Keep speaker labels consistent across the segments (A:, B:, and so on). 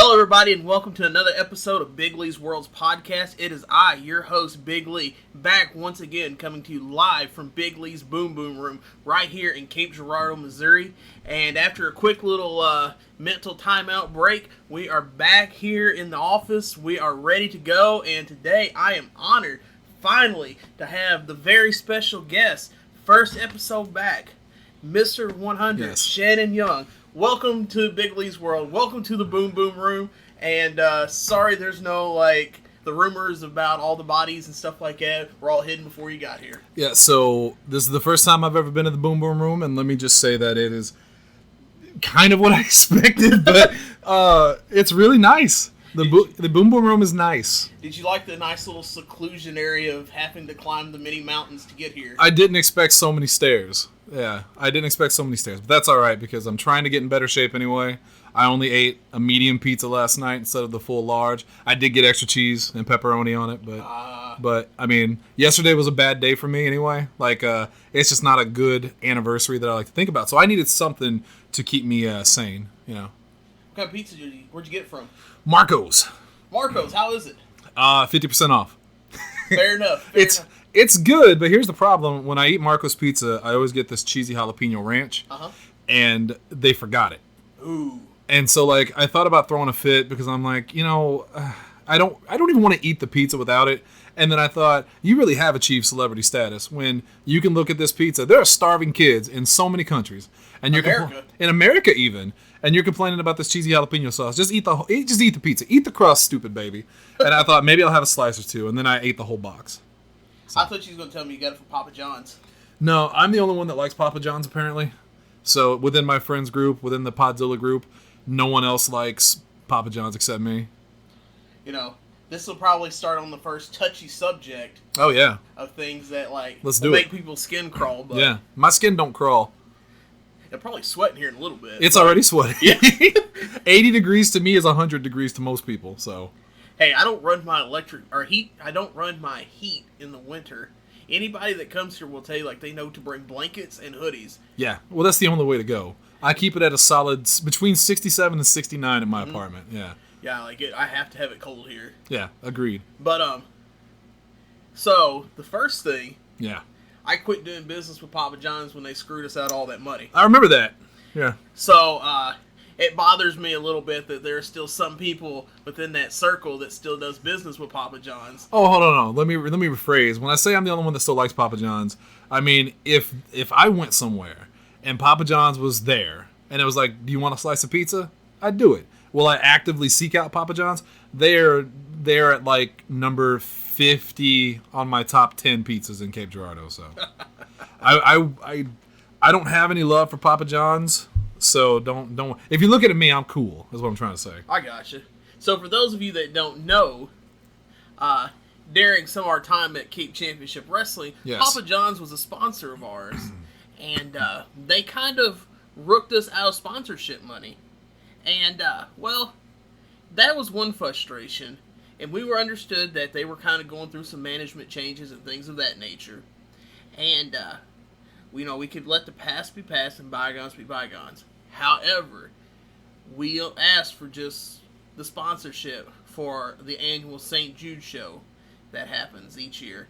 A: Hello, everybody, and welcome to another episode of Big Lee's Worlds Podcast. It is I, your host, Big Lee, back once again, coming to you live from Big Lee's Boom Boom Room, right here in Cape Girardeau, Missouri. And after a quick little mental timeout break, we are back here in the office. We are ready to go, and today I am honored, finally, to have the very special guest, first episode back, Mr. 100,
B: yes.
A: Shannon Young. Welcome to Big Lee's World. Welcome to the Boom Boom Room. And sorry there's no, the rumors about all the bodies and stuff like that were all hidden before you got here.
B: Yeah, so this is the first time I've ever been to the Boom Boom Room, and let me just say that it is kind of what I expected, but it's really nice. The Boom Boom Room is nice.
A: Did you like the nice little seclusion area of having to climb the many mountains to get here?
B: I didn't expect so many stairs. Yeah, I didn't expect so many stairs, but that's all right because I'm trying to get in better shape anyway. I only ate a medium pizza last night instead of the full large. I did get extra cheese and pepperoni on it, but I mean, yesterday was a bad day for me anyway. It's just not a good anniversary that I like to think about. So I needed something to keep me sane, you know.
A: What kind of pizza where'd you get it from?
B: Marco's.
A: Marco's, how is it?
B: 50% off.
A: Fair enough.
B: It's good, but here's the problem. When I eat Marco's pizza, I always get this cheesy jalapeno ranch, and they forgot it.
A: Ooh.
B: And so, I thought about throwing a fit because I'm like, I don't even want to eat the pizza without it. And then I thought, you really have achieved celebrity status when you can look at this pizza. There are starving kids in so many countries, and in America even, and you're complaining about this cheesy jalapeno sauce. Just eat the pizza. Eat the crust, stupid baby. And I thought maybe I'll have a slice or two, and then I ate the whole box.
A: So. I thought you was going to tell me you got it from Papa John's.
B: No, I'm the only one that likes Papa John's, apparently. So within my friends group, within the Podzilla group, no one else likes Papa John's except me.
A: This will probably start on the first touchy subject.
B: Oh, yeah.
A: Of things that,
B: Let's
A: will make people's skin crawl. But
B: yeah, my skin don't crawl.
A: It'll probably sweat in here in a little bit.
B: It's already sweating.
A: Yeah.
B: 80 degrees to me is 100 degrees to most people, so...
A: Hey, I don't run my I don't run my heat in the winter. Anybody that comes here will tell you, they know to bring blankets and hoodies.
B: Yeah, well, that's the only way to go. I keep it at a solid between 67 and 69 in my apartment, yeah.
A: Yeah, I have to have it cold here.
B: Yeah, agreed.
A: But, so, the first thing...
B: Yeah.
A: I quit doing business with Papa John's when they screwed us out all that money.
B: I remember that, yeah.
A: So, it bothers me a little bit that there are still some people within that circle that still does business with Papa John's.
B: Oh, hold on. Let me rephrase. When I say I'm the only one that still likes Papa John's, I mean if I went somewhere and Papa John's was there and it was like, do you want a slice of pizza? I'd do it. Will I actively seek out Papa John's? They're at number 50 on my top 10 pizzas in Cape Girardeau. So I don't have any love for Papa John's. So don't. If you're looking at me, I'm cool. Is what I'm trying to say.
A: I gotcha. So for those of you that don't know, during some of our time at Cape Championship Wrestling,
B: yes.
A: Papa John's was a sponsor of ours, and they kind of rooked us out of sponsorship money, and that was one frustration, and we were understood that they were kind of going through some management changes and things of that nature, and we could let the past be past and bygones be bygones. However, we asked for just the sponsorship for the annual St. Jude show that happens each year,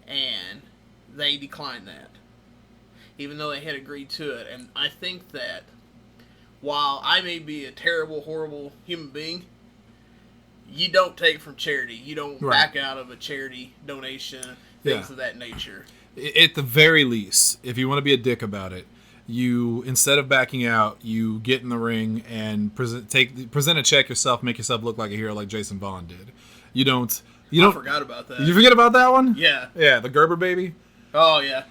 A: and they declined that, even though they had agreed to it. And I think that while I may be a terrible, horrible human being, you don't take from charity. You don't back out of a charity donation, things of that nature.
B: At the very least, if you want to be a dick about it, you, instead of backing out, you get in the ring and present a check yourself, make yourself look like a hero like Jason Vaughn did. I
A: forgot about that.
B: Did you forget about that one?
A: Yeah.
B: Yeah, the Gerber baby.
A: Oh, yeah.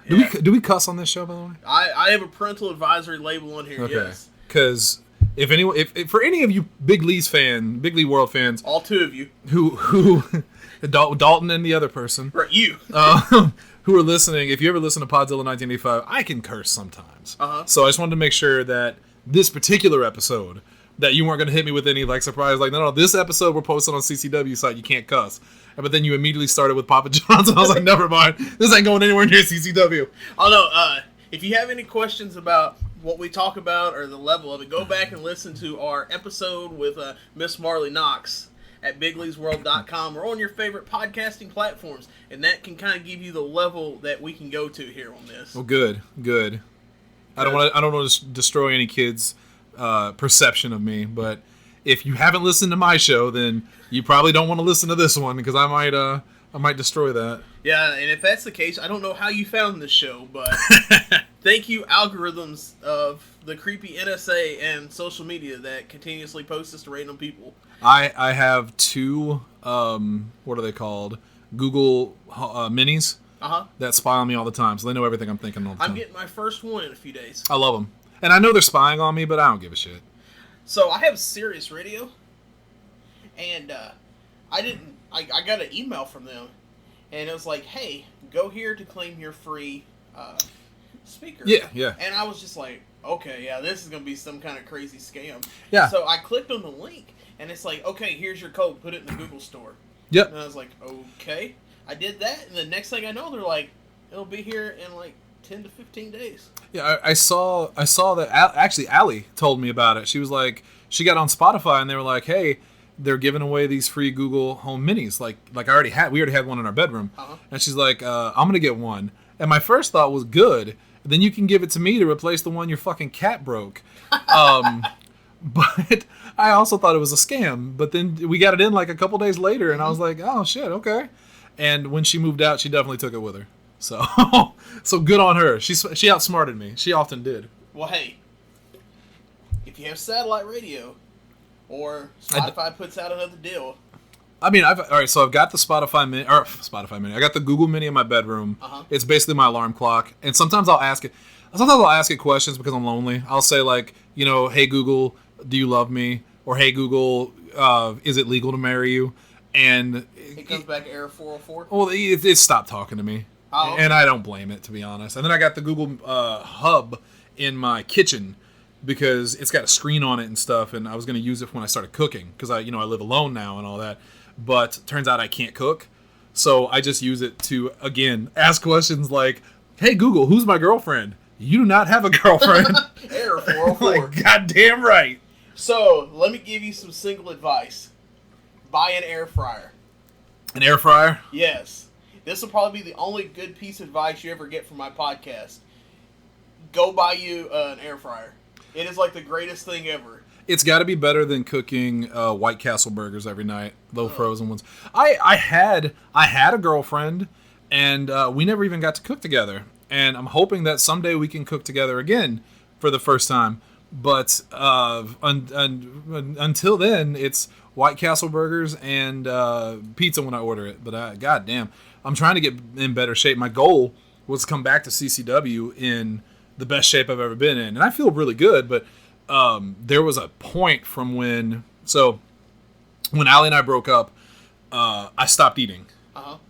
B: Do we cuss on this show, by the way?
A: I have a parental advisory label on here,
B: okay.
A: Yes.
B: Because if for any of you Big Lee World fans,
A: all two of you,
B: who Dalton and the other person,
A: right, you,
B: who are listening, if you ever listen to Podzilla 1985, I can curse sometimes. So I just wanted to make sure that this particular episode, that you weren't going to hit me with any surprise, no, this episode we're posting on CCW site, you can't cuss. But then you immediately started with Papa John's, and I was like, never mind, this ain't going anywhere near CCW.
A: Although, if you have any questions about what we talk about or the level of it, go back and listen to our episode with Miss Marley Knox at bigleaguesworld.com or on your favorite podcasting platforms, and that can kind of give you the level that we can go to here on this.
B: Well, good. I don't want to destroy any kids' perception of me, but if you haven't listened to my show, then you probably don't want to listen to this one because I might destroy that.
A: Yeah, and if that's the case, I don't know how you found this show, but thank you, algorithms of the creepy NSA and social media that continuously post this to random people.
B: I have two, what are they called? Google Minis that spy on me all the time, so they know everything I'm thinking all the time.
A: I'm getting my first one in a few days.
B: I love them. And I know they're spying on me, but I don't give a shit.
A: So I have Sirius Radio, and I got an email from them, and it was like, hey, go here to claim your free speaker.
B: Yeah.
A: And I was just like, okay, yeah, this is going to be some kind of crazy scam.
B: Yeah.
A: So I clicked on the link, and it's like, okay, here's your code. Put it in the Google store.
B: Yep.
A: And I was like, okay. I did that, and the next thing I know, they're like, it'll be here in like 10 to 15 days.
B: Yeah, I saw that. Actually, Allie told me about it. She was like, she got on Spotify, and they were like, hey, they're giving away these free Google Home Minis. Like we already had one in our bedroom. And she's like, I'm going to get one. And my first thought was good. Then you can give it to me to replace the one your fucking cat broke. But I also thought it was a scam. But then we got it in like a couple days later, and I was like, oh, shit, okay. And when she moved out, she definitely took it with her. So so good on her. She outsmarted me. She often did.
A: Well, hey, if you have satellite radio or Spotify puts out another deal.
B: I mean, all right, so I've got the Spotify Mini. I got the Google Mini in my bedroom. It's basically my alarm clock. And sometimes I'll ask it questions because I'm lonely. I'll say like, hey Google, do you love me? Or hey Google, is it legal to marry you? And
A: it comes back error 404.
B: Well, it stopped talking to me.
A: Oh, okay.
B: And I don't blame it, to be honest. And then I got the Google Hub in my kitchen because it's got a screen on it and stuff, and I was going to use it when I started cooking because I live alone now and all that. But turns out I can't cook, so I just use it to, again, ask questions like, hey, Google, who's my girlfriend? You do not have a girlfriend.
A: Error 404.
B: Like, goddamn right.
A: So, let me give you some single advice. Buy an air fryer.
B: An air fryer?
A: Yes. This will probably be the only good piece of advice you ever get from my podcast. Go buy you an air fryer. It is like the greatest thing ever.
B: It's got to be better than cooking White Castle burgers every night, those frozen ones. I had a girlfriend, and we never even got to cook together. And I'm hoping that someday we can cook together again for the first time. But until then, it's White Castle burgers and pizza when I order it. But goddamn, I'm trying to get in better shape. My goal was to come back to CCW in the best shape I've ever been in, and I feel really good. But there was a point from when Allie and I broke up, I stopped eating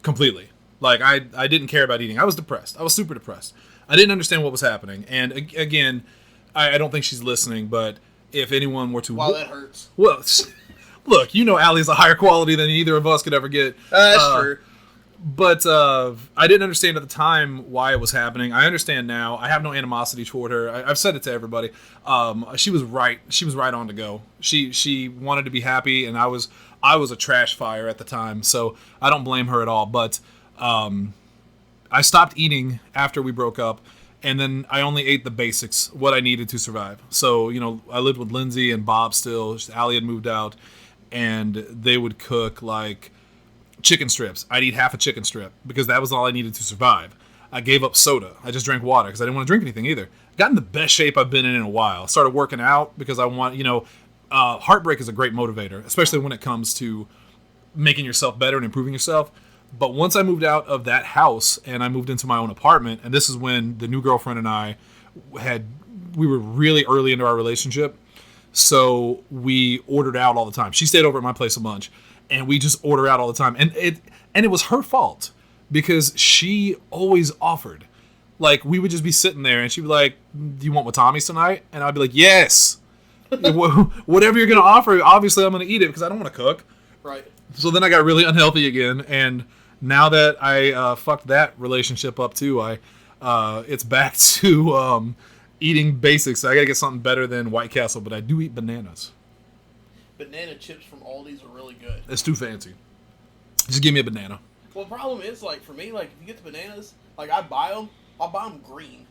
B: completely. Like I didn't care about eating. I was depressed. I was super depressed. I didn't understand what was happening. And again, I don't think she's listening, but if anyone were to...
A: Wow, that hurts.
B: Well, look, Allie's a higher quality than either of us could ever get.
A: That's true.
B: But I didn't understand at the time why it was happening. I understand now. I have no animosity toward her. I've said it to everybody. She was right. She was right on to go. She wanted to be happy, and I was a trash fire at the time, so I don't blame her at all. But I stopped eating after we broke up, and then I only ate the basics, what I needed to survive. So, I lived with Lindsay and Bob still. Allie had moved out, and they would cook, like, chicken strips. I'd eat half a chicken strip because that was all I needed to survive. I gave up soda. I just drank water because I didn't want to drink anything either. Got in the best shape I've been in a while. Started working out because I want, heartbreak is a great motivator, especially when it comes to making yourself better and improving yourself. But once I moved out of that house and I moved into my own apartment, and this is when the new girlfriend and I we were really early into our relationship, so we ordered out all the time. She stayed over at my place a bunch, and we just order out all the time. And it was her fault because she always offered. Like, we would just be sitting there, and she'd be like, do you want Watami's tonight? And I'd be like, yes. Whatever you're going to offer, obviously I'm going to eat it because I don't want to cook.
A: Right.
B: So then I got really unhealthy again, and now that I fucked that relationship up too, it's back to eating basics. I gotta get something better than White Castle, but I do eat bananas.
A: Banana chips from Aldi's are really good.
B: It's too fancy. Just give me a banana.
A: Well, the problem is, like, for me, like, if you get the bananas, like, I'll buy them green.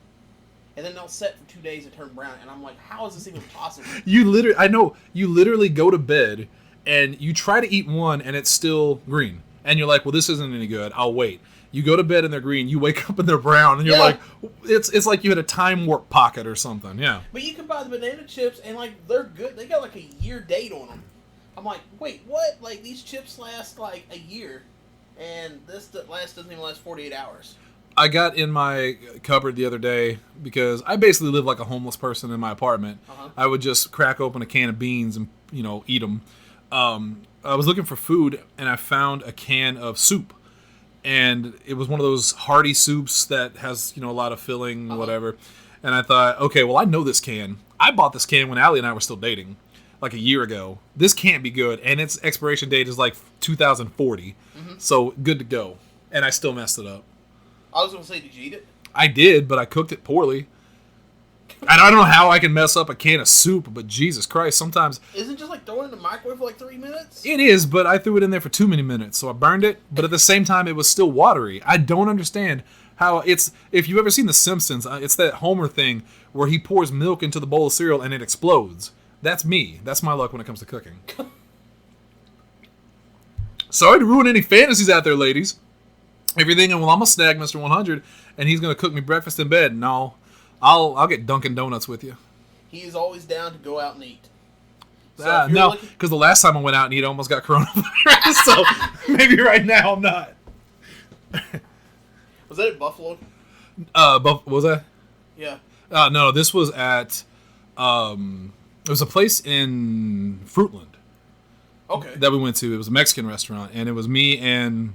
A: And then they'll set for 2 days and turn brown. And I'm like, how is this even possible?
B: You literally go to bed and you try to eat one and it's still green. And you're like, well, this isn't any good. I'll wait. You go to bed and they're green. You wake up and they're brown. And you're like, it's like you had a time warp pocket or something. Yeah.
A: But you can buy the banana chips and, like, they're good. They got, like, a year date on them. I'm like, wait, what? Like, these chips last, like, a year. And this doesn't even last 48 hours.
B: I got in my cupboard the other day because I basically live like a homeless person in my apartment.
A: Uh-huh.
B: I would just crack open a can of beans and, eat them. I was looking for food and I found a can of soup. And it was one of those hearty soups that has, a lot of filling, whatever. And I thought, okay, well, I know this can. I bought this can when Allie and I were still dating, like a year ago. This can't be good. And its expiration date is like 2040. Mm-hmm. So good to go. And I still messed it up.
A: I was going to say, did you eat it?
B: I did, but I cooked it poorly. I don't know how I can mess up a can of soup, but Jesus Christ, sometimes...
A: Isn't it just like throwing it in the microwave for like 3 minutes?
B: It is, but I threw it in there for too many minutes, so I burned it, but at the same time, it was still watery. I don't understand how it's... If you've ever seen The Simpsons, it's that Homer thing where he pours milk into the bowl of cereal and it explodes. That's me. That's my luck when it comes to cooking. Sorry to ruin any fantasies out there, ladies. If you're thinking, well, I'm a snag Mr. 100, and he's going to cook me breakfast in bed, no. I'll get Dunkin' Donuts with you.
A: He is always down to go out and eat.
B: So no, because the last time I went out and eat, I almost got coronavirus, so maybe right now I'm not.
A: Was that at Buffalo?
B: What was that?
A: Yeah.
B: No, this was at, it was a place in Fruitland.
A: Okay.
B: That we went to. It was a Mexican restaurant, and it was me and...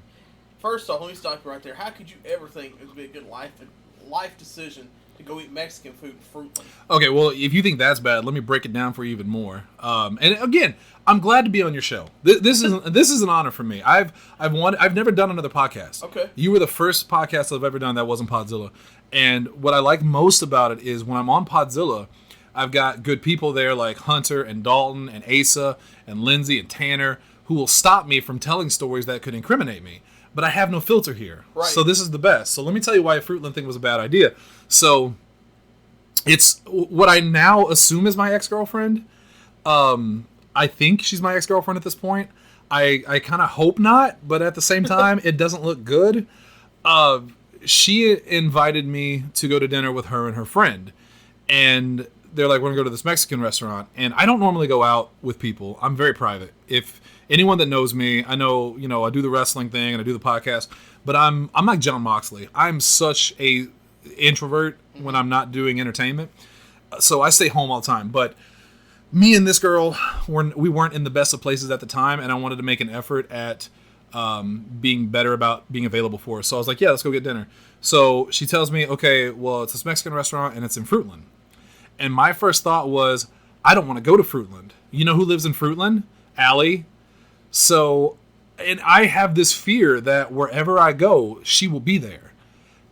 A: First off, let me stop you right there. How could you ever think it would be a good life decision to go eat Mexican food in Fruitland?
B: Okay, well, if you think that's bad, let me break it down for you even more. And again, I'm glad to be on your show. This is an honor for me. I've never done another podcast.
A: Okay.
B: You were the first podcast I've ever done that wasn't Podzilla. And what I like most about it is when I'm on Podzilla, I've got good people there like Hunter and Dalton and Asa and Lindsay and Tanner who will stop me from telling stories that could incriminate me. But I have no filter here.
A: Right.
B: So this is the best. So let me tell you why a Fruitland thing was a bad idea. So it's what I now assume is my ex-girlfriend. I think she's my ex-girlfriend at this point. I kind of hope not, but at the same time, it doesn't look good. She invited me to go to dinner with her and her friend. And they're like, we're going to go to this Mexican restaurant. And I don't normally go out with people. I'm very private. If anyone that knows me, I know, I do the wrestling thing and I do the podcast, but I'm like John Moxley. I'm such a introvert when I'm not doing entertainment. So I stay home all the time. But me and this girl, we weren't in the best of places at the time, and I wanted to make an effort at being better about being available for her. So I was like, yeah, let's go get dinner. So she tells me, okay, well, it's this Mexican restaurant and it's in Fruitland. And my first thought was, I don't want to go to Fruitland. You know who lives in Fruitland? Allie. So, and I have this fear that wherever I go, she will be there.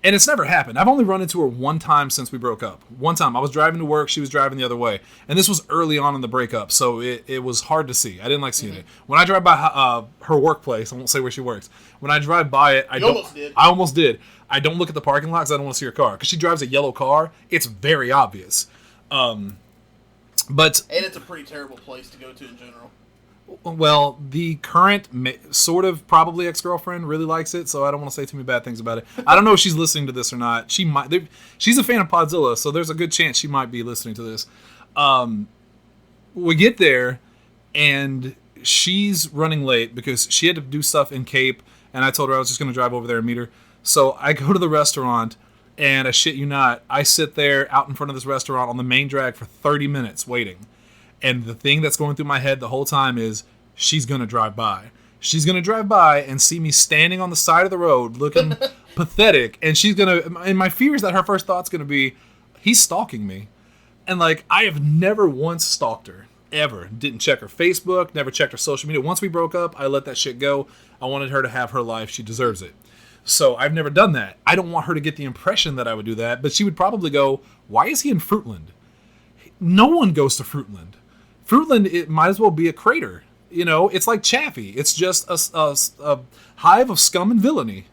B: And it's never happened. I've only run into her one time since we broke up. One time. I was driving to work. She was driving the other way. And this was early on in the breakup, so it was hard to see. I didn't like seeing it. When I drive by her workplace, I won't say where she works. When I drive by it, I almost did. I don't look at the parking lot because I don't want to see her car. Because she drives a yellow car. It's very obvious. But
A: and it's a pretty terrible place to go to in general.
B: Well, the current sort of probably ex-girlfriend really likes it, so I don't want to say too many bad things about it. I don't know if she's listening to this or not. She might. She's a fan of Podzilla, so there's a good chance she might be listening to this. We get there, and she's running late because she had to do stuff in Cape, and I told her I was just going to drive over there and meet her. So I go to the restaurant, and I shit you not, I sit there out in front of this restaurant on the main drag for 30 minutes waiting. And the thing that's going through my head the whole time is, she's going to drive by. She's going to drive by and see me standing on the side of the road looking pathetic. And she's going to, and my fear is that her first thought's going to be, he's stalking me. And like, I have never once stalked her. Ever. Didn't check her Facebook, never checked her social media. Once we broke up, I let that shit go. I wanted her to have her life. She deserves it. So I've never done that. I don't want her to get the impression that I would do that, but she would probably go, why is he in Fruitland? No one goes to Fruitland. Fruitland, it might as well be a crater. You know, it's like Chaffee. It's just a hive of scum and villainy.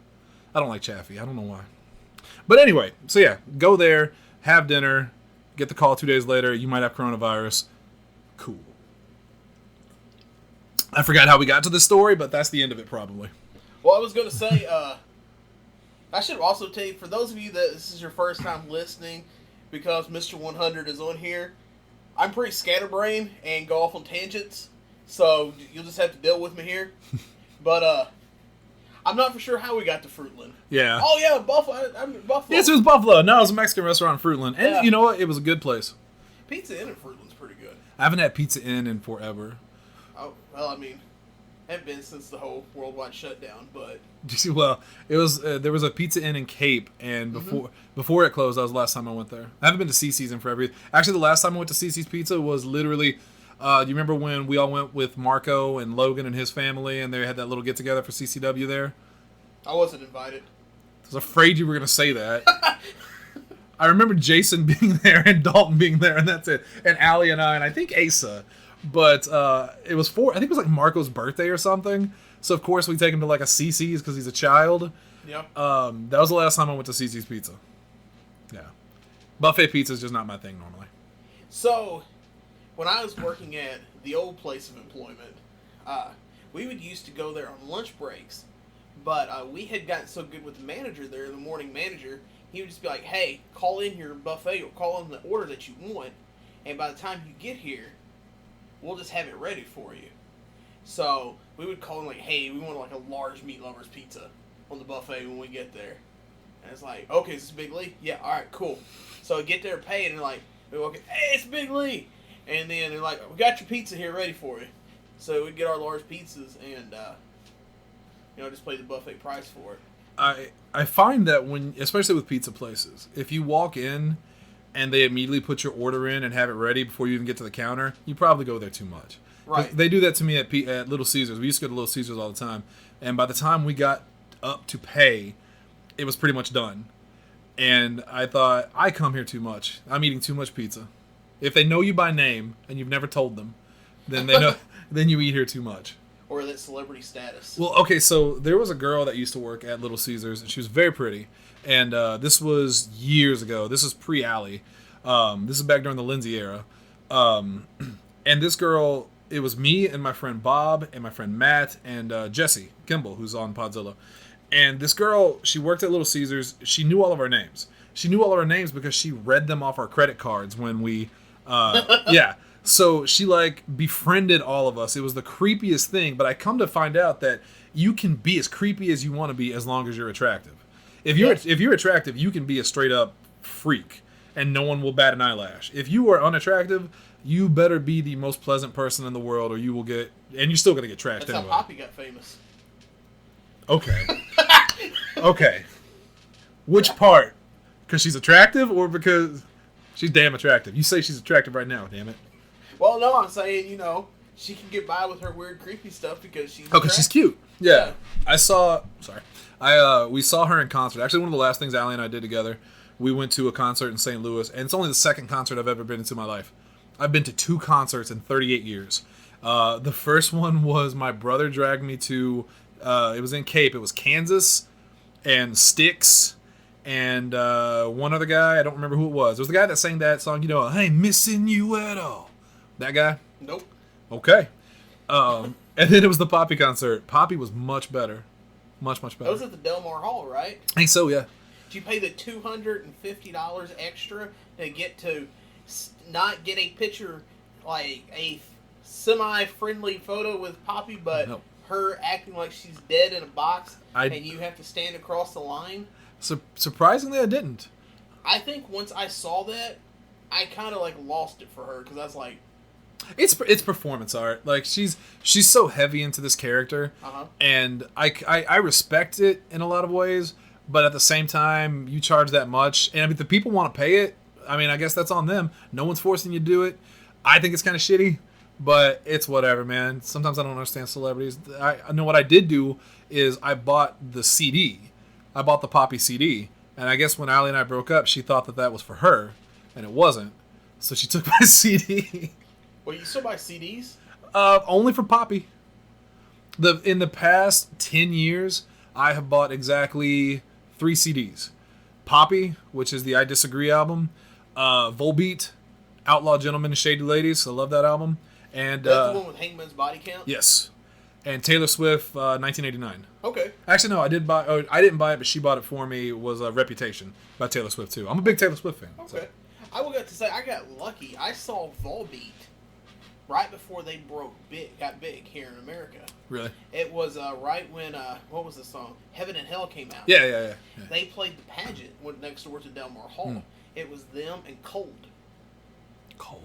B: I don't like Chaffee. I don't know why. But anyway, so yeah, go there, have dinner, get the call 2 days later, you might have coronavirus. Cool. I forgot how we got to this story, but that's the end of it probably.
A: Well, I was going to say, I should also tell you, for those of you that this is your first time listening, because Mr. 100 is on here, I'm pretty scatterbrained and go off on tangents, so you'll just have to deal with me here. But I'm not for sure how we got to Fruitland.
B: Yeah.
A: Oh yeah, Buffalo. I'm Buffalo.
B: Yes, it was Buffalo. No, it was a Mexican restaurant in Fruitland. And you know what? It was a good place.
A: Pizza Inn in Fruitland's pretty good.
B: I haven't had Pizza Inn in forever.
A: Oh, well, I mean, haven't been since the whole worldwide shutdown, but...
B: Well, it was there was a Pizza Inn in Cape, and before it closed, that was the last time I went there. I haven't been to CC's in forever. Actually, the last time I went to CC's Pizza was literally... do you remember when we all went with Marco and Logan and his family, and they had that little get-together for CCW there?
A: I wasn't invited.
B: I was afraid you were going to say that. I remember Jason being there and Dalton being there, and that's it. And Allie and I think Asa. But it was I think it was like Marco's birthday or something. So, of course, we take him to like a CC's because he's a child.
A: Yep.
B: That was the last time I went to CC's Pizza. Yeah. Buffet pizza is just not my thing normally.
A: So, when I was working at the old place of employment, we would used to go there on lunch breaks. But we had gotten so good with the manager there, the morning manager, he would just be like, hey, call in your buffet or call in the order that you want. And by the time you get here, we'll just have it ready for you. So we would call in like, hey, we want like a large meat lovers pizza on the buffet when we get there. And it's like, okay, is this Big Lee? Yeah, all right, cool. So I get there, pay, and they're like, we walk in, hey, it's Big Lee. And then they're like, we got your pizza here ready for you. So we get our large pizzas and, just pay the buffet price for it.
B: I find that when, especially with pizza places, if you walk in and they immediately put your order in and have it ready before you even get to the counter, you probably go there too much.
A: Right.
B: They do that to me at Little Caesars. We used to go to Little Caesars all the time. And by the time we got up to pay, it was pretty much done. And I thought, I come here too much. I'm eating too much pizza. If they know you by name and you've never told them, then they know. Then you eat here too much.
A: Or that celebrity status.
B: Well, okay, so there was a girl that used to work at Little Caesars, and she was very pretty. And this was years ago. This is pre-Allie. This is back during the Lindsay era. And this girl, it was me and my friend Bob and my friend Matt and Jesse Kimball, who's on Podzilla. And this girl, she worked at Little Caesars. She knew all of our names. She knew all of our names because she read them off our credit cards when we... yeah. So she befriended all of us. It was the creepiest thing, but I come to find out that you can be as creepy as you want to be as long as you're attractive. If you're attractive, you can be a straight up freak and no one will bat an eyelash. If you are unattractive, you better be the most pleasant person in the world or you will get, and you're still going to get trashed anyway.
A: That's how Poppy got famous.
B: Okay. Okay. Which part? Because she's attractive or because she's damn attractive? You say she's attractive right now, damn it.
A: Well, no, I'm saying, she can get by with her weird, creepy stuff because she's
B: because she's cute. Yeah. We saw her in concert. Actually, one of the last things Allie and I did together, we went to a concert in St. Louis, and it's only the second concert I've ever been to in my life. I've been to 2 concerts in 38 years. The first one was my brother dragged me to, it was in Cape. It was Kansas and Styx and one other guy. I don't remember who it was. It was the guy that sang that song, hey, missing you at all. That guy?
A: Nope.
B: Okay. And then it was the Poppy concert. Poppy was much better. Much, much better.
A: That was at the Delmar Hall, right?
B: I think so, yeah.
A: Did you pay the $250 extra to get to not get a picture, like a semi-friendly photo with Poppy, but her acting like she's dead in a box and you have to stand across the line?
B: Surprisingly, I didn't.
A: I think once I saw that, I kind of lost it for her because I was like,
B: it's performance art. Like she's so heavy into this character, and I respect it in a lot of ways. But at the same time, you charge that much, and if the people want to pay it, I guess that's on them. No one's forcing you to do it. I think it's kind of shitty, but it's whatever, man. Sometimes I don't understand celebrities. I know what I did do is I bought the CD I bought the Poppy CD, and I guess when Allie and I broke up, she thought that that was for her, and it wasn't. So she took my CD.
A: Well, you still buy CDs?
B: Only for Poppy. In the past 10 years, I have bought exactly 3 CDs. Poppy, which is the I Disagree album. Volbeat, Outlaw Gentlemen and Shady Ladies. I love that album. And
A: That's the one with Hangman's Body Count?
B: yes. And Taylor Swift, 1989.
A: Okay.
B: Actually, no, I did buy. Oh, I didn't buy it, but she bought it for me. Was Reputation by Taylor Swift too. I'm a big Taylor Swift fan.
A: Okay.
B: So.
A: I will get to say I got lucky. I saw Volbeat right before they got big here in America.
B: Really?
A: It was right when what was the song? Heaven and Hell came out.
B: Yeah.
A: They played the pageant went next door to Delmar Hall. It was them and Cold.
B: Cold.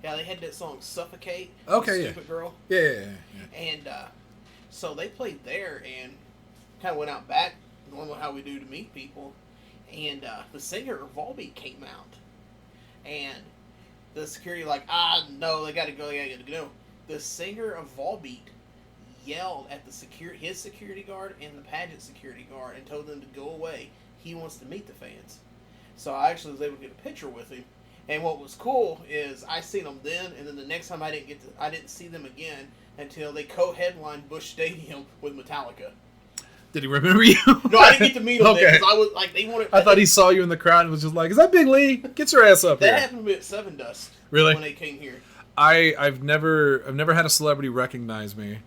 A: Yeah, they had that song Suffocate.
B: Okay,
A: Stupid Girl.
B: Yeah.
A: And so they played there and kind of went out back, normal how we do to meet people. And the singer of Volbeat came out. And the security no, they got to go. The singer of Volbeat yelled at his security guard and the pageant security guard and told them to go away. He wants to meet the fans. So I actually was able to get a picture with him. And what was cool is I seen them then, and then the next time I didn't see them again until they co-headlined Busch Stadium with Metallica.
B: Did he remember you?
A: No, I didn't get to meet him
B: Okay.
A: because I was like they wanted.
B: I thought he saw you in the crowd and was just like, "Is that Big Lee? Get your ass up
A: that
B: here."
A: happened to me at Seven Dust.
B: Really?
A: When they came here.
B: I've never had a celebrity recognize me.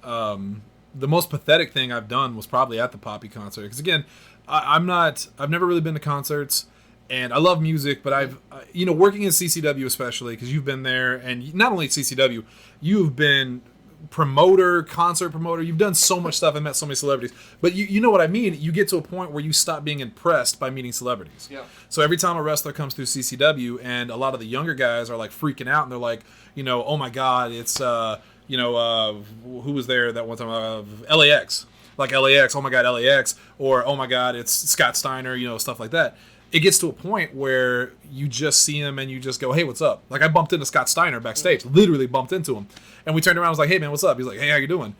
B: The most pathetic thing I've done was probably at the Poppy concert. Because again, I've never really been to concerts, and I love music, but I've working in CCW especially because you've been there, and not only CCW, you've been concert promoter. You've done so much stuff and met so many celebrities. But you know what I mean? You get to a point where you stop being impressed by meeting celebrities.
A: Yeah.
B: So every time a wrestler comes through CCW and a lot of the younger guys are like freaking out and they're like, oh my God, it's, who was there that one time? LAX. Like LAX, oh my God, LAX. Or, oh my God, it's Scott Steiner, stuff like that. It gets to a point where you just see him and you just go, hey, what's up? Like I bumped into Scott Steiner backstage, literally bumped into him. And we turned around and was like, hey, man, what's up? He's like, hey, how you doing?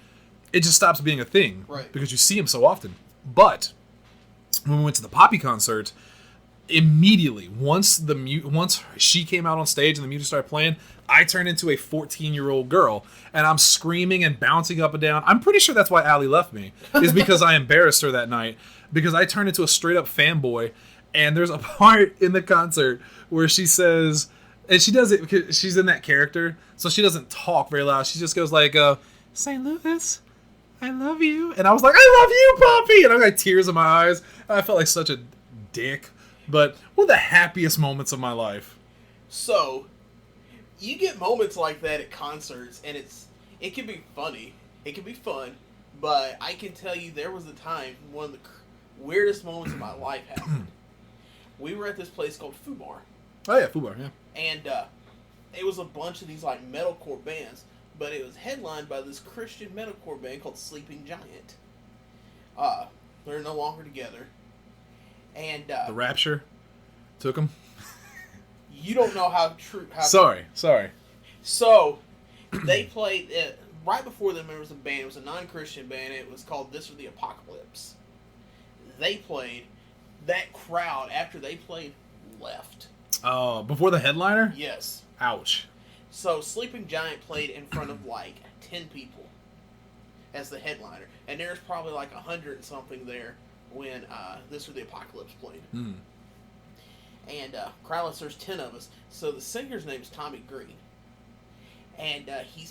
B: It just stops being a thing.
A: Right.
B: Because you see him so often. But when we went to the Poppy concert, immediately, once she came out on stage and the music started playing, I turned into a 14-year-old girl. And I'm screaming and bouncing up and down. I'm pretty sure that's why Allie left me, is because I embarrassed her that night. Because I turned into a straight-up fanboy. And there's a part in the concert where she says, and she does it because she's in that character, so she doesn't talk very loud. She just goes like, St. Louis, I love you. And I was like, I love you, Poppy! And I got tears in my eyes. I felt like such a dick. But one of the happiest moments of my life.
A: So, you get moments like that at concerts, and it can be funny. It can be fun. But I can tell you there was a time, one of the weirdest moments of my life happened. We were at this place called Fubar.
B: Oh yeah, Fubar, yeah.
A: And it was a bunch of these like metalcore bands, but it was headlined by this Christian metalcore band called Sleeping Giant. They're no longer together. And
B: The Rapture took them.
A: You don't know how true.
B: Sorry.
A: So they played right before them. There was a band. It was a non-Christian band. It was called This or the Apocalypse. They played. That crowd, after they played, left.
B: Oh, before the headliner?
A: Yes.
B: Ouch.
A: So Sleeping Giant played in front of like 10 people as the headliner. And there's probably like 100 and something there when This or the Apocalypse played.
B: Mm.
A: And crowdless, there's 10 of us. So the singer's name's Tommy Green. And he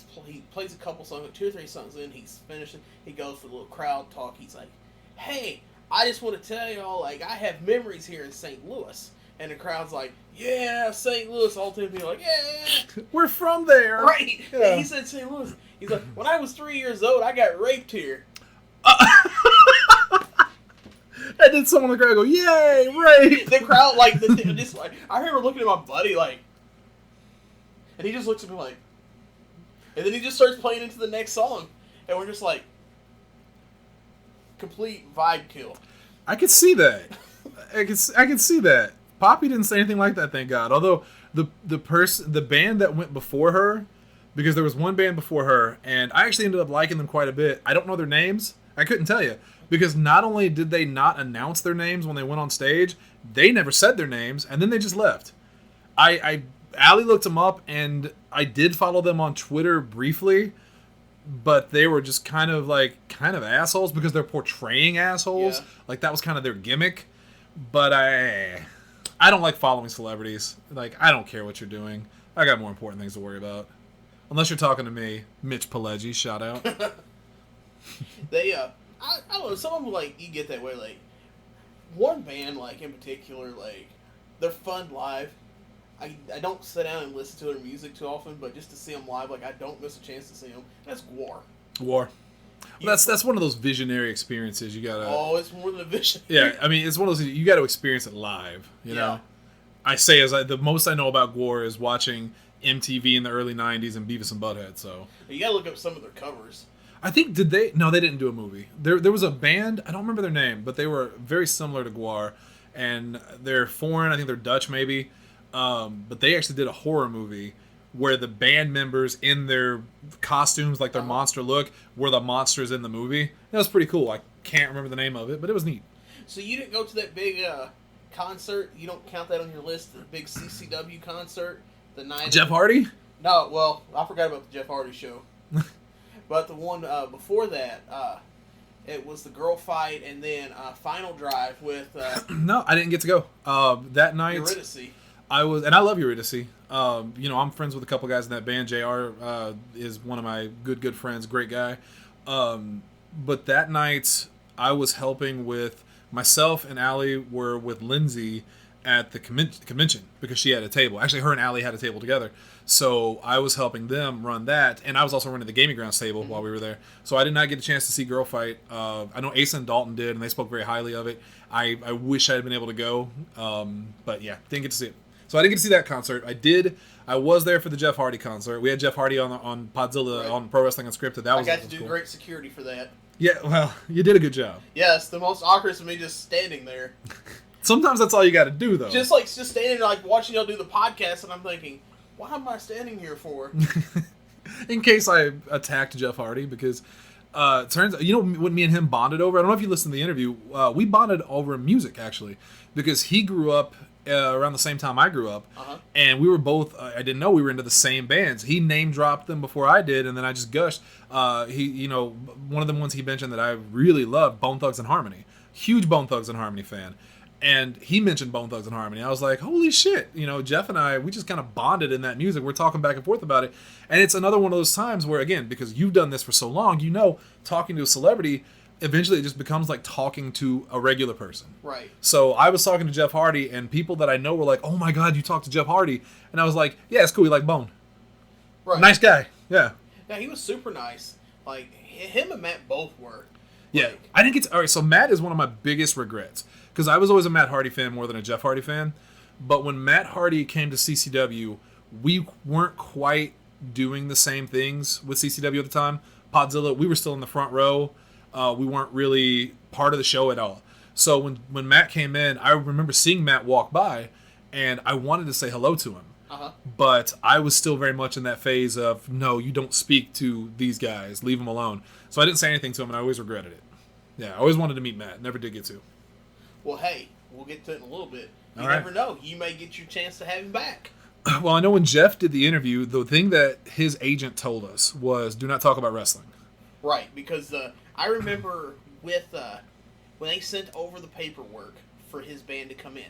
A: plays a couple songs, 2 or 3 songs in, he's finishing. He goes for a little crowd talk. He's like, hey, I just want to tell y'all, like, I have memories here in St. Louis. And the crowd's like, yeah, St. Louis. All 10 people are like, yeah.
B: We're from there.
A: Right.
B: Yeah.
A: And he said St. Louis. He's like, when I was 3 years old, I got raped here.
B: And then someone in the crowd go, yay, rape.
A: The crowd, like, just like, I remember looking at my buddy, like, and he just looks at me like, and then he just starts playing into the next song. And we're just like, complete vibe kill.
B: I could see that. I could see that. Poppy didn't say anything like that, thank God. Although the band that went before her, because there was one band before her, and I actually ended up liking them quite a bit. I don't know their names. I couldn't tell you. Because not only did they not announce their names when they went on stage, they never said their names, and then they just left. Allie looked them up, and I did follow them on Twitter briefly, but they were just kind of assholes because they're portraying assholes.
A: Yeah.
B: Like, that was kind of their gimmick. But I don't like following celebrities. Like, I don't care what you're doing. I got more important things to worry about. Unless you're talking to me, Mitch Pileggi, shout out.
A: They, I don't know, some of them, like, you get that way, like, one band, like, in particular, like, they're fun live. I don't sit down and listen to their music too often, but just to see them live, like, I don't miss a chance to see them. That's Gwar.
B: Well, that's one of those visionary experiences you gotta...
A: Oh, it's more than a vision.
B: Yeah, I mean, it's one of those... You gotta experience it live, you know? I say the most I know about Gwar is watching MTV in the early 90s and Beavis and Butthead, so...
A: You gotta look up some of their covers.
B: I think, did they... No, they didn't do a movie. There was a band, I don't remember their name, but they were very similar to Gwar, and they're foreign, I think they're Dutch maybe, but they actually did a horror movie where the band members in their costumes, like their monster look, were the monsters in the movie. That was pretty cool. I can't remember the name of it, but it was neat.
A: So you didn't go to that big concert? You don't count that on your list, the big CCW concert? The night
B: Jeff Hardy?
A: No, well, I forgot about the Jeff Hardy show. But the one before that, it was the girl fight and then Final Drive with...
B: No, I didn't get to go. That night...
A: Eurydice.
B: I love Eurydice. I'm friends with a couple guys in that band. JR is one of my good friends, great guy. But that night, I was helping with... Myself and Allie were with Lindsay at the convention because she had a table. Actually, her and Allie had a table together. So I was helping them run that, and I was also running the Gaming Grounds table while we were there. So I did not get a chance to see Girl Fight. I know Asa and Dalton did, and they spoke very highly of it. I wish I had been able to go, but yeah, didn't get to see it. So I didn't get to see that concert. I was there for the Jeff Hardy concert. We had Jeff Hardy on Podzilla on Pro Wrestling Unscripted.
A: I got to do cool. Great security for that.
B: Yeah, well, you did a good job.
A: Yes, the most awkward is me just standing there.
B: Sometimes that's all you got to do, though.
A: Just standing there, like watching y'all do the podcast, and I'm thinking, what am I standing here for?
B: In case I attacked Jeff Hardy, because turns out, what me and him bonded over? I don't know if you listened to the interview. We bonded over music, actually, because he grew up around the same time I grew up, and we were both, I didn't know we were into the same bands. He name dropped them before I did, and then I just gushed. One of the ones he mentioned that I really loved, Bone Thugs and Harmony. Huge Bone Thugs and Harmony fan. And he mentioned Bone Thugs and Harmony. I was like, holy shit. Jeff and I, we just kind of bonded in that music. We're talking back and forth about it. And it's another one of those times where, again, because you've done this for so long, talking to a celebrity, eventually it just becomes like talking to a regular person.
A: Right.
B: So I was talking to Jeff Hardy, and people that I know were like, oh my God, you talked to Jeff Hardy. And I was like, yeah, it's cool. You like Bone.
A: Right.
B: Nice guy. Yeah.
A: Yeah, he was super nice. Like, him and Matt both were.
B: Yeah. I didn't get to... All right, so Matt is one of my biggest regrets. Because I was always a Matt Hardy fan more than a Jeff Hardy fan. But when Matt Hardy came to CCW, we weren't quite doing the same things with CCW at the time. Podzilla, we were still in the front row. We weren't really part of the show at all. So when Matt came in, I remember seeing Matt walk by, and I wanted to say hello to him. But I was still very much in that phase of, no, you don't speak to these guys. Leave them alone. So I didn't say anything to him, and I always regretted it. Yeah, I always wanted to meet Matt. Never did get to.
A: Well, hey, we'll get to it in a little bit. You
B: all right.
A: Never know. You may get your chance to have him back.
B: Well, I know when Jeff did the interview, the thing that his agent told us was, do not talk about wrestling.
A: Right, because I remember with when they sent over the paperwork for his band to come in,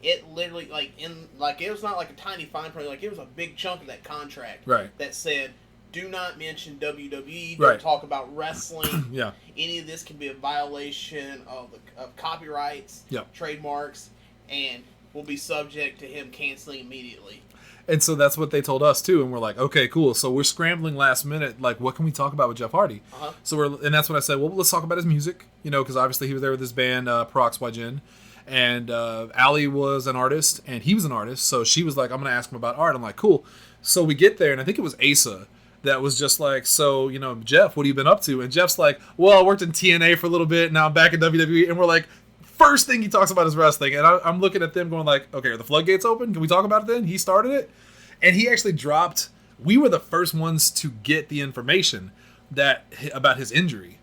A: it literally it was not like a tiny fine print, like it was a big chunk of that contract.
B: Right.
A: That said, do not mention WWE. Don't talk about wrestling.
B: Yeah.
A: Any of this can be a violation of copyrights, trademarks, and will be subject to him canceling immediately.
B: And so that's what they told us too, and we're like, okay, cool. So we're scrambling last minute, like, what can we talk about with Jeff Hardy? So and that's when I said, well, let's talk about his music, because obviously he was there with his band, Prox Wajin, and Allie was an artist, and he was an artist, so she was like, I'm going to ask him about art. I'm like, cool. So we get there, and I think it was Asa that was just like, so, Jeff, what have you been up to? And Jeff's like, well, I worked in TNA for a little bit, now I'm back in WWE, and we're like, first thing he talks about is wrestling, and I'm looking at them going like, okay, are the floodgates open? Can we talk about it then? He started it, and he actually dropped. We were the first ones to get the information about his injury,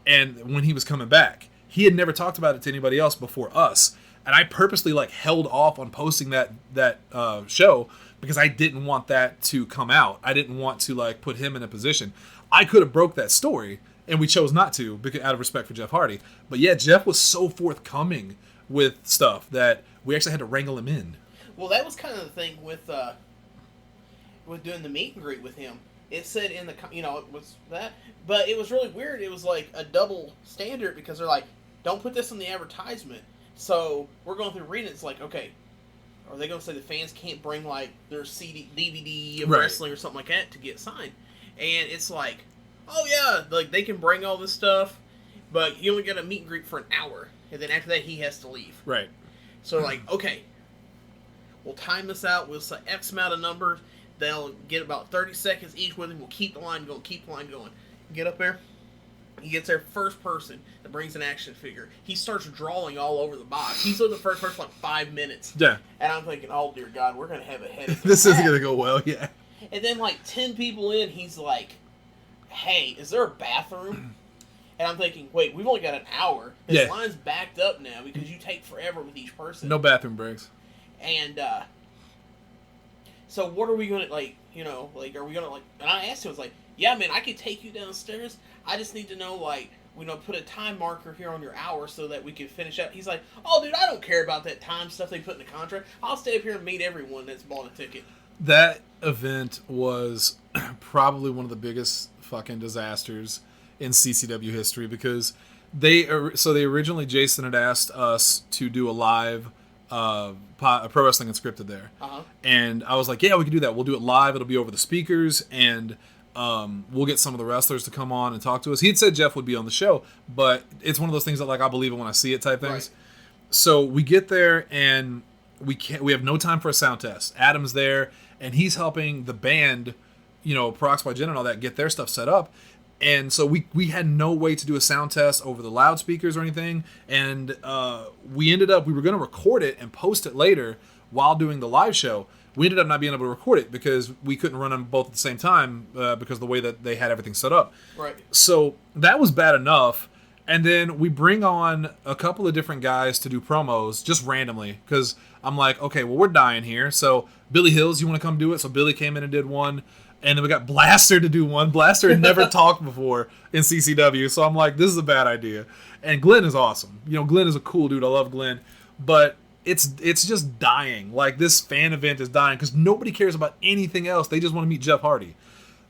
B: and when he was coming back, he had never talked about it to anybody else before us. And I purposely like held off on posting that show because I didn't want that to come out. I didn't want to like put him in a position. I could have broke that story, and we chose not to because out of respect for Jeff Hardy. But yeah, Jeff was so forthcoming with stuff that we actually had to wrangle him in.
A: Well, that was kind of the thing with doing the meet and greet with him. It said in the it was that, but it was really weird. It was like a double standard because they're like, don't put this in the advertisement. So we're going through reading. It's like, okay, are they going to say the fans can't bring like their CD, DVD of wrestling or something like that to get signed? And it's like, oh yeah, like they can bring all this stuff, but you only get a meet and greet for an hour, and then after that he has to leave.
B: Right.
A: So like, okay, we'll time this out. We'll say X amount of numbers. They'll get about 30 seconds each with him. We'll keep the line going, Get up there. He gets there, first person that brings an action figure. He starts drawing all over the box. He's the first person for like 5 minutes.
B: Yeah.
A: And I'm thinking, oh dear God, we're going to have a headache.
B: This isn't going to go well, yeah.
A: And then like 10 people in, he's like, hey, is there a bathroom? And I'm thinking, wait, we've only got an hour. This line's backed up now because you take forever with each person.
B: No bathroom breaks.
A: And, so what are we going to, like, are we going to, like, and I asked him, I was like, yeah, man, I could take you downstairs. I just need to know, like, put a time marker here on your hour so that we can finish up. He's like, oh, dude, I don't care about that time stuff they put in the contract. I'll stay up here and meet everyone that's bought a ticket.
B: That event was probably one of the biggest fucking disasters in CCW history because originally, Jason had asked us to do a live Pro Wrestling Unscripted there.
A: Uh-huh.
B: And I was like, yeah, we can do that. We'll do it live. It'll be over the speakers, and we'll get some of the wrestlers to come on and talk to us. He had said Jeff would be on the show, but it's one of those things that, like, I believe it when I see it type things.
A: Right.
B: So we get there, and we have no time for a sound test. Adam's there, and he's helping the band, Prox by Jen and all that, get their stuff set up. And so we had no way to do a sound test over the loudspeakers or anything. And we were going to record it and post it later while doing the live show. We ended up not being able to record it because we couldn't run them both at the same time because of the way that they had everything set up.
A: Right.
B: So that was bad enough. And then we bring on a couple of different guys to do promos just randomly because I'm like, okay, well, we're dying here. So Billy Hills, you want to come do it? So Billy came in and did one. And then we got Blaster to do one. Blaster had never talked before in CCW, so I'm like, this is a bad idea. And Glenn is awesome. Glenn is a cool dude. I love Glenn. But it's just dying. Like, this fan event is dying because nobody cares about anything else. They just want to meet Jeff Hardy.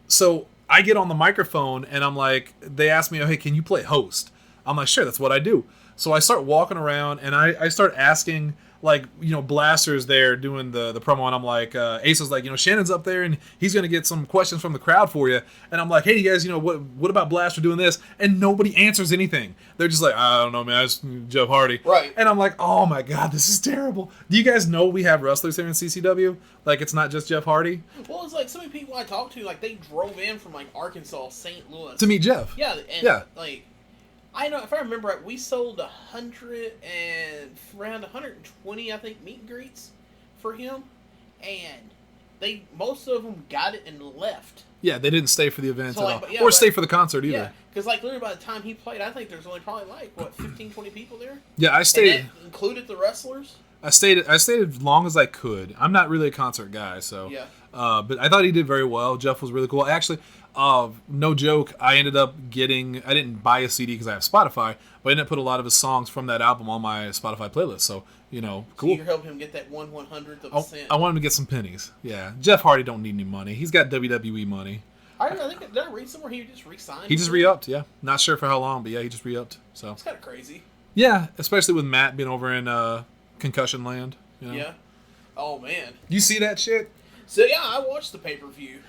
B: So I get on the microphone, and I'm like, they ask me, oh, hey, can you play host? I'm like, sure, that's what I do. So I start walking around, and I start asking, like, Blaster's there doing the promo, and I'm like, Ace is like, Shannon's up there, and he's going to get some questions from the crowd for you. And I'm like, hey, you guys, what about Blaster doing this? And nobody answers anything. They're just like, I don't know, man, it's Jeff Hardy.
A: Right.
B: And I'm like, oh my God, this is terrible. Do you guys know we have wrestlers here in CCW? Like, it's not just Jeff Hardy?
A: Well, it's like so many people I talked to, like, they drove in from, like, Arkansas, St. Louis.
B: To meet Jeff.
A: Yeah, and, like, I know, if I remember right, we sold around 120, I think, meet and greets for him, and most of them got it and left.
B: Yeah, they didn't stay for the event
A: So,
B: at all. Or stay for the concert either.
A: Yeah, because, like, literally by the time he played, I think there's only probably, 15, 20 people there?
B: Yeah, I stayed.
A: And that included the wrestlers?
B: I stayed as long as I could. I'm not really a concert guy, so.
A: Yeah.
B: But I thought he did very well. Jeff was really cool. Actually, no joke, I ended up I didn't buy a CD because I have Spotify, but I ended up putting a lot of his songs from that album on my Spotify playlist. So, cool.
A: So you're helping him get that 1/100th of a cent.
B: I want him to get some pennies. Yeah. Jeff Hardy don't need any money. He's got WWE money.
A: I think, did I read somewhere he just re-signed?
B: He just re-upped, yeah. Not sure for how long, but yeah, he just re-upped. So.
A: It's kind of crazy.
B: Yeah, especially with Matt being over in Concussion Land.
A: Yeah. Oh, man.
B: You see that shit?
A: So, yeah, I watched the pay-per-view.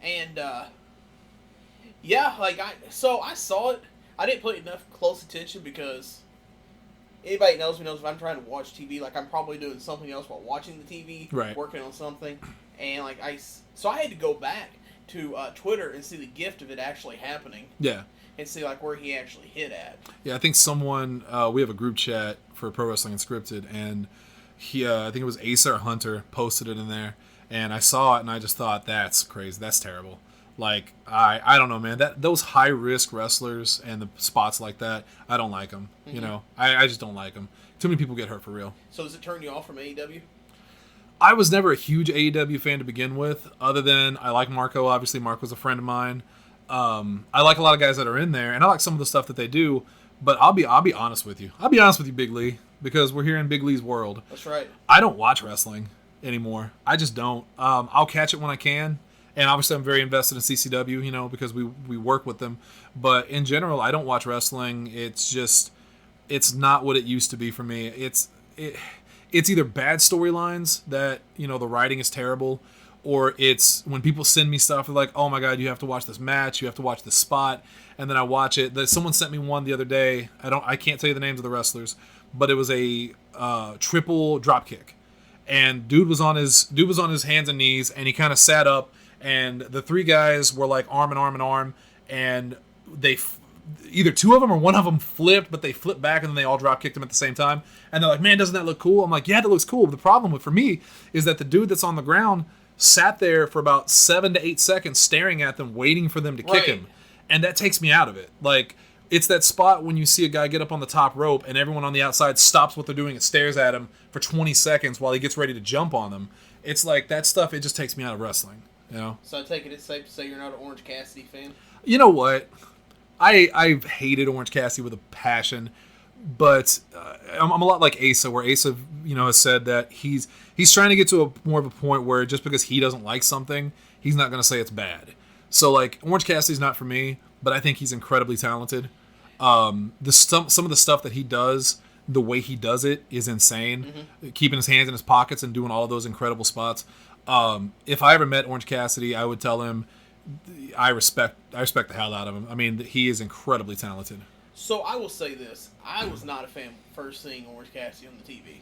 A: And, yeah, like, I saw it. I didn't pay enough close attention because anybody knows me knows if I'm trying to watch TV, like, I'm probably doing something else while watching the TV.
B: Right.
A: Working on something. And, like, so I had to go back to Twitter and see the gift of it actually happening.
B: Yeah.
A: And see, like, where he actually hit at.
B: Yeah, I think someone, we have a group chat for Pro Wrestling Unscripted, and he, I think it was Ace or Hunter, posted it in there, and I saw it, and I just thought, that's crazy, that's terrible. Like I don't know, man. Those high risk wrestlers and the spots like that, I don't like them. You know, I just don't like them. Too many people get hurt for real.
A: So does it turn you off from AEW?
B: I was never a huge AEW fan to begin with, other than I like Marco. Obviously, Marco's a friend of mine. I like a lot of guys that are in there, and I like some of the stuff that they do. But I'll be honest with you. I'll be honest with you, Big Lee, because we're here in Big Lee's world.
A: That's right.
B: I don't watch wrestling anymore. I just don't. I'll catch it when I can. And obviously, I'm very invested in CCW, you know, because we work with them. But in general, I don't watch wrestling. It's not what it used to be for me. It's either bad storylines that, you know, the writing is terrible, or it's when people send me stuff, they're like, oh my God, you have to watch this match, you have to watch this spot, and then I watch it. Someone sent me one the other day. I can't tell you the names of the wrestlers, but it was a triple drop kick, and dude was on his hands and knees, and he kind of sat up. And the three guys were like arm in arm, and they either two of them or one of them flipped, but they flipped back and then they all drop kicked him at the same time. And they're like, man, doesn't that look cool? I'm like, yeah, that looks cool. But the problem for me is that the dude that's on the ground sat there for about 7 to 8 seconds staring at them, waiting for them to kick him. And that takes me out of it. Like, it's that spot when you see a guy get up on the top rope and everyone on the outside stops what they're doing and stares at him for 20 seconds while he gets ready to jump on them. It's like that stuff, it just takes me out of wrestling. You know?
A: So I take it's safe to say you're not an Orange Cassidy fan?
B: You know what? I've hated Orange Cassidy with a passion, but I'm a lot like Asa, where Asa, you know, has said that he's trying to get to more of a point where just because he doesn't like something, he's not going to say it's bad. So, like, Orange Cassidy's not for me, but I think he's incredibly talented. Some of the stuff that he does, the way he does it is insane. Keeping his hands in his pockets and doing all of those incredible spots. If I ever met Orange Cassidy, I would tell him I respect the hell out of him. I mean, he is incredibly talented.
A: So I will say this: I was not a fan first seeing Orange Cassidy on the TV,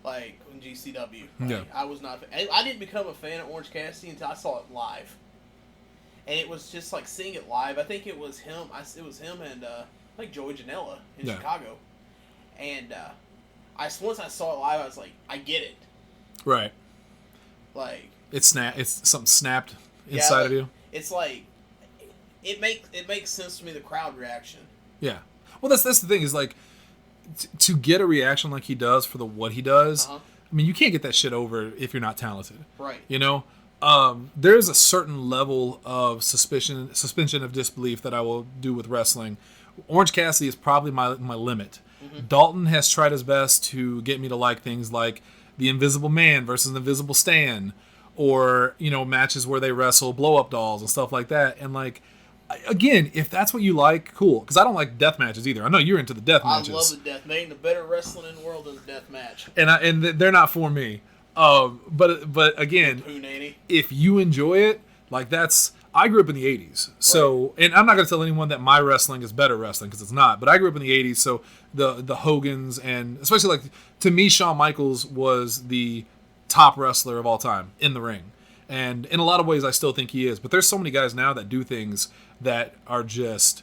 A: like on GCW. Like,
B: Yeah.
A: I was not. I didn't become a fan of Orange Cassidy until I saw it live, and it was just like seeing it live. I think it was him. It was him and like Joey Janela in Chicago, and once I saw it live, I was like, I get it.
B: Right.
A: Like
B: it's something snapped inside of you.
A: It's like it makes sense to me, the crowd reaction.
B: Yeah. Well, that's the thing is, like, to get a reaction like he does for what he does. I mean, you can't get that shit over if you're not talented.
A: Right.
B: You know, there's a certain level of suspension of disbelief that I will do with wrestling. Orange Cassidy is probably my limit. Dalton has tried his best to get me to like things like the Invisible Man versus the Invisible Stan, or, you know, matches where they wrestle blow-up dolls and stuff like that. And, like, again, if that's what you like, cool. Because I don't like death matches either. I know you're into the death matches.
A: I love the death. There ain't a better wrestling in the world than the death match.
B: And they're not for me. But again, if you enjoy it, like, that's... I grew up in the 80s. So, and I'm not going to tell anyone that my wrestling is better wrestling, because it's not. But I grew up in the 80s, so the Hogans, and especially, like, to me, Shawn Michaels was the top wrestler of all time in the ring. And in a lot of ways, I still think he is. But there's so many guys now that do things that are just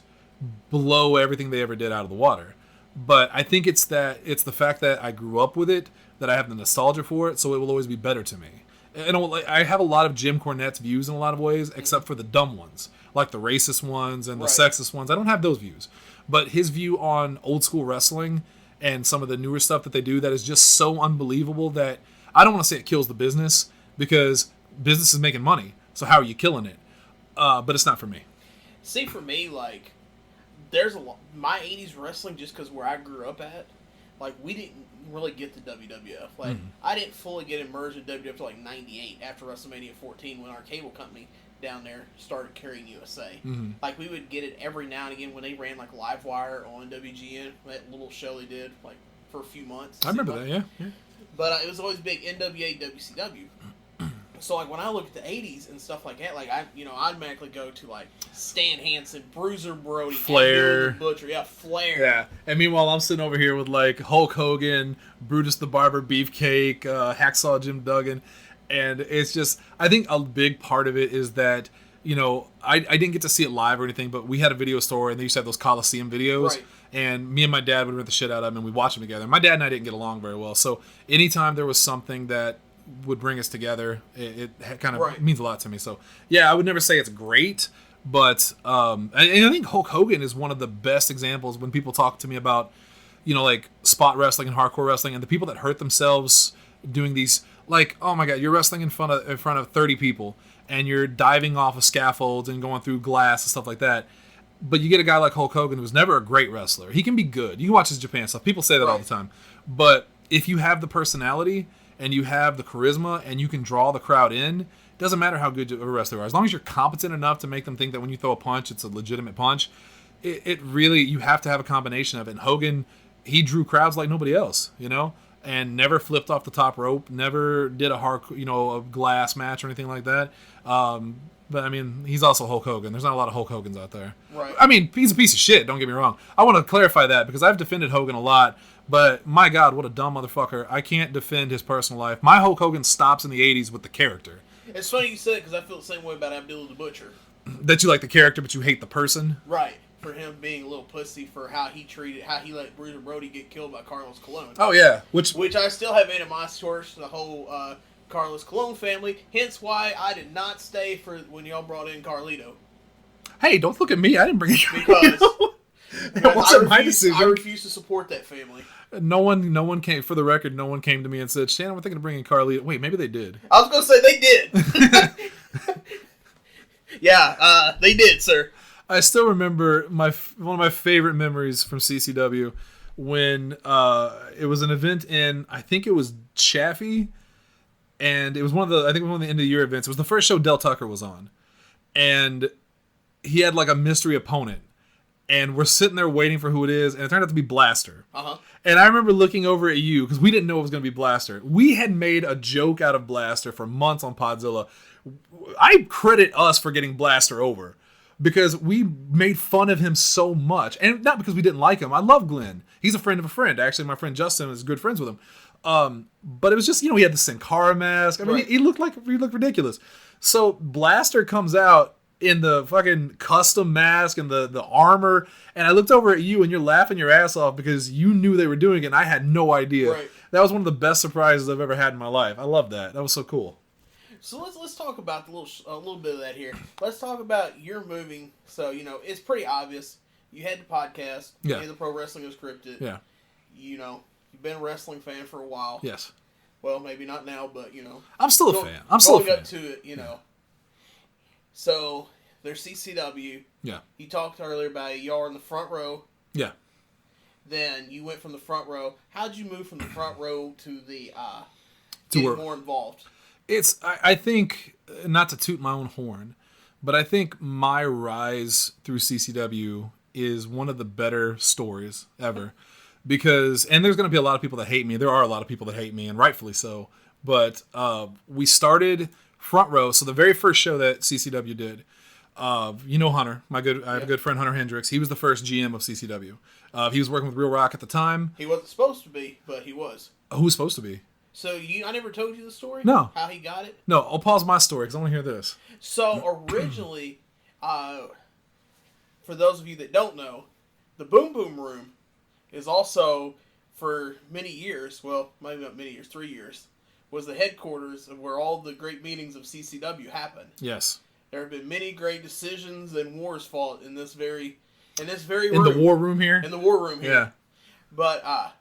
B: blow everything they ever did out of the water. But I think it's the fact that I grew up with it, that I have the nostalgia for it, so it will always be better to me. And I have a lot of Jim Cornette's views in a lot of ways, except for the dumb ones, like the racist ones and the sexist ones. I don't have those views. But his view on old school wrestling and some of the newer stuff that they do, that is just so unbelievable that I don't want to say it kills the business, because business is making money. So how are you killing it? But it's not for me.
A: See, for me, like, there's a lot. My 80s wrestling, just because where I grew up at, like, we didn't really get the WWF. Like, I didn't fully get immersed in WWF until, like, 98, after WrestleMania 14, when our cable company down there started carrying USA. Like, we would get it every now and again when they ran, like, Livewire on WGN, that little show they did, like, for a few months.
B: I remember that, yeah.
A: But it was always big NWA, WCW. So, like, when I look at the 80s and stuff like that, like, I automatically go to, like, Stan Hansen, Bruiser Brody,
B: Flair.
A: Butcher. Yeah, Flair.
B: Yeah. And meanwhile, I'm sitting over here with, like, Hulk Hogan, Brutus the Barber Beefcake, Hacksaw Jim Duggan. And it's just, I think a big part of it is that, you know, I didn't get to see it live or anything, but we had a video store, and they used to have those Coliseum videos. Right. And me and my dad would rent the shit out of them, and we'd watch them together. My dad and I didn't get along very well. So anytime there was something that would bring us together. It kind of
A: Right.
B: means a lot to me. So yeah, I would never say it's great, but and I think Hulk Hogan is one of the best examples when people talk to me about, like spot wrestling and hardcore wrestling, and the people that hurt themselves doing these, like, oh my god, you're wrestling in front of 30 people, and you're diving off of scaffolds and going through glass and stuff like that. But you get a guy like Hulk Hogan who's never a great wrestler. He can be good. You can watch his Japan stuff. People say that all the time. But if you have the personality and you have the charisma and you can draw the crowd in, it doesn't matter how good of a wrestler you are. As long as you're competent enough to make them think that when you throw a punch, it's a legitimate punch, it really, you have to have a combination of it. And Hogan, he drew crowds like nobody else, and never flipped off the top rope, never did a glass match or anything like that. But I mean, he's also Hulk Hogan. There's not a lot of Hulk Hogans out there.
A: Right.
B: I mean, he's a piece of shit, don't get me wrong. I want to clarify that because I've defended Hogan a lot, but my God, what a dumb motherfucker. I can't defend his personal life. My Hulk Hogan stops in the 80s with the character.
A: It's funny you said it because I feel the same way about Abdullah the Butcher.
B: That you like the character, but you hate the person?
A: Right. For him being a little pussy for how he let Bruiser Brody get killed by Carlos Colon.
B: Oh, yeah. Which
A: I still have animosity towards the whole Carlos Colon family. Hence why I did not stay for when y'all brought in Carlito.
B: Hey, don't look at me. I didn't bring it.
A: Because
B: it wasn't my decision.
A: I refuse to support that family.
B: No one came, for the record, no one came to me and said, Shannon, we're thinking of bringing Carlito. Wait, maybe they did.
A: I was going to say they did. Yeah, they did, sir.
B: I still remember one of my favorite memories from CCW when it was an event in, I think it was Chaffee, and it was one of the end of the year events. It was the first show Del Tucker was on, and he had like a mystery opponent, and we're sitting there waiting for who it is, and it turned out to be Blaster.
A: Uh-huh.
B: And I remember looking over at you because we didn't know it was going to be Blaster. We had made a joke out of Blaster for months on Podzilla. I credit us for getting Blaster over, because we made fun of him so much. And not because we didn't like him. I love Glenn. He's a friend of a friend. Actually, my friend Justin is good friends with him. But it was just, he had the Sin Cara mask. I mean,
A: Right.
B: he looked ridiculous. So Blaster comes out in the fucking custom mask and the armor. And I looked over at you and you're laughing your ass off because you knew they were doing it and I had no idea.
A: Right.
B: That was one of the best surprises I've ever had in my life. I love that. That was so cool.
A: So let's talk about a little bit of that here. Let's talk about your moving. So it's pretty obvious. You had the podcast.
B: Yeah.
A: You had the Pro Wrestling Unscripted.
B: Yeah.
A: You've been a wrestling fan for a while.
B: Yes.
A: Well, maybe not now, but
B: I'm still a fan. I'm still a
A: going
B: fan.
A: up to it. So there's CCW.
B: Yeah.
A: You talked earlier about it. Y'all are in the front row.
B: Yeah.
A: Then you went from the front row. How'd you move from the front row to the
B: To
A: getting
B: where-
A: more involved?
B: I think, not to toot my own horn, but I think my rise through CCW is one of the better stories ever. Because, and there's going to be a lot of people that hate me. There are a lot of people that hate me, and rightfully so. But we started front row. So the very first show that CCW did, Hunter, I have a good friend, Hunter Hendricks. He was the first GM of CCW. He was working with Real Rock at the time.
A: He wasn't supposed to be, but he was.
B: Who was supposed to be?
A: So I never told you the story?
B: No.
A: How he got it?
B: No, I'll pause my story because I want to hear this.
A: So originally, for those of you that don't know, the Boom Boom Room is also, for many years, well, maybe not many years, 3 years, was the headquarters of where all the great meetings of CCW happened.
B: Yes.
A: There have been many great decisions and wars fought in this very room.
B: In the war room here?
A: In the war room here.
B: Yeah.
A: But,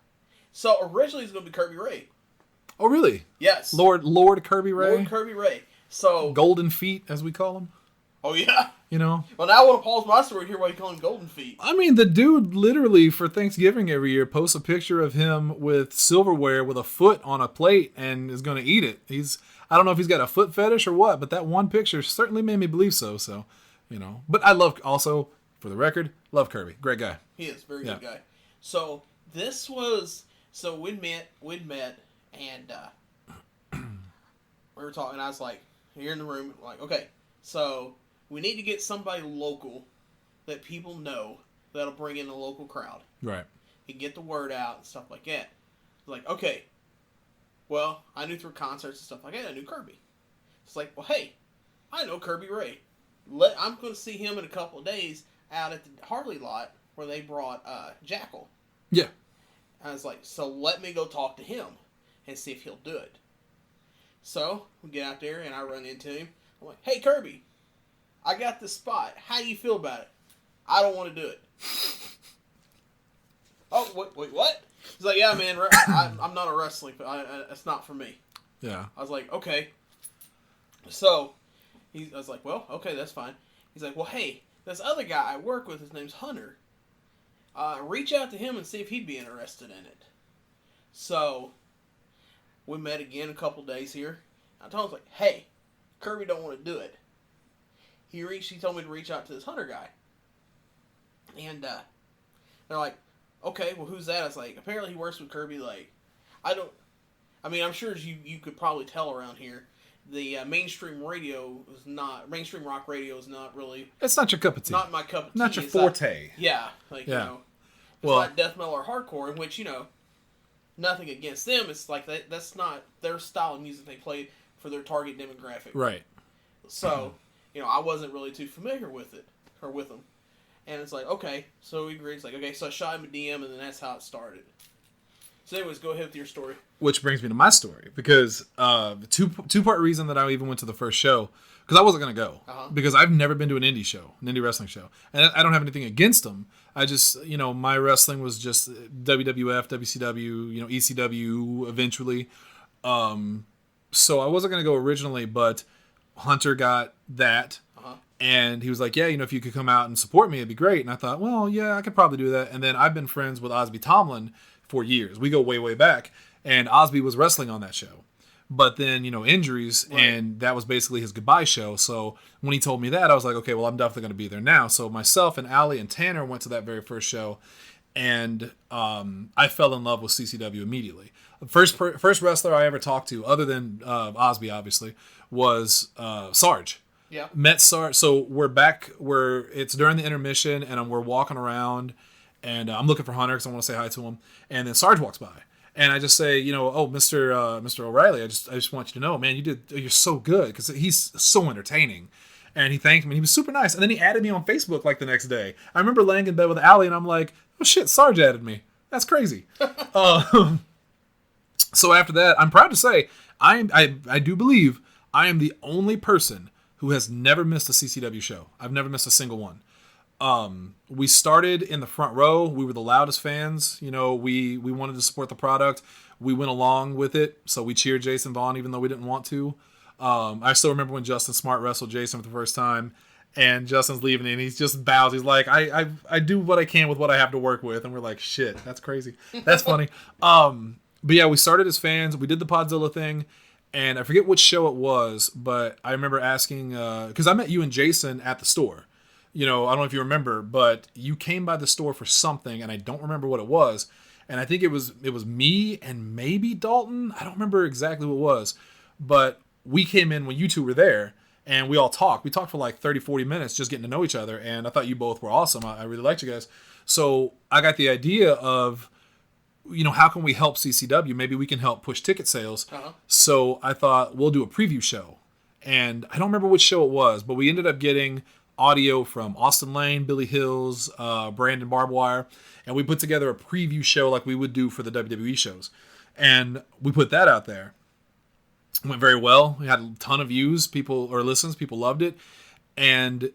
A: so originally it's going to be Kirby Ray.
B: Oh, really?
A: Yes.
B: Lord Kirby Ray?
A: Lord Kirby Ray. So.
B: Golden Feet, as we call him.
A: Oh, yeah.
B: Well,
A: now I want to pause my story here while you call him Golden Feet.
B: I mean, the dude literally, for Thanksgiving every year, posts a picture of him with silverware with a foot on a plate and is going to eat it. I don't know if he's got a foot fetish or what, but that one picture certainly made me believe so. So, But I love, also, for the record, love Kirby. Great guy.
A: He is. Very good guy. So, we'd met, and we were talking. I was like, here in the room, like, okay, so we need to get somebody local that people know that'll bring in a local crowd.
B: Right.
A: And get the word out and stuff like that. Like, okay, well, I knew through concerts and stuff like that, I knew Kirby. It's like, well, hey, I know Kirby Ray. I'm going to see him in a couple of days out at the Harley lot where they brought Jackal.
B: Yeah.
A: I was like, so let me go talk to him and see if he'll do it. So we get out there, and I run into him. I'm like, "Hey, Kirby, I got this spot. How do you feel about it?" "I don't want to do it." "Oh, wait, what?" He's like, "Yeah, man, I'm not a wrestling, but it's not for me."
B: Yeah.
A: I was like, "Okay." So I was like, "Well, okay, that's fine." He's like, "Well, hey, this other guy I work with, his name's Hunter. Reach out to him and see if he'd be interested in it." So we met again a couple days here. I told him, like, "Hey, Kirby don't want to do it." He told me to reach out to this Hunter guy. And they're like, "Okay, well, who's that?" I was like, "Apparently he works with Kirby." Like, I'm sure as you could probably tell around here, the mainstream rock radio is not really.
B: It's not your cup of tea.
A: Not my cup of tea.
B: Not your forte.
A: Yeah. It's not death metal or hardcore, in which, nothing against them. It's like that's not their style of music they play for their target demographic.
B: Right.
A: So, I wasn't really too familiar with it, or with them. And it's like, okay, so we agreed. It's like, okay, so I shot him a DM, and then that's how it started. So anyways, go ahead with your story.
B: Which brings me to my story, because the two-part reason that I even went to the first show, because I wasn't going to go. Because I've never been to an indie wrestling show. And I don't have anything against them. I just, my wrestling was just WWF, WCW, ECW eventually. So I wasn't going to go originally, but Hunter got that. And he was like, "Yeah, if you could come out and support me, it'd be great." And I thought, well, yeah, I could probably do that. And then I've been friends with Osby Tomlin for years. We go way, way back. And Osby was wrestling on that show. But then, injuries, right. And that was basically his goodbye show. So when he told me that, I was like, okay, well, I'm definitely going to be there now. So myself and Allie and Tanner went to that very first show. And I fell in love with CCW immediately. First wrestler I ever talked to, other than Osby, obviously, was Sarge.
A: Yeah.
B: Met Sarge. So we're back where it's during the intermission, and we're walking around, and I'm looking for Hunter because I want to say hi to him. And then Sarge walks by, and I just say, "Oh, Mr. O'Reilly, I just want you to know, man, you're so good," because he's so entertaining. And he thanked me. And he was super nice. And then he added me on Facebook like the next day. I remember laying in bed with Allie, and I'm like, "Oh shit, Sarge added me. That's crazy." So after that, I'm proud to say I do believe I am the only person who has never missed a CCW show. I've never missed a single one. We started in the front row. We were the loudest fans. We wanted to support the product. We went along with it. So we cheered Jason Vaughn even though we didn't want to. I still remember when Justin Smart wrestled Jason for the first time, and Justin's leaving and he just bows. He's like, I do what I can with what I have to work with. And we're like, shit, that's crazy. That's funny. But yeah, we started as fans. We did the Podzilla thing. And I forget which show it was, but I remember asking, because I met you and Jason at the store. I don't know if you remember, but you came by the store for something, and I don't remember what it was. And I think it was me and maybe Dalton. I don't remember exactly what it was. But we came in when you two were there, and we all talked. We talked for like 30, 40 minutes just getting to know each other, and I thought you both were awesome. I really liked you guys. So I got the idea of, how can we help CCW? Maybe we can help push ticket sales. So I thought, we'll do a preview show. And I don't remember which show it was, but we ended up getting audio from Austin Lane, Billy Hills, Brandon Barbed Wire. And we put together a preview show like we would do for the WWE shows. And we put that out there. It went very well. We had a ton of views, listens. People loved it. And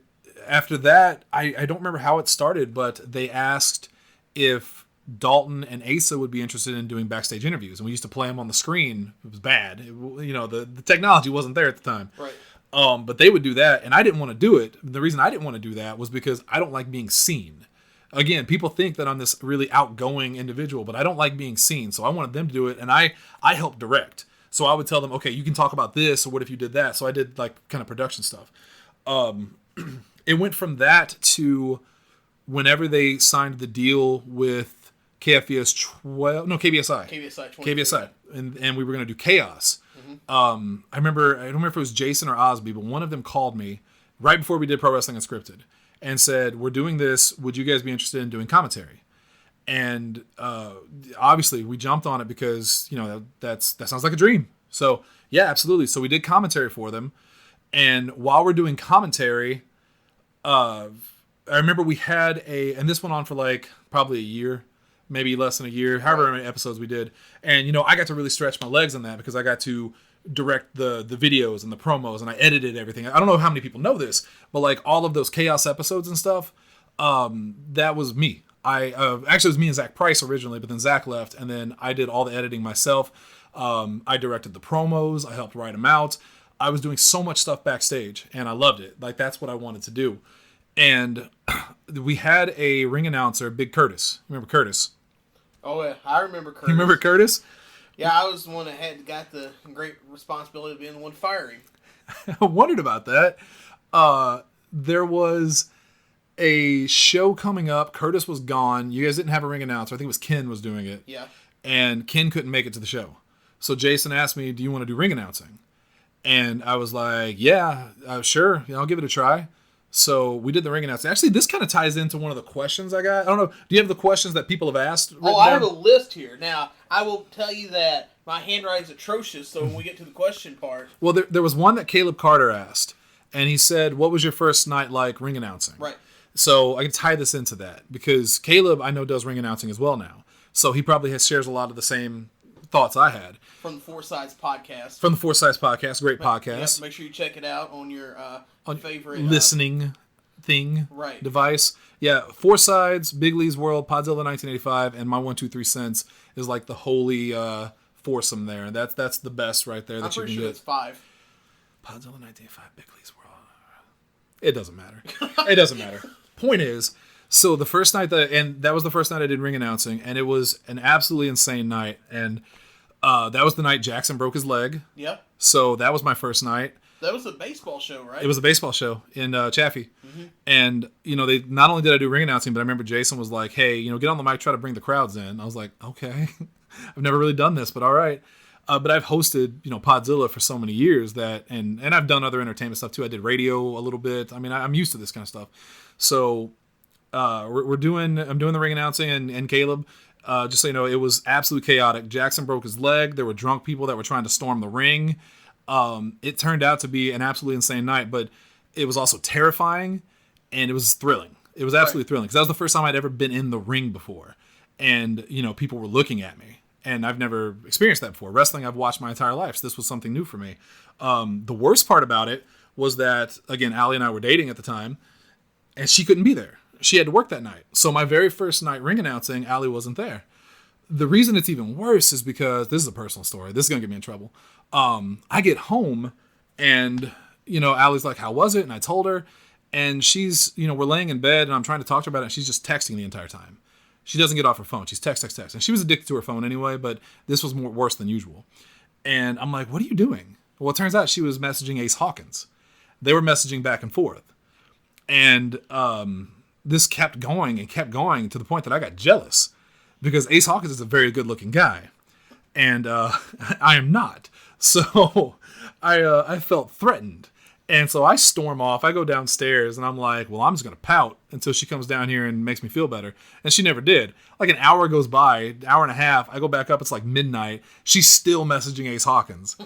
B: after that, I don't remember how it started, but they asked if Dalton and Asa would be interested in doing backstage interviews, and we used to play them on the screen. It was bad. The technology wasn't there at the time.
A: Right.
B: But they would do that, and I didn't want to do it. The reason I didn't want to do that was because I don't like being seen. Again, people think that I'm this really outgoing individual, but I don't like being seen, so I wanted them to do it, and I helped direct. So I would tell them, okay, you can talk about this, or what if you did that? So I did like kind of production stuff. It went from that to whenever they signed the deal with KBSI, and we were going to do Chaos. I don't remember if it was Jason or Osby, but one of them called me right before we did Pro Wrestling Unscripted and said, "We're doing this. Would you guys be interested in doing commentary?" And obviously we jumped on it because that sounds like a dream. So yeah, absolutely. So we did commentary for them, and while we're doing commentary, I remember we had and this went on for like probably a year. Maybe less than a year, however many episodes we did. And, I got to really stretch my legs on that because I got to direct the videos and the promos, and I edited everything. I don't know how many people know this, but like all of those Chaos episodes and stuff, that was me. I actually, it was me and Zach Price originally, but then Zach left, and then I did all the editing myself. I directed the promos. I helped write them out. I was doing so much stuff backstage, and I loved it. Like, that's what I wanted to do. And we had a ring announcer, Big Curtis. Remember Curtis?
A: Oh, yeah. I remember Curtis.
B: You remember Curtis?
A: Yeah, I was the one that got the great responsibility of being the one firing.
B: I wondered about that. There was a show coming up. Curtis was gone. You guys didn't have a ring announcer. I think it was Ken was doing it.
A: Yeah.
B: And Ken couldn't make it to the show. So Jason asked me, do you want to do ring announcing? And I was like, yeah, sure. I'll give it a try. So we did the ring announcing. Actually, this kind of ties into one of the questions I got. I don't know. Do you have the questions that people have asked?
A: Oh, I have a list here. Now, I will tell you that my handwriting's atrocious, so when we get to the question part...
B: Well, there was one that Caleb Carter asked, and he said, what was your first night like ring announcing?
A: Right.
B: So I can tie this into that, because Caleb, I know, does ring announcing as well now. So he probably shares a lot of the same thoughts I had.
A: From the Four Sides Podcast.
B: From the Four Sides Podcast. Great podcast.
A: Yep, make sure you check it out on your favorite...
B: listening thing.
A: Right.
B: Device. Yeah, Four Sides, Big Lee's World, Podzilla 1985, and My 123 Cents is like the holy foursome there. That's the best right there that you can get.
A: I'm pretty sure it's 5.
B: Podzilla 1985, Big Lee's World. It doesn't matter. It doesn't matter. Point is, so the first night that was the first night I did ring announcing, and it was an absolutely insane night. And that was the night Jackson broke his leg.
A: Yep.
B: So that was my first night.
A: That was a baseball show, right?
B: It was a baseball show in Chaffee.
A: Mm-hmm.
B: And, they not only did I do ring announcing, but I remember Jason was like, hey, get on the mic, try to bring the crowds in. I was like, okay. I've never really done this, but all right. But I've hosted, Podzilla for so many years that, and I've done other entertainment stuff too. I did radio a little bit. I mean, I'm used to this kind of stuff. So I'm doing the ring announcing, and Caleb, just so you know, it was absolutely chaotic. Jackson broke his leg. There were drunk people that were trying to storm the ring. It turned out to be an absolutely insane night, but it was also terrifying, and it was thrilling. It was absolutely thrilling, because that was the first time I'd ever been in the ring before. And, people were looking at me, and I've never experienced that before. Wrestling, I've watched my entire life, so this was something new for me. The worst part about it was that, again, Allie and I were dating at the time, and she couldn't be there. She had to work that night. So my very first night ring announcing, Allie wasn't there. The reason it's even worse is because, this is a personal story. This is going to get me in trouble. I get home, and, Allie's like, how was it? And I told her, and she's, we're laying in bed, and I'm trying to talk to her about it, and she's just texting the entire time. She doesn't get off her phone. She's text. And she was addicted to her phone anyway, but this was worse than usual. And I'm like, what are you doing? Well, it turns out she was messaging Ace Hawkins. They were messaging back and forth. And this kept going to the point that I got jealous, because Ace Hawkins is a very good-looking guy, and I am not. So I felt threatened. And so I storm off. I go downstairs, and I'm like, well, I'm just going to pout until she comes down here and makes me feel better. And she never did. Like an hour goes by, an hour and a half. I go back up. It's like midnight. She's still messaging Ace Hawkins.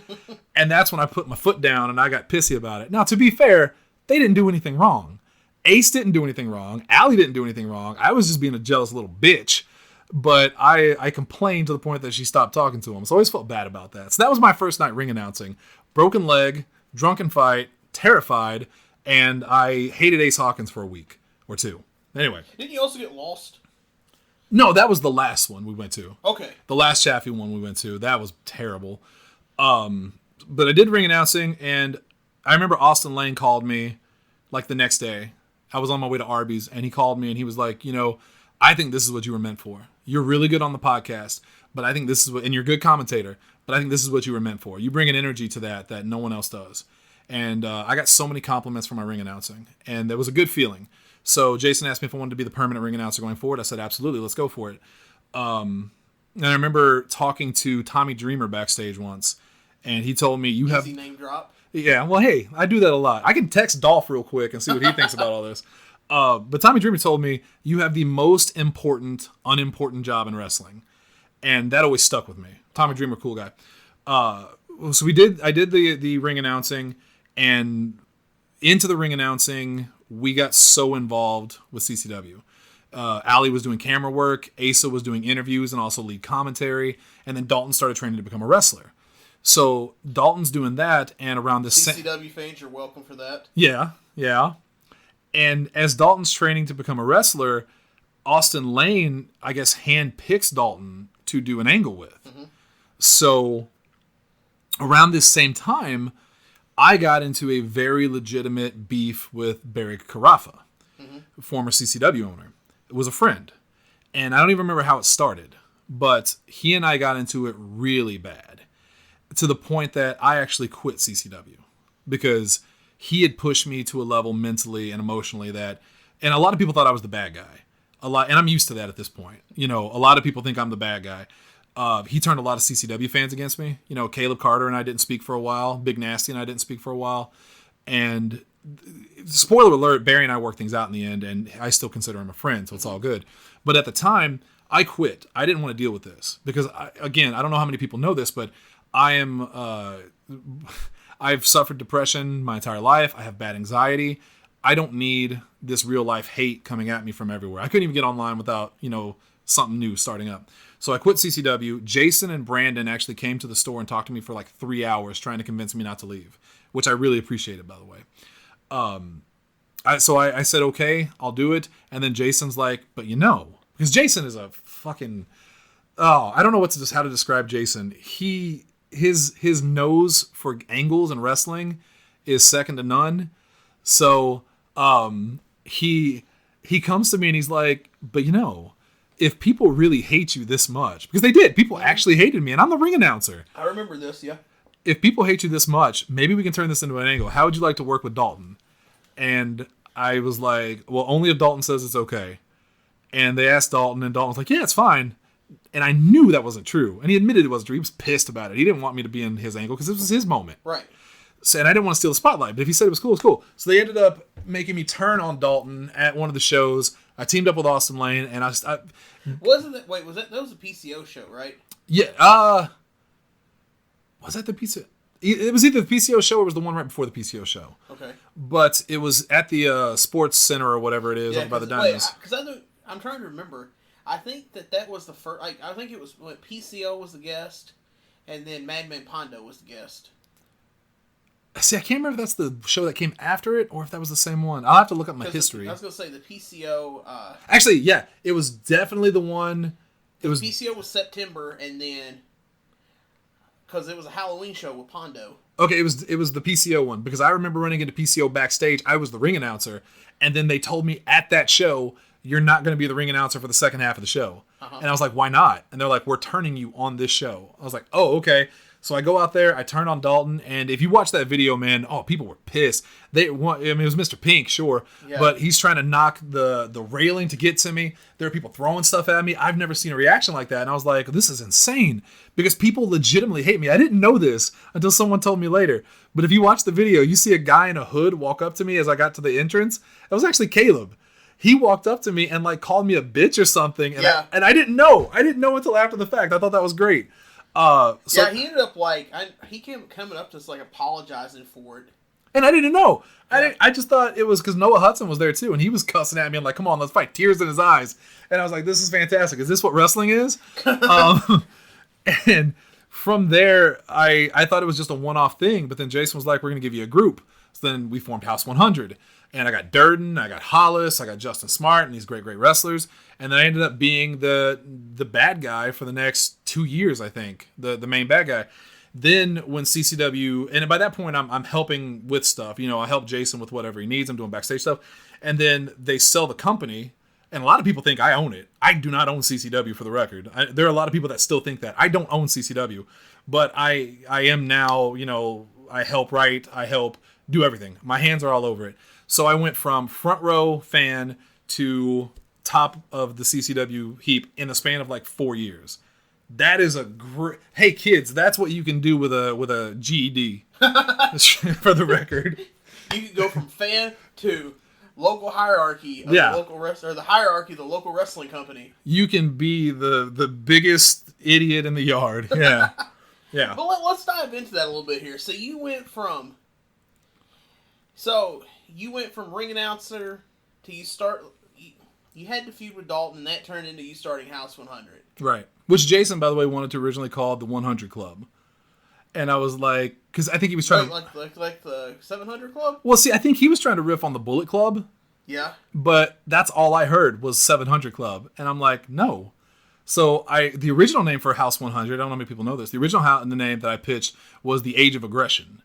B: And that's when I put my foot down, and I got pissy about it. Now, to be fair, they didn't do anything wrong. Ace didn't do anything wrong. Allie didn't do anything wrong. I was just being a jealous little bitch. But I complained to the point that she stopped talking to him. So I always felt bad about that. So that was my first night ring announcing. Broken leg, drunken fight, terrified, and I hated Ace Hawkins for a week or two. Anyway.
A: Didn't you also get lost?
B: No, that was the last one we went to.
A: Okay.
B: The last Chaffee one we went to. That was terrible. But I did ring announcing, and I remember Austin Lane called me like the next day. I was on my way to Arby's, and he called me, and he was like, I think this is what you were meant for. You're really good on the podcast, but I think this is what, and you're a good commentator, but I think this is what you were meant for. You bring an energy to that no one else does. And I got so many compliments for my ring announcing, and it was a good feeling. So Jason asked me if I wanted to be the permanent ring announcer going forward. I said, absolutely, let's go for it. And I remember talking to Tommy Dreamer backstage once, and he told me, you have...
A: Easy name drop.
B: Yeah, well, hey, I do that a lot. I can text Dolph real quick and see what he thinks about all this. But Tommy Dreamer told me, you have the most important, unimportant job in wrestling. And that always stuck with me. Tommy Dreamer, cool guy. So I did the ring announcing, and into the ring announcing, we got so involved with CCW. Allie was doing camera work, Asa was doing interviews and also lead commentary, and then Dalton started training to become a wrestler. So Dalton's doing that, and around the same...
A: CCW fans, you're welcome for that.
B: Yeah, yeah. And as Dalton's training to become a wrestler, Austin Lane, I guess, handpicks Dalton to do an angle with. Mm-hmm. So around this same time, I got into a very legitimate beef with Barry Carafa, former CCW owner. It was a friend. And I don't even remember how it started, but he and I got into it really bad to the point that I actually quit CCW because he had pushed me to a level mentally and emotionally that, and a lot of people thought I was the bad guy. And I'm used to that at this point. You know, a lot of people think I'm the bad guy. He turned a lot of CCW fans against me. You know, Caleb Carter and I didn't speak for a while. Big Nasty and I didn't speak for a while. And spoiler alert, Barry and I worked things out in the end, and I still consider him a friend, so it's all good. But at the time, I quit. I didn't want to deal with this because, I don't know how many people know this, but I've suffered depression my entire life. I have bad anxiety. I don't need this real life hate coming at me from everywhere. I couldn't even get online without, something new starting up. So I quit CCW. Jason and Brandon actually came to the store and talked to me for like 3 hours trying to convince me not to leave, which I really appreciated, by the way. So I said, okay, I'll do it. And then Jason's like, but because Jason is a fucking, I don't know how to describe Jason. His nose for angles and wrestling is second to none. So, he comes to me and he's like, but if people really hate you this much, because they did, people actually hated me and I'm the ring announcer.
A: I remember this. Yeah.
B: If people hate you this much, maybe we can turn this into an angle. How would you like to work with Dalton? And I was like, well, only if Dalton says it's okay. And they asked Dalton, and Dalton was like, yeah, it's fine. And I knew that wasn't true. And he admitted it wasn't true. He was pissed about it. He didn't want me to be in his angle because this was his moment.
A: Right.
B: So, and I didn't want to steal the spotlight. But if he said it was cool, it's cool. So they ended up making me turn on Dalton at one of the shows. I teamed up with Austin Lane, and was that was a PCO show, right? Yeah. Was that the PCO? It was either the PCO show or it was the one right before the PCO show.
A: Okay.
B: But it was at the Sports Center or whatever it is over by the Diamonds.
A: Because I'm trying to remember. I think that was the first. I think it was when PCO was the guest, and then Madman Pondo was the guest.
B: See, I can't remember if that's the show that came after it or if that was the same one. I'll have to look up my history.
A: I was going to say the PCO...
B: Actually, yeah. It was definitely the one...
A: PCO was September, and then... Because it was a Halloween show with Pondo.
B: Okay, it was the PCO one. Because I remember running into PCO backstage. I was the ring announcer. And then they told me at that show, you're not going to be the ring announcer for the second half of the show. Uh-huh. And I was like, why not? And they're like, we're turning you on this show. I was like, oh, okay. So I go out there, I turn on Dalton, and if you watch that video, man, people were pissed. It was Mr. Pink, sure, yeah. But he's trying to knock the railing to get to me. There are people throwing stuff at me. I've never seen a reaction like that, and I was like, this is insane, because people legitimately hate me. I didn't know this until someone told me later, but if you watch the video, you see a guy in a hood walk up to me as I got to the entrance. It was actually Caleb. He walked up to me and called me a bitch or something, and yeah. I didn't know. I didn't know until after the fact. I thought that was great.
A: He ended up he came coming up to us apologizing for it,
B: and I didn't know. Yeah. I just thought it was because Noah Hudson was there too, and he was cussing at me and like, "Come on, let's fight!" Tears in his eyes, and I was like, "This is fantastic. Is this what wrestling is?" And from there, I thought it was just a one-off thing, but then Jason was like, "We're going to give you a group." So then we formed House 100. And I got Durden, I got Hollis, I got Justin Smart, and these great wrestlers. And then I ended up being the bad guy for the next 2 years, I think, the main bad guy. Then when CCW, and by that point I'm helping with stuff. I help Jason with whatever he needs. I'm doing backstage stuff. And then they sell the company, and a lot of people think I own it. I do not own CCW, for the record. There are a lot of people that still think that. I don't own CCW, but I am now, I help write, I help do everything. My hands are all over it. So I went from front row fan to top of the CCW heap in the span of 4 years. That is a great... Hey, kids, that's what you can do with a GED, for the record.
A: You can go from fan to local hierarchy of the local or the hierarchy of the local wrestling company.
B: You can be the biggest idiot in the yard. Yeah. Yeah.
A: But let's dive into that a little bit here. So you went from ring announcer to you had to feud with Dalton, and that turned into you starting House 100.
B: Right. Which Jason, by the way, wanted to originally call the 100 Club. And I was like, because I think he was trying
A: like the 700 Club.
B: Well, see, I think he was trying to riff on the Bullet Club.
A: Yeah.
B: But that's all I heard was 700 Club, and I'm like, no. So the original name for House 100, I don't know how many people know this. The original the name that I pitched was the Age of Aggression.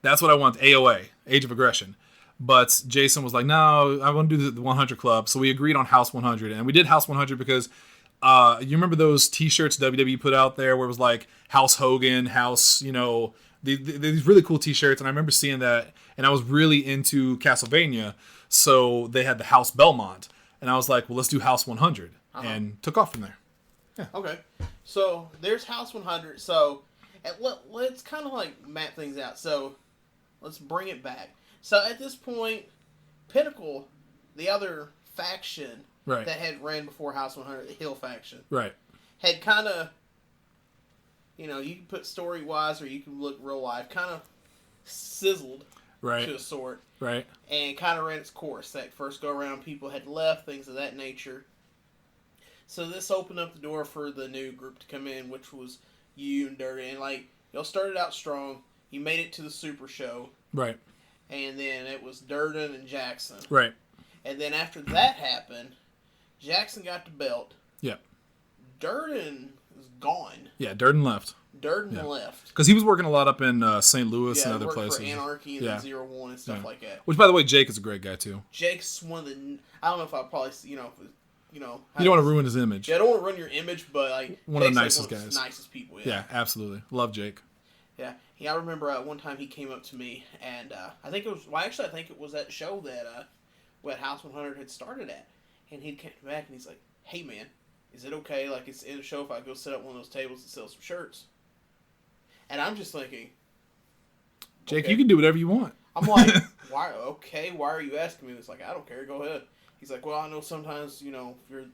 B: That's what I want, AOA, Age of Aggression. But Jason was like, no, I want to do the 100 Club. So we agreed on House 100, and we did House 100 because you remember those T-shirts WWE put out there where it was like House Hogan, House, these really cool T-shirts, and I remember seeing that, and I was really into Castlevania, so they had the House Belmont, and I was like, well, let's do House 100, and took off from there. Yeah.
A: Okay, so there's House 100. So let's kind of like map things out. So let's bring it back. So at this point, Pinnacle, the other faction that had ran before House 100, the Hill faction, had kind of, you can put story wise or you can look real life, kind of sizzled to a sort, and kind of ran its course. That first go around, people had left, things of that nature. So this opened up the door for the new group to come in, which was you and Dirty. And, y'all started out strong. You made it to the Super Show.
B: Right.
A: And then it was Durden and Jackson.
B: Right.
A: And then after that happened, Jackson got the belt.
B: Yep.
A: Durden is gone.
B: Yeah, Durden left.
A: Durden left.
B: Because he was working a lot in St. Louis and other places.
A: For Anarchy and Zero One and stuff like that.
B: Which, by the way, Jake is a great guy, too.
A: Jake's one of the... I don't know if I probably... You don't
B: want to ruin his image.
A: Yeah, I don't want to ruin your image, but
B: one of the nicest guys.
A: Nicest people.
B: Yeah, absolutely. Love Jake.
A: Yeah. I remember one time he came up to me, and I think it was... Well, actually, I think it was that show that what House 100 had started at. And he'd come back, and he's like, hey, man, is it okay, it's in a show if I go set up one of those tables and sell some shirts? And I'm just thinking...
B: Jake, you can do whatever you want.
A: I'm like, why are you asking me this? I don't care, go ahead. He's like, well, I know sometimes, if you're a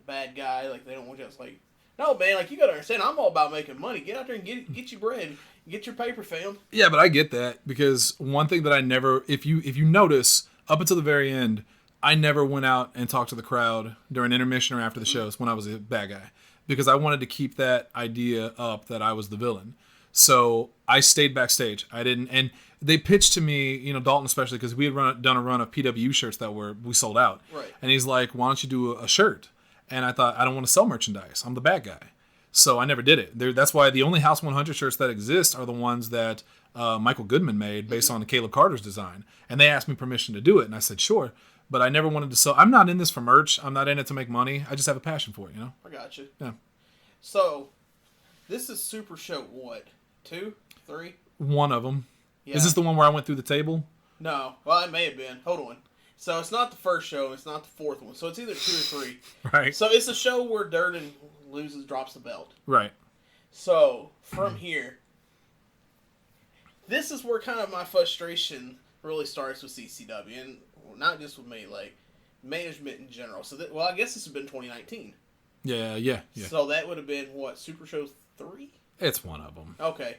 A: bad guy, they don't want you. It's like, no, man, you got to understand, I'm all about making money. Get out there and get your bread. Get your paper, fam.
B: Yeah, but I get that, because one thing that I never, if you notice, up until the very end, I never went out and talked to the crowd during intermission or after the shows when I was a bad guy, because I wanted to keep that idea up that I was the villain. So I stayed backstage. I didn't, and they pitched to me, Dalton especially, because we had done a run of PW shirts that we sold out.
A: Right.
B: And he's like, why don't you do a shirt? And I thought, I don't want to sell merchandise. I'm the bad guy. So I never did it. That's why the only House 100 shirts that exist are the ones that Michael Goodman made based on Caleb Carter's design. And they asked me permission to do it. And I said, sure. But I never wanted to sell. I'm not in this for merch. I'm not in it to make money. I just have a passion for it,
A: I got you.
B: Yeah.
A: So, this is Super Show what? 2? 3?
B: One of them.
A: Yeah.
B: Is this the one where I went through the table?
A: No. Well, it may have been. Hold on. So, it's not the first show. It's not the fourth one. So, it's either 2 or 3.
B: Right.
A: So, it's a show where Durden drops the belt.
B: Right.
A: So, from here, this is where kind of my frustration really starts with CCW. And not just with me, management in general. So, I guess this has been 2019.
B: Yeah.
A: So, that would have been, what, Super Show 3?
B: It's one of them.
A: Okay.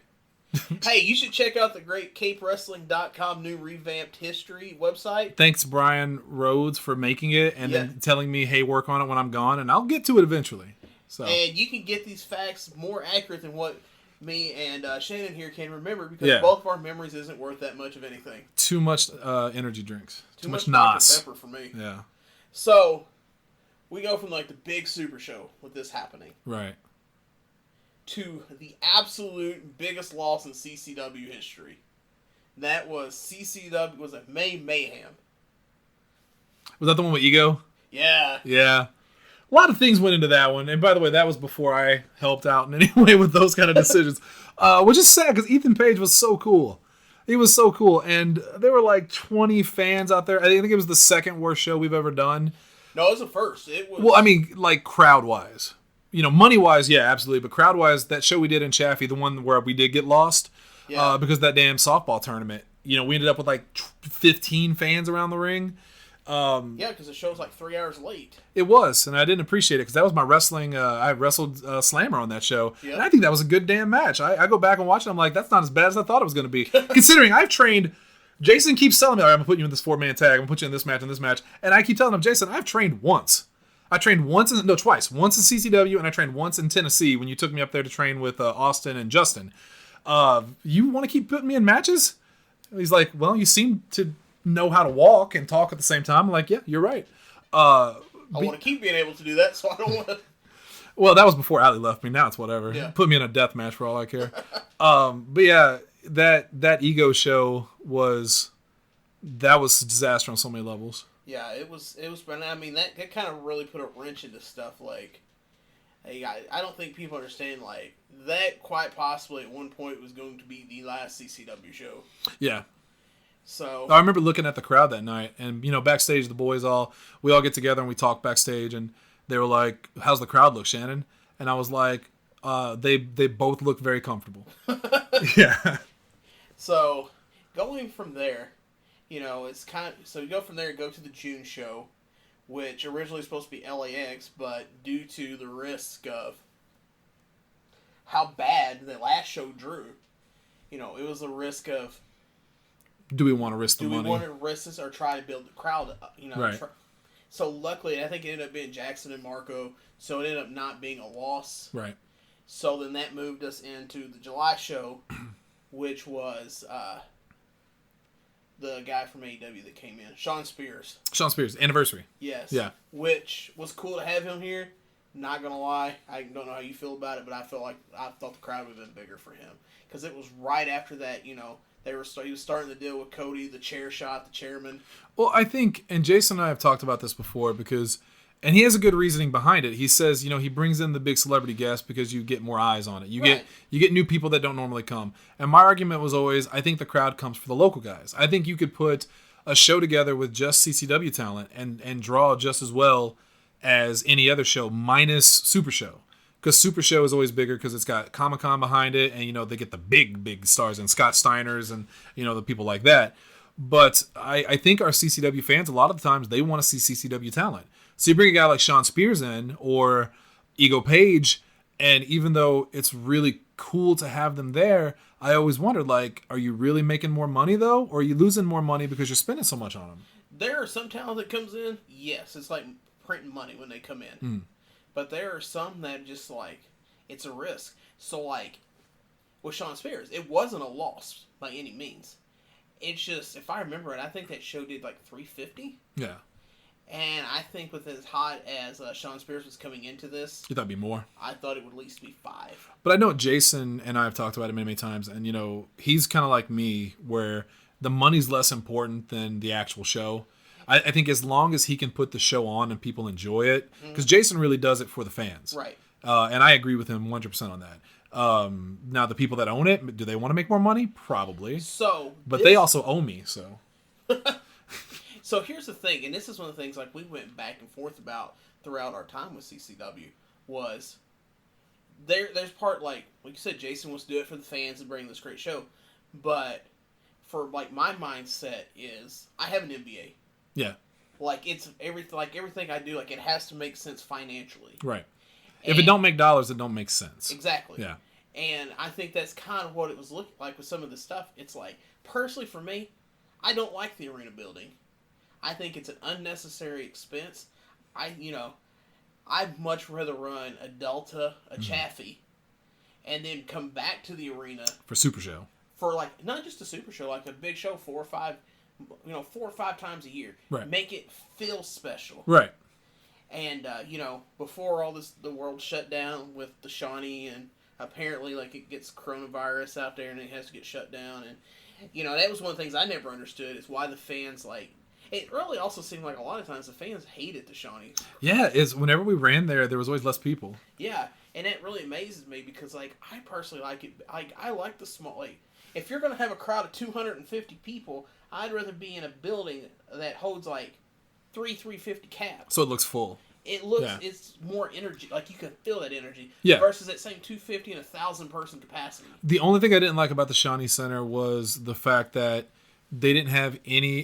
A: Hey, you should check out the great CapeWrestling.com new revamped history website.
B: Thanks, Brian Rhodes, for making it and then telling me, hey, work on it when I'm gone, and I'll get to it eventually. So.
A: And you can get these facts more accurate than what me and Shannon here can remember, because both of our memories isn't worth that much of anything.
B: Too much energy drinks. Too much
A: Dr.
B: NOS.
A: Pepper for me.
B: Yeah.
A: So, we go from the big Super Show with this happening.
B: Right.
A: To the absolute biggest loss in CCW history. That was CCW was a Mayhem.
B: Was that the one with Ego?
A: Yeah.
B: Yeah. A lot of things went into that one. And by the way, that was before I helped out in any way with those kind of decisions. Which is sad, because Ethan Page was so cool. He was so cool. And there were 20 fans out there. I think it was the second worst show we've ever done.
A: No, it was the first. It was.
B: Well, I mean, crowd-wise. Money-wise, yeah, absolutely. But crowd-wise, that show we did in Chaffee, the one where we did get lost, because of that damn softball tournament, we ended up with 15 fans around the ring.
A: Yeah, because the show was 3 hours late.
B: It was, and I didn't appreciate it, because that was my wrestling. I wrestled Slammer on that show,
A: yep.
B: And I think that was a good damn match. I go back and watch it, I'm like, that's not as bad as I thought it was going to be. Considering I've trained... Jason keeps telling me, all right, I'm going to put you in this 4-man tag, I'm going to put you in this match, and I keep telling him, Jason, I've trained once. I trained twice. Once in CCW, and I trained once in Tennessee when you took me up there to train with Austin and Justin. You want to keep putting me in matches? He's like, well, you seem to know how to walk and talk at the same time. I'm like, yeah, you're right.
A: I want to keep being able to do that, so I don't want to.
B: Well, that was before Allie left me. Now it's whatever.
A: Yeah.
B: Put me in a death match for all I care. But yeah, that ego show was disaster on so many levels.
A: Yeah, it was. But I mean, that kind of really put a wrench into stuff. Like, hey, I don't think people understand. Like, that quite possibly at one point was going to be the last CCW show.
B: Yeah.
A: So
B: I remember looking at the crowd that night, and backstage, the boys we all get together and we talk backstage, and they were like, "How's the crowd look, Shannon?" And I was like, "They both look very comfortable." Yeah.
A: So going from there, it's so you go from there, go to the June show, which originally was supposed to be LAX, but due to the risk of how bad the last show drew, it was a risk of.
B: Do we want to risk the money?
A: Do we want to risk this or try to build the crowd up?
B: Right.
A: So luckily, I think it ended up being Jackson and Marco, so it ended up not being a loss.
B: Right.
A: So then that moved us into the July show, which was the guy from AEW that came in, Sean Spears.
B: Sean Spears, anniversary.
A: Yes.
B: Yeah.
A: Which was cool to have him here. Not gonna lie, I don't know how you feel about it, but I thought the crowd would have been bigger for him because it was right after that. He was starting to deal with Cody, the chair shot, the chairman.
B: Well, I think, and Jason and I have talked about this before and he has a good reasoning behind it. He says, he brings in the big celebrity guests because you get more eyes on it. You get new people that don't normally come. And my argument was always, I think the crowd comes for the local guys. I think you could put a show together with just CCW talent and draw just as well as any other show minus Super Show. Because Super Show is always bigger because it's got Comic-Con behind it, and they get the big stars and Scott Steiners and the people like that. But I think our CCW fans, a lot of the times, they want to see CCW talent. So you bring a guy like Sean Spears in or Ego Page, and even though it's really cool to have them there, I always wondered, are you really making more money though, or are you losing more money because you're spending so much on them?
A: There are some talent that comes in. Yes, it's like printing money when they come in. But there are some that just it's a risk. So with Sean Spears, it wasn't a loss by any means. It's just, if I remember it, I think that show did $350.
B: Yeah.
A: And I think with as hot as Sean Spears was coming into this,
B: you thought it'd be more.
A: I thought it would at least be 5.
B: But I know Jason and I have talked about it many times, and he's kind of like me, where the money's less important than the actual show. I think as long as he can put the show on and people enjoy it, because Jason really does it for the fans.
A: Right.
B: And I agree with him 100% on that. Now, the people that own it, do they want to make more money? Probably. But they also owe me, so.
A: So here's the thing, and this is one of the things we went back and forth about throughout our time with CCW, was there's part, like you said, Jason wants to do it for the fans and bring this great show. But for, my mindset is, I have an MBA.
B: Yeah.
A: It's everything I do, it has to make sense financially.
B: Right. If it don't make dollars, it don't make sense.
A: Exactly.
B: Yeah.
A: And I think that's kind of what it was looking like with some of the stuff. It's personally for me, I don't like the arena building. I think it's an unnecessary expense. I'd much rather run a Delta, a Chaffee, and then come back to the arena.
B: For Super Show.
A: For not just a Super Show, a big show, 4 or 5 times a year.
B: Right.
A: Make it feel special.
B: Right. And,
A: before all this, the world shut down with the Shawnee, and apparently, it gets coronavirus out there and it has to get shut down. And, that was one of the things I never understood is why the fans, it really also seemed like a lot of times the fans hated the Shawnees. Yeah,
B: whenever we ran there was always less people.
A: Yeah, and that really amazes me because, I personally like it. I like the small, if you're going to have a crowd of 250 people, I'd rather be in a building that holds, 350 caps.
B: So it looks full.
A: It looks, it's more energy. You can feel that energy.
B: Yeah.
A: Versus that same 250 and 1,000 person capacity.
B: The only thing I didn't like about the Shawnee Center was the fact that they didn't have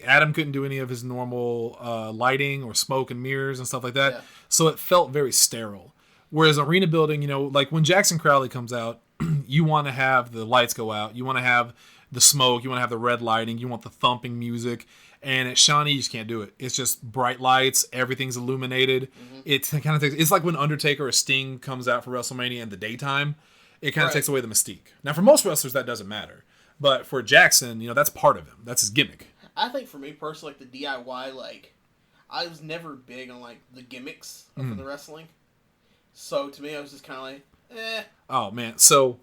B: Adam couldn't do any of his normal lighting or smoke and mirrors and stuff like that. Yeah. So it felt very sterile. Whereas arena building, when Jackson Crowley comes out, you want to have the lights go out. You want to have the smoke. You want to have the red lighting. You want the thumping music. And at Shawnee, you just can't do it. It's just bright lights. Everything's illuminated. Mm-hmm. It kind of it's like when Undertaker or Sting comes out for WrestleMania in the daytime. it kind of
A: Right.
B: takes away the mystique. Now, for most wrestlers, that doesn't matter. But for Jackson, that's part of him. That's his gimmick.
A: I think for me personally, like the DIY, like I was never big on like the gimmicks for the wrestling. So to me, I was just kind of like, eh.
B: Oh, man. So...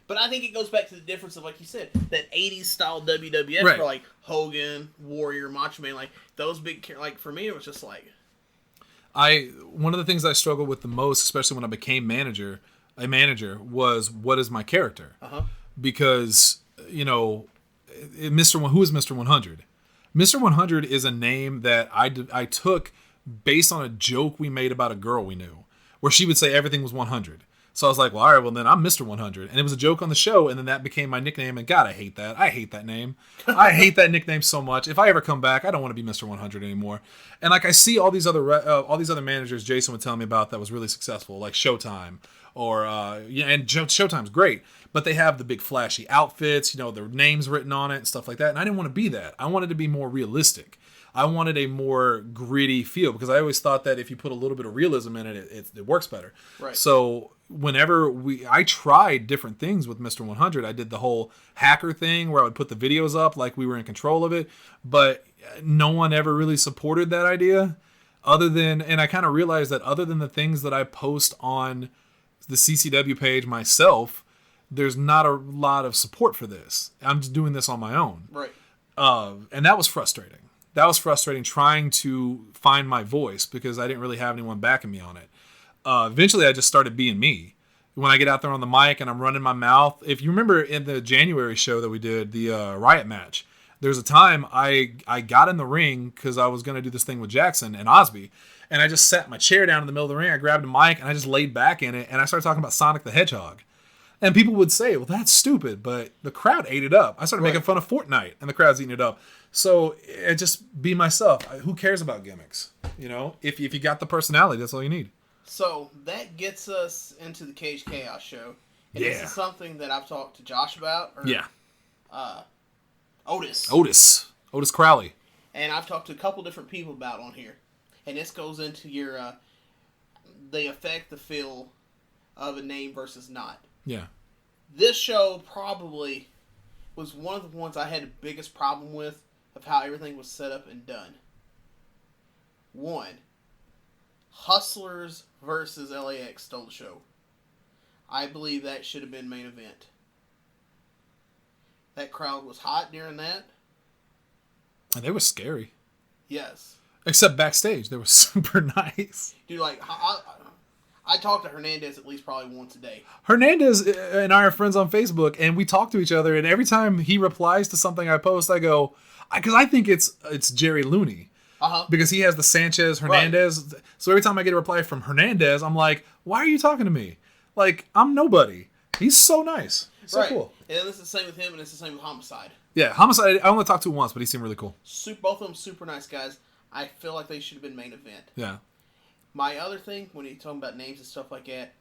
A: But I think it goes back to the difference of, like you said, that 80s style WWF
B: Right.
A: for, like, Hogan, Warrior, Macho Man, like, those big, like, for me, it was just like...
B: One of the things I struggled with the most, especially when I became a manager, was what is my character?
A: Uh-huh.
B: Because, who is Mr. 100? Mr. 100 is a name that I took based on a joke we made about a girl we knew, where she would say everything was 100. So I was like, well, all right, well, then I'm Mr. 100. And it was a joke on the show, and then that became my nickname. And God, I hate that. I hate that name. I hate that nickname so much. If I ever come back, I don't want to be Mr. 100 anymore. And like I see all these other managers Jason would tell me about that was really successful, like Showtime, or and Showtime's great, but they have the big flashy outfits, their names written on it and stuff like that. And I didn't want to be that. I wanted to be more realistic. I wanted a more gritty feel because I always thought that if you put a little bit of realism in it, it works better.
A: Right.
B: So whenever I tried different things with Mr. 100, I did the whole hacker thing where I would put the videos up like we were in control of it, but no one ever really supported that idea and I kind of realized that other than the things that I post on the CCW page myself, there's not a lot of support for this. I'm just doing this on my own.
A: Right.
B: And that was frustrating. That was frustrating trying to find my voice because I didn't really have anyone backing me on it. Eventually, I just started being me. When I get out there on the mic and I'm running my mouth, if you remember in the January show that we did, the Riot match, there's a time I got in the ring because I was going to do this thing with Jackson and Osby, and I just sat my chair down in the middle of the ring. I grabbed a mic and I just laid back in it, and I started talking about Sonic the Hedgehog. And people would say, well, that's stupid, but the crowd ate it up. I started making fun of Fortnite, and the crowd's eating it up. So just be myself. Who cares about gimmicks? If you got the personality, that's all you need.
A: So that gets us into the Cage Chaos show. And this is something that I've talked to Josh about. Otis
B: Crowley.
A: And I've talked to a couple different people about on here. And this goes into your, the effect, the feel of a name versus not.
B: Yeah.
A: This show probably was one of the ones I had the biggest problem with of how everything was set up and done. One, Hustlers versus LAX stole the show. I believe that should have been main event. That crowd was hot during that.
B: And they were scary.
A: Yes.
B: Except backstage. They were super nice.
A: Dude, like, I talk to Hernandez at least probably once a day.
B: Hernandez and I are friends on Facebook, and we talk to each other, and every time he replies to something I post, I go, because I think it's Jerry Looney.
A: Uh-huh.
B: Because he has the Sanchez Hernandez. Right. So every time I get a reply from Hernandez, I'm like, why are you talking to me? Like, I'm nobody. He's so nice. So cool.
A: And it's the same with him, and it's the same with Homicide.
B: Yeah, Homicide, I only talked to him once, but he seemed really cool.
A: Both of them super nice guys. I feel like they should have been main event.
B: Yeah.
A: My other thing, when you're talking about names and stuff like that,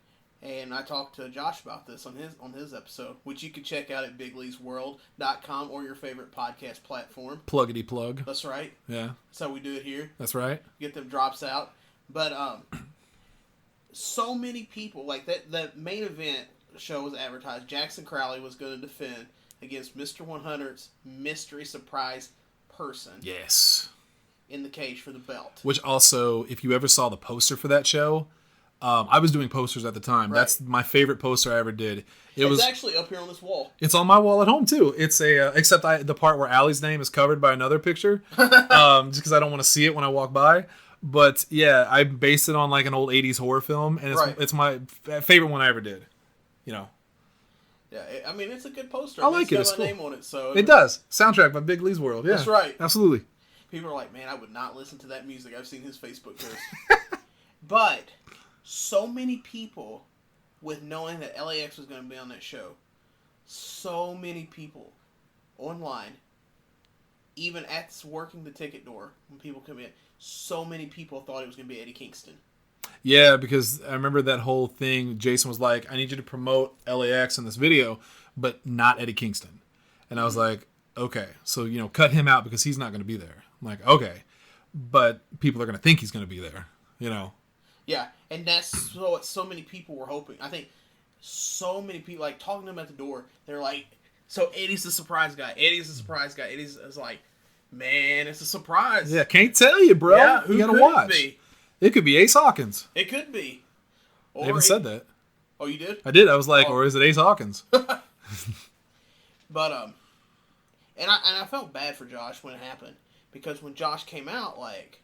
A: and I talked to Josh about this on his episode, which you can check out at bigleesworld.com or your favorite podcast platform.
B: Pluggity plug.
A: That's right.
B: Yeah.
A: That's how we do it here.
B: That's right.
A: Get them drops out. But so many people, like that main event show was advertised. Jackson Crowley was going to defend against Mr. 100's mystery surprise person.
B: Yes.
A: In the cage for the belt.
B: Which also, if you ever saw the poster for that show, I was doing posters at the time. Right. That's my favorite poster I ever did.
A: It's actually up here on this wall.
B: It's on my wall at home too. It's except the part where Allie's name is covered by another picture, just because I don't want to see it when I walk by. But yeah, I based it on like an old '80s horror film, and it's my favorite one I ever did. Yeah,
A: I mean it's a good poster.
B: I like it. It's
A: got
B: cool.
A: My name on it, so
B: it does. Soundtrack by Big Lee's World. Yeah,
A: that's right.
B: Absolutely.
A: People are like, man, I would not listen to that music. I've seen his Facebook post. But so many people, with knowing that LAX was going to be on that show, so many people online, even at working the ticket door, when people come in, so many people thought it was going to be Eddie Kingston.
B: Yeah, because I remember that whole thing. Jason was like, I need you to promote LAX in this video, but not Eddie Kingston. And I was like, okay, so, cut him out because he's not going to be there. I'm like, okay, but people are going to think he's going to be there,
A: Yeah, and that's what so many people were hoping. I think so many people, like, talking to him at the door. They're like, so Eddie's the surprise guy. Eddie's the surprise guy. Eddie's like, man, it's a surprise.
B: Yeah, can't tell you, bro.
A: Yeah, who
B: you gotta
A: could
B: watch.
A: It be?
B: It could be Ace Hawkins.
A: It could be.
B: Or I even said that.
A: Oh, you did?
B: I did. I was like, or is it Ace Hawkins?
A: But and I felt bad for Josh when it happened, because when Josh came out, like,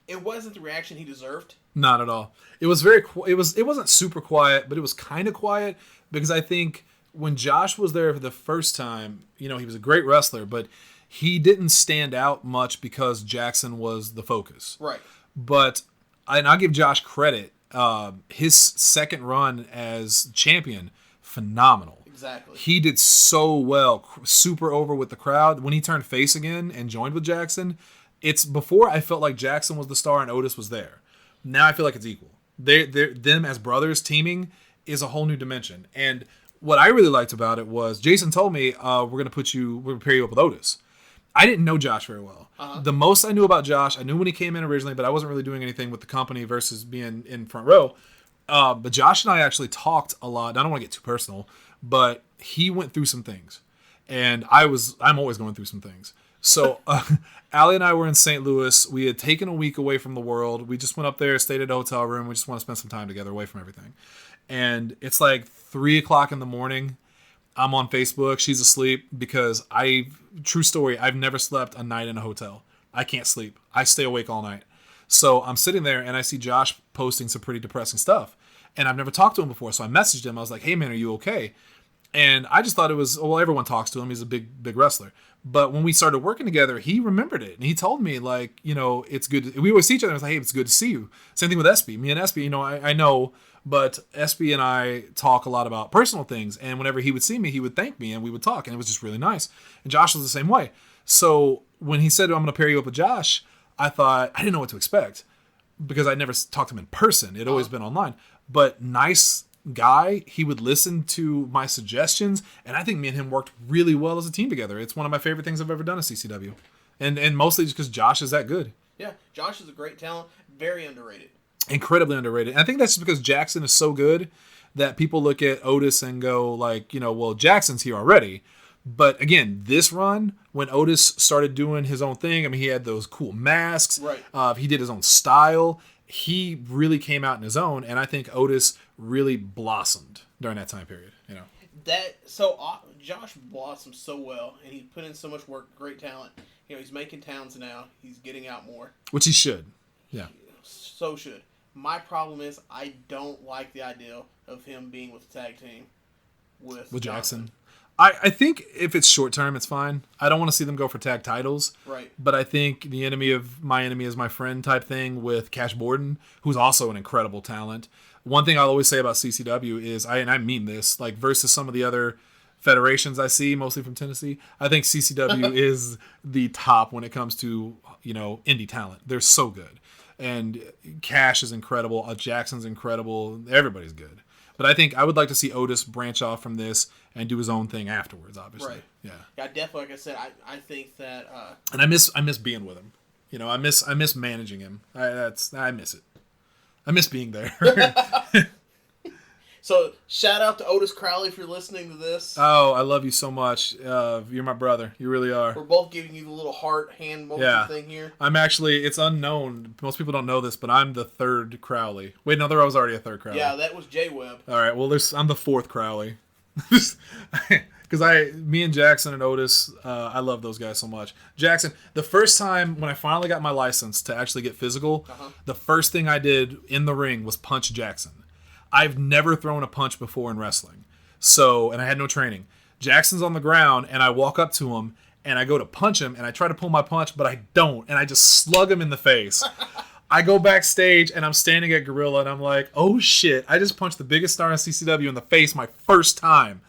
A: it wasn't the reaction he deserved.
B: Not at all. It was very. It wasn't super quiet, but it was kind of quiet, because I think when Josh was there for the first time, he was a great wrestler, but he didn't stand out much because Jackson was the focus.
A: Right.
B: But I'll give Josh credit. His second run as champion, phenomenal.
A: Exactly.
B: He did so well, super over with the crowd. When he turned face again and joined with Jackson, it's before I felt like Jackson was the star and Otis was there. Now I feel like it's equal. Them as brothers teaming is a whole new dimension. And what I really liked about it was Jason told me, we're gonna pair you up with Otis. I didn't know Josh very well. Uh-huh. The most I knew about Josh, I knew when he came in originally, but I wasn't really doing anything with the company versus being in front row. But Josh and I actually talked a lot. I don't want to get too personal, but he went through some things, and I'm always going through some things. So Allie and I were in St. Louis. We had taken a week away from the world. We just went up there, stayed at a hotel room. We just want to spend some time together away from everything. And it's like 3:00 in the morning. I'm on Facebook. She's asleep because true story, I've never slept a night in a hotel. I can't sleep. I stay awake all night. So I'm sitting there and I see Josh posting some pretty depressing stuff. And I've never talked to him before. So I messaged him. I was like, hey man, are you okay? And I just thought it was, well, everyone talks to him. He's a big wrestler. But when we started working together, he remembered it. And he told me, like, it's good. We always see each other. I was like, hey, it's good to see you. Same thing with SB. Me and SB, I know, but SB and I talk a lot about personal things. And whenever he would see me, he would thank me and we would talk. And it was just really nice. And Josh was the same way. So when he said, I'm going to pair you up with Josh, I thought, I didn't know what to expect because I'd never talked to him in person. It'd always been online. But nice guy, he would listen to my suggestions, and I think me and him worked really well as a team together. It's one of my favorite things I've ever done at CCW, and mostly just because Josh is that good.
A: Yeah, Josh is a great talent, very underrated.
B: Incredibly underrated. And I think that's just because Jackson is so good that people look at Otis and go like, well, Jackson's here already. But again, this run, when Otis started doing his own thing, I mean, he had those cool masks.
A: Right.
B: He did his own style. He really came out in his own, and I think Otis really blossomed during that time period.
A: Josh blossomed so well, and he put in so much work, great talent. He's making towns now. He's getting out more,
B: which he should. Yeah,
A: so should. My problem is I don't like the idea of him being with the tag team with
B: Jackson. I think if it's short term, it's fine. I don't want to see them go for tag titles.
A: Right.
B: But I think the enemy of my enemy is my friend type thing with Cash Borden, who's also an incredible talent. One thing I'll always say about CCW is, and I mean this, like versus some of the other federations I see, mostly from Tennessee, I think CCW is the top when it comes to, indie talent. They're so good. And Cash is incredible. Jackson's incredible. Everybody's good. But I think I would like to see Otis branch off from this and do his own thing afterwards, obviously.
A: Right.
B: Yeah.
A: Yeah, definitely. Like I said, I think that.
B: And I miss being with him. I miss managing him. I miss it. I miss being there.
A: So shout out to Otis Crowley if you're listening to this.
B: Oh, I love you so much. You're my brother. You really are.
A: We're both giving you the little heart hand motion thing here.
B: I'm actually, it's unknown. Most people don't know this, but I'm the third Crowley. Wait, no, there was already a third Crowley.
A: Yeah, that was J Webb.
B: All right, well, I'm the fourth Crowley. Because me and Jackson and Otis, I love those guys so much. Jackson, the first time when I finally got my license to actually get physical, the first thing I did in the ring was punch Jackson. I've never thrown a punch before in wrestling. And I had no training. Jackson's on the ground, and I walk up to him, and I go to punch him, and I try to pull my punch, but I don't, and I just slug him in the face. I go backstage, and I'm standing at Gorilla, and I'm like, oh shit, I just punched the biggest star in CCW in the face my first time.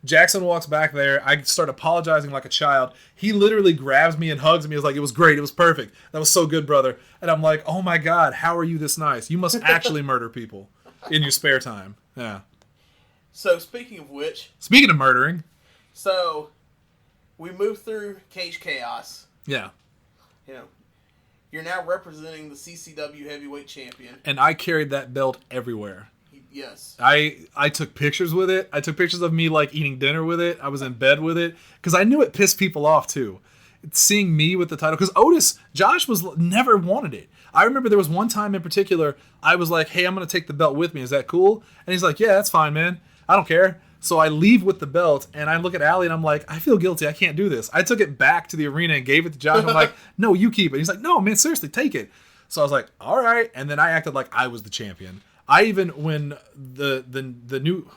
B: Jackson walks back there. I start apologizing like a child. He literally grabs me and hugs me. He's like, it was great. It was perfect. That was so good, brother. And I'm like, oh my God, how are you this nice? You must actually murder people in your spare time. Yeah.
A: So speaking of which.
B: Speaking of murdering.
A: So we moved through Cage Chaos.
B: Yeah.
A: You're now representing the CCW Heavyweight Champion.
B: And I carried that belt everywhere.
A: Yes.
B: I took pictures with it. I took pictures of me like eating dinner with it. I was in bed with it because I knew it pissed people off too. Seeing me with the title, because Josh was never wanted it. I remember there was one time in particular I was like, "Hey, I'm gonna take the belt with me. Is that cool?" And he's like, "Yeah, that's fine, man. I don't care." So I leave with the belt, and I look at Allie, and I'm like, "I feel guilty. I can't do this." I took it back to the arena and gave it to Josh. I'm like, "No, you keep it." He's like, "No, man, seriously, take it." So I was like, "All right," and then I acted like I was the champion. I even when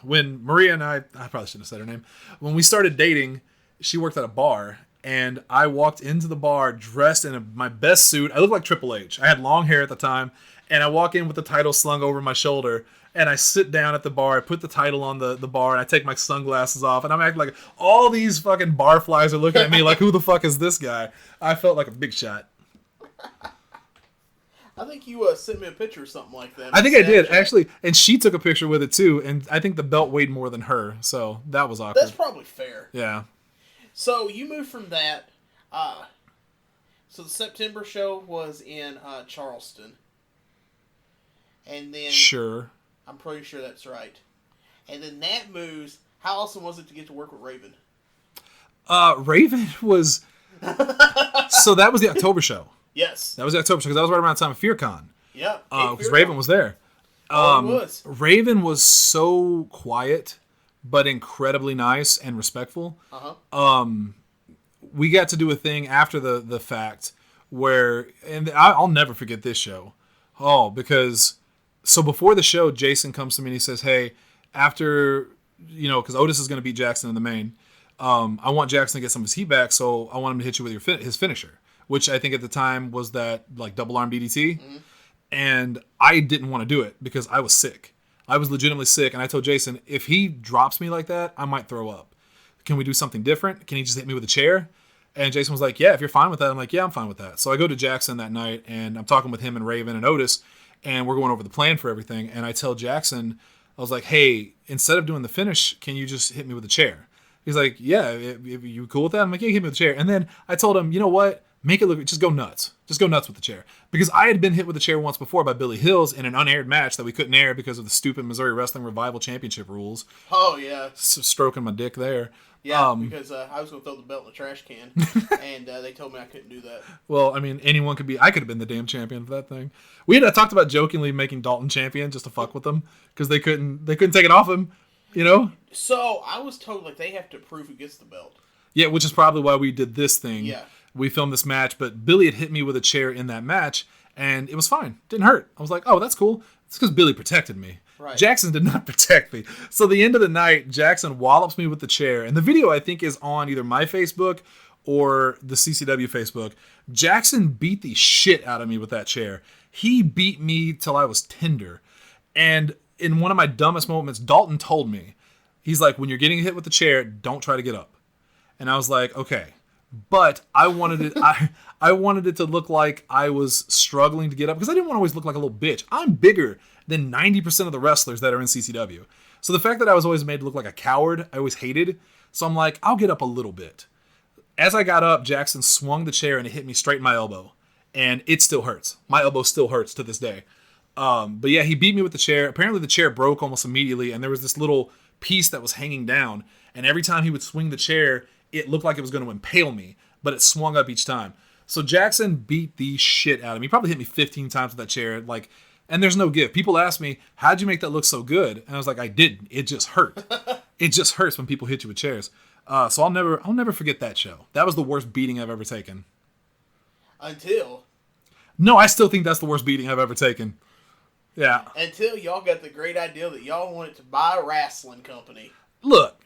B: when Maria and I probably shouldn't have said her name. When we started dating, she worked at a bar, and I walked into the bar dressed in my best suit. I looked like Triple H. I had long hair at the time, and I walk in with the title slung over my shoulder, and I sit down at the bar. I put the title on the bar, and I take my sunglasses off, and I'm acting like all these fucking barflies are looking at me like, who the fuck is this guy? I felt like a big shot.
A: I think you sent me a picture or something like that.
B: I think I did, actually. And she took a picture with it, too. And I think the belt weighed more than her. So that was awkward.
A: That's probably fair.
B: Yeah.
A: So you moved from that. So the September show was in Charleston. And then...
B: Sure.
A: I'm pretty sure that's right. And then that moves... How awesome was it to get to work with Raven?
B: Raven was... So that was the October show.
A: Yes.
B: That was the October show, because that was right around the time of FearCon.
A: Yeah.
B: Because Raven was there.
A: He was.
B: Raven was so quiet, but incredibly nice and respectful.
A: Uh-huh.
B: We got to do a thing after the fact where... And I'll never forget this show. Oh, because... So before the show, Jason comes to me and he says, "Hey, after... because Otis is going to beat Jackson in the main. I want Jackson to get some of his heat back, so I want him to hit you with his finisher." Which I think at the time was that like double arm DDT. Mm-hmm. And I didn't want to do it because I was sick. I was legitimately sick. And I told Jason, if he drops me like that, I might throw up. Can we do something different? Can he just hit me with a chair? And Jason was like, "Yeah, if you're fine with that." I'm like, "Yeah, I'm fine with that." So I go to Jackson that night and I'm talking with him and Raven and Otis, and we're going over the plan for everything. And I tell Jackson, I was like, "Hey, instead of doing the finish, can you just hit me with a chair?" He's like, "Yeah, if you cool with that?" I'm like, "Yeah, hit me with a chair." And then I told him, "You know what? Make it look, just go nuts. Just go nuts with the chair." Because I had been hit with a chair once before by Billy Hills in an unaired match that we couldn't air because of the stupid Missouri Wrestling Revival Championship rules.
A: Oh, yeah.
B: Stroking my dick there.
A: Yeah, because I was going to throw the belt in the trash can, and they told me I couldn't do that.
B: Well, I mean, I could have been the damn champion for that thing. We had talked about jokingly making Dalton champion just to fuck with him, because they couldn't take it off him,
A: So, I was told, like, they have to prove who gets the belt.
B: Yeah, which is probably why we did this thing.
A: Yeah.
B: We filmed this match, but Billy had hit me with a chair in that match, and it was fine. Didn't hurt. I was like, "Oh, that's cool." It's because Billy protected me.
A: Right.
B: Jackson did not protect me. So the end of the night, Jackson wallops me with the chair, and the video I think is on either my Facebook or the CCW Facebook. Jackson beat the shit out of me with that chair. He beat me till I was tender. And in one of my dumbest moments, Dalton told me, he's like, "When you're getting hit with the chair, don't try to get up." And I was like, "Okay." But I wanted it. I wanted it to look like I was struggling to get up because I didn't want to always look like a little bitch. I'm bigger than 90% of the wrestlers that are in CCW. So the fact that I was always made to look like a coward, I always hated. So I'm like, I'll get up a little bit. As I got up, Jackson swung the chair and it hit me straight in my elbow, and it still hurts. My elbow still hurts to this day. But yeah, he beat me with the chair. Apparently the chair broke almost immediately, and there was this little piece that was hanging down. And every time he would swing the chair, it looked like it was going to impale me, but it swung up each time. So Jackson beat the shit out of me. He probably hit me 15 times with that chair. And there's no give. People ask me, "How'd you make that look so good?" And I was like, "I didn't. It just hurt." It just hurts when people hit you with chairs. So I'll never forget that show. That was the worst beating I've ever taken. No, I still think that's the worst beating I've ever taken. Yeah.
A: Until y'all got the great idea that y'all wanted to buy a wrestling company.
B: Look.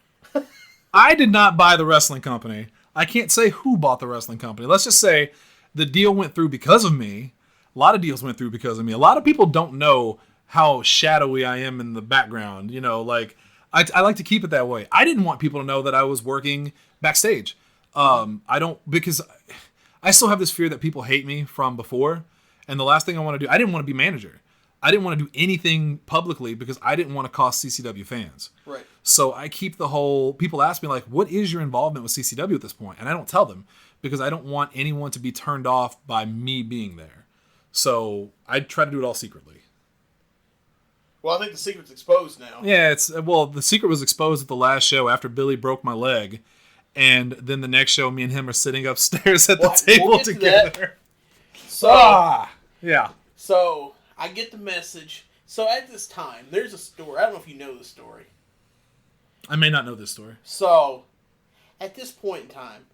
B: I did not buy the wrestling company. I can't say who bought the wrestling company. Let's just say the deal went through because of me. A lot of deals went through because of me. A lot of people don't know how shadowy I am in the background. I like to keep it that way. I didn't want people to know that I was working backstage. Because I still have this fear that people hate me from before. And the last thing I want to do, I didn't want to be manager. I didn't want to do anything publicly because I didn't want to cost CCW fans.
A: Right.
B: So I keep the whole... People ask me, like, what is your involvement with CCW at this point? And I don't tell them because I don't want anyone to be turned off by me being there. So I try to do it all secretly.
A: Well, I think the secret's exposed now.
B: Yeah, the secret was exposed at the last show after Billy broke my leg, and then the next show, me and him are sitting upstairs at the table together. Yeah.
A: So I get the message. So at this time, there's a story. I don't know if you know this story.
B: I may not know this story.
A: So at this point in time,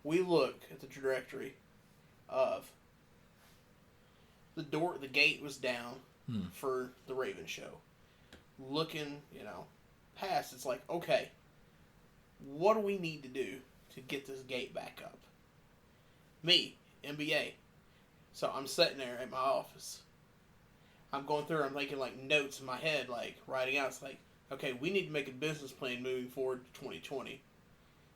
A: we look at the trajectory of the gate was down for the Raven show. Looking, past, it's like, okay, what do we need to do to get this gate back up? Me, NBA. So I'm sitting there at my office. I'm going through, I'm making like notes in my head, like writing out. It's like, okay, we need to make a business plan moving forward to 2020.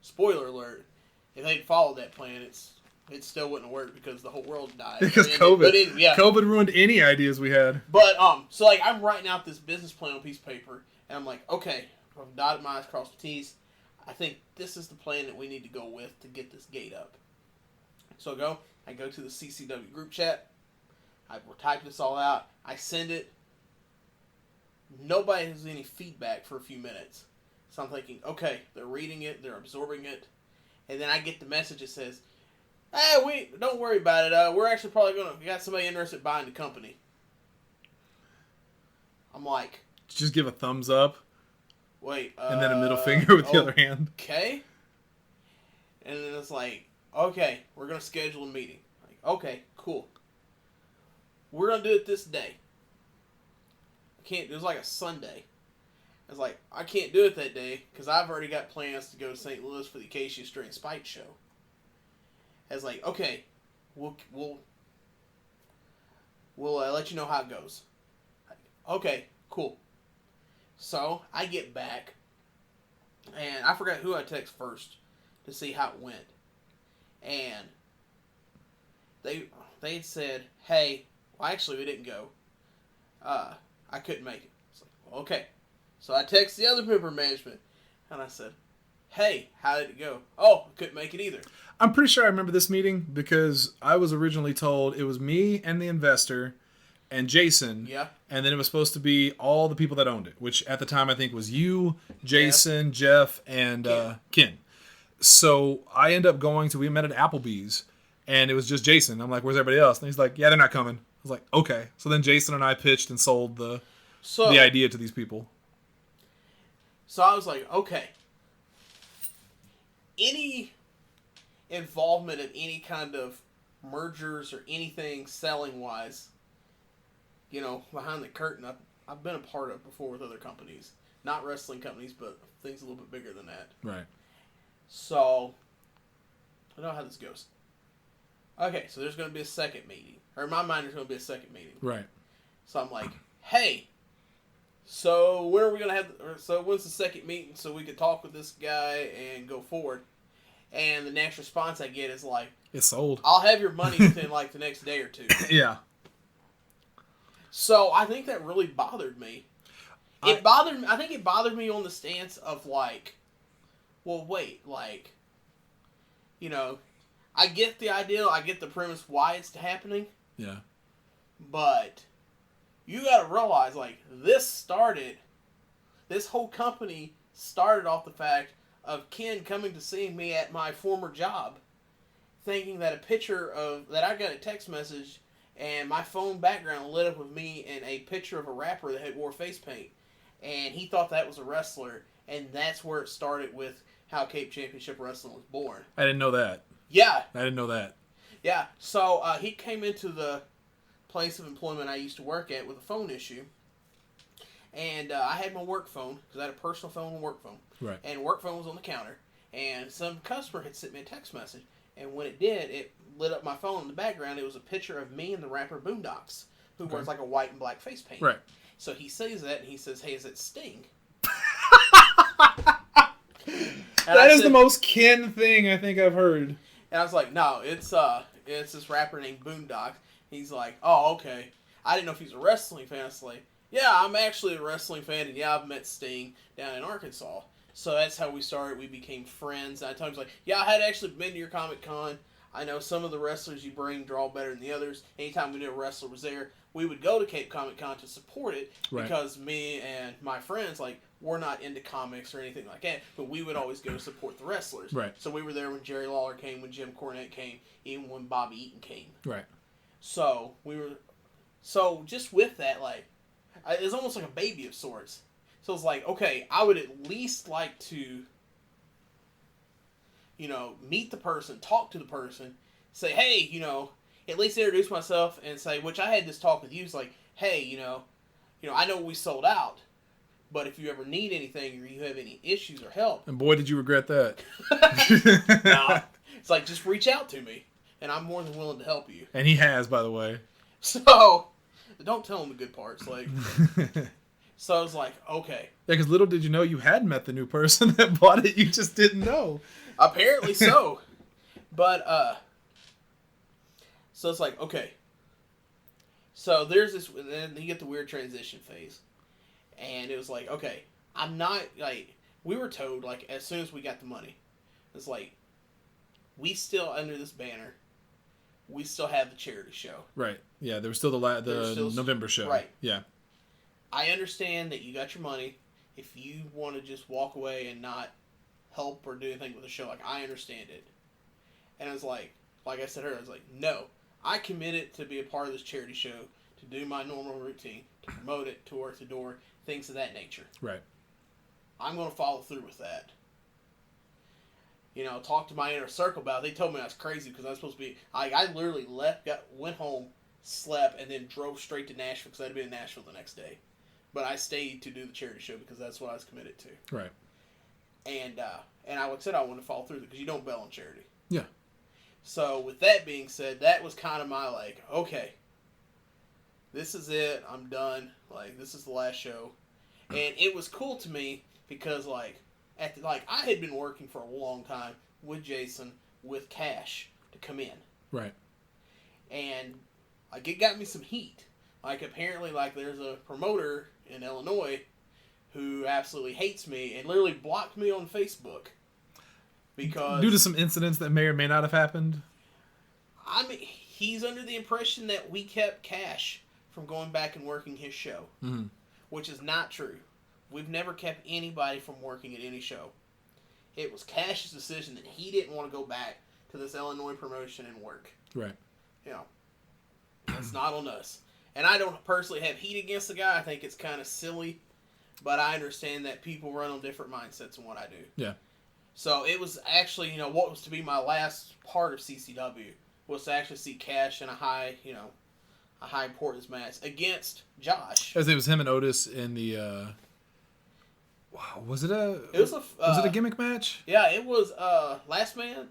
A: Spoiler alert, if they'd followed that plan, it still wouldn't work because the whole world died.
B: Because COVID. COVID ruined any ideas we had.
A: But, so like I'm writing out this business plan on a piece of paper, and I'm like, okay, I've dotted my I's, crossed my T's. I think this is the plan that we need to go with to get this gate up. So I go to the CCW group chat. I type this all out. I send it. Nobody has any feedback for a few minutes. So I'm thinking, okay, they're reading it, they're absorbing it. And then I get the message that says, hey, don't worry about it. We're actually probably we got somebody interested in buying the company. I'm like,
B: just give a thumbs up.
A: Wait.
B: And then a middle finger with the other hand.
A: Okay. And then it's like, okay, we're going to schedule a meeting. Like, okay, cool. We're going to do it this day. It was like a Sunday. I was like, I can't do it that day because I've already got plans to go to St. Louis for the Acacia String Spike show. I was like, okay, we'll let you know how it goes. Okay, cool. So I get back, and I forgot who I text first to see how it went, and they said, hey, well, actually we didn't go. I couldn't make it. It's like, well, okay. So I text the other member management, and I said, hey, how did it go? Oh, I couldn't make it either.
B: I'm pretty sure I remember this meeting because I was originally told it was me and the investor and Jason.
A: Yeah.
B: And then it was supposed to be all the people that owned it, which at the time I think was you, Jason, Jeff, and Ken. So I end up we met at Applebee's, and it was just Jason. I'm like, where's everybody else? And he's like, yeah, they're not coming. I was like, okay. So then Jason and I pitched and sold the idea to these people.
A: So I was like, okay. Any involvement in any kind of mergers or anything selling-wise, behind the curtain, I've been a part of before with other companies. Not wrestling companies, but things a little bit bigger than that.
B: Right.
A: So, I know how this goes. Okay, so there's going to be a second meeting. Or in my mind, there's going to be a second meeting.
B: Right.
A: So I'm like, hey, so when are we going to when's the second meeting so we can talk with this guy and go forward? And the next response I get is like,
B: it's sold.
A: I'll have your money within like the next day or two.
B: Yeah.
A: So I think that really bothered me. I think it bothered me on the stance of like, well, wait, like, I get the idea, I get the premise why it's happening.
B: Yeah.
A: But you got to realize, like, this whole company started off the fact of Ken coming to see me at my former job, thinking that I got a text message and my phone background lit up with me and a picture of a rapper that had wore face paint. And he thought that was a wrestler, and that's where it started with how Cape Championship Wrestling was born.
B: I didn't know that.
A: Yeah.
B: I didn't know that.
A: Yeah. So he came into the place of employment I used to work at with a phone issue. And I had my work phone, because I had a personal phone and work phone.
B: Right.
A: And work phone was on the counter. And some customer had sent me a text message. And when it did, it lit up my phone in the background. It was a picture of me and the rapper Boondocks, who wears like a white and black face paint.
B: Right.
A: So he sees that, and he says, hey, is it Sting?
B: That is the most Ken thing I think I've heard.
A: And I was like, no, it's this rapper named Boondock. He's like, oh, okay. I didn't know if he's a wrestling fan. I was like, yeah, I'm actually a wrestling fan, and yeah, I've met Sting down in Arkansas. So that's how we started. We became friends. And I told him, like, yeah, I had actually been to your Comic Con. I know some of the wrestlers you bring draw better than the others. Anytime we knew a wrestler was there, we would go to Cape Comic Con to support it
B: Right.
A: because me and my friends, like, we're not into comics or anything like that, but we would always go to support the wrestlers.
B: Right.
A: So we were there when Jerry Lawler came, when Jim Cornette came, even when Bobby Eaton came.
B: Right.
A: So so just with that, like, it was almost like a baby of sorts. So it's like, okay, I would at least like to, meet the person, talk to the person, say, hey, at least introduce myself and say, which I had this talk with you, it's like, hey, I know we sold out, but if you ever need anything or you have any issues or help.
B: And boy, did you regret that.
A: Nah, it's like, just reach out to me, and I'm more than willing to help you.
B: And he has, by the way.
A: So, don't tell him the good parts, like. So I was like, okay.
B: Yeah, because little did you know you had met the new person that bought it. You just didn't know.
A: Apparently so. But, so it's like, okay. So there's this, and then you get the weird transition phase. And it was like, okay, I'm not, like, we were told, like, as soon as we got the money, it's like, we still, under this banner, we still have the charity show.
B: Right. Yeah, there was still the November show.
A: Right.
B: Yeah.
A: I understand that you got your money. If you want to just walk away and not help or do anything with the show, like, I understand it. And I was like I said earlier, I was like, no, I committed to be a part of this charity show, to do my normal routine, to promote it, tour to door, things of that nature.
B: Right.
A: I'm going to follow through with that. Talk to my inner circle about it. They told me I was crazy because I was supposed to be, I literally went home, slept, and then drove straight to Nashville because I'd been in Nashville the next day. But I stayed to do the charity show because that's what I was committed to.
B: Right.
A: And I said I wanted to follow through because you don't bail on charity.
B: Yeah.
A: So with that being said, that was kind of my, like, okay, this is it. I'm done. Like, this is the last show. And it was cool to me because, like, I had been working for a long time with Jason, with Cash, to come in.
B: Right.
A: And, like, it got me some heat. Like, apparently, like, there's a promoter in Illinois who absolutely hates me and literally blocked me on Facebook. Because...
B: due to some incidents that may or may not have happened?
A: I mean, he's under the impression that we kept Cash from going back and working his show.
B: Mm-hmm.
A: Which is not true. We've never kept anybody from working at any show. It was Cash's decision that he didn't want to go back to this Illinois promotion and work.
B: Right.
A: It's not on us. And I don't personally have heat against the guy. I think it's kind of silly. But I understand that people run on different mindsets than what I do.
B: Yeah.
A: So it was actually, what was to be my last part of CCW was to actually see Cash in a high importance match against Josh.
B: As it was him and Otis in the, wow, was it a gimmick match?
A: Yeah, it was, Last Man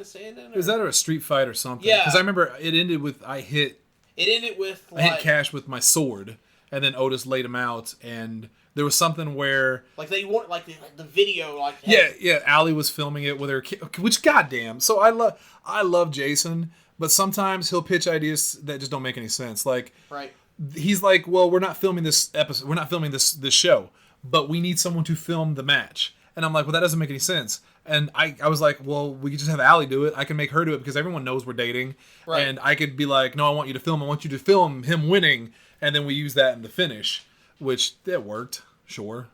A: Standing?
B: Was that or a street fight or something?
A: Yeah.
B: Because I remember it ended with, I hit Cash with my sword, and then Otis laid him out, and there was something where...
A: like, they want, like, the video, like...
B: Yeah, Allie was filming it with her kid, which, goddamn. So I love Jason, but sometimes he'll pitch ideas that just don't make any sense. Like,
A: right.
B: He's like, well, we're not filming this episode, we're not filming this show, but we need someone to film the match. And I'm like, well, that doesn't make any sense. And I was like, well, we could just have Allie do it. I can make her do it because everyone knows we're dating. Right. And I could be like, no, I want you to film him winning. And then we use that in the finish, which that worked, sure.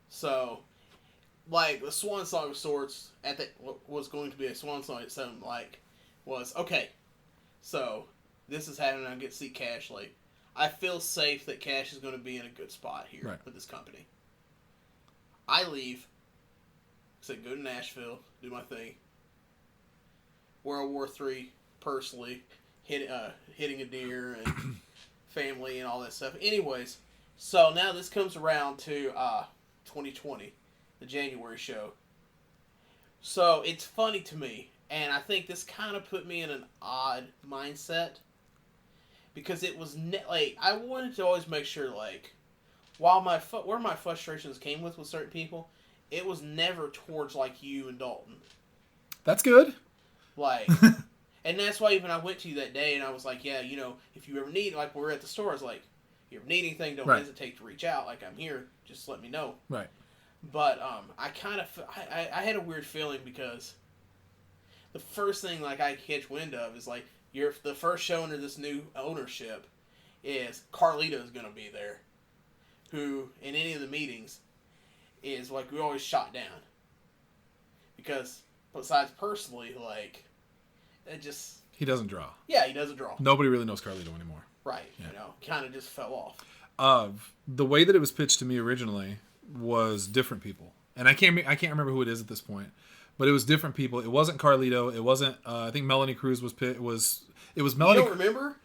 A: So, like, the Swan Song of sorts, what was going to be a Swan Song, it sounded like, was, okay, so this is happening, I get to see Cash, like, I feel safe that Cash is going to be in a good spot here with this company. I leave, said go to Nashville, do my thing. World War III, personally, hitting a deer and family and all that stuff. Anyways, so now this comes around to 2020, the January show. So it's funny to me, and I think this kind of put me in an odd mindset because it was like I wanted to always make sure, like, while where my frustrations came with certain people, it was never towards like you and Dalton.
B: That's good.
A: Like, and that's why even I went to you that day and I was like, yeah, if you ever need, like, we're at the store, I was like, if you ever need anything, don't hesitate to reach out. Like, I'm here, just let me know.
B: Right.
A: But I kind of I had a weird feeling because the first thing like I catch wind of is like you're the first show under this new ownership, is Carlito's going to be there, who in any of the meetings is like we always shot down because besides personally, like it just
B: He doesn't draw.
A: yeah, he doesn't draw.
B: Nobody really knows Carlito anymore.
A: Right, you know, kind of just fell off.
B: The way that it was pitched to me originally was different people, and I can't remember who it is at this point, but it was different people. It wasn't Carlito. It wasn't. I think Melanie Cruz was Melanie.
A: You don't remember?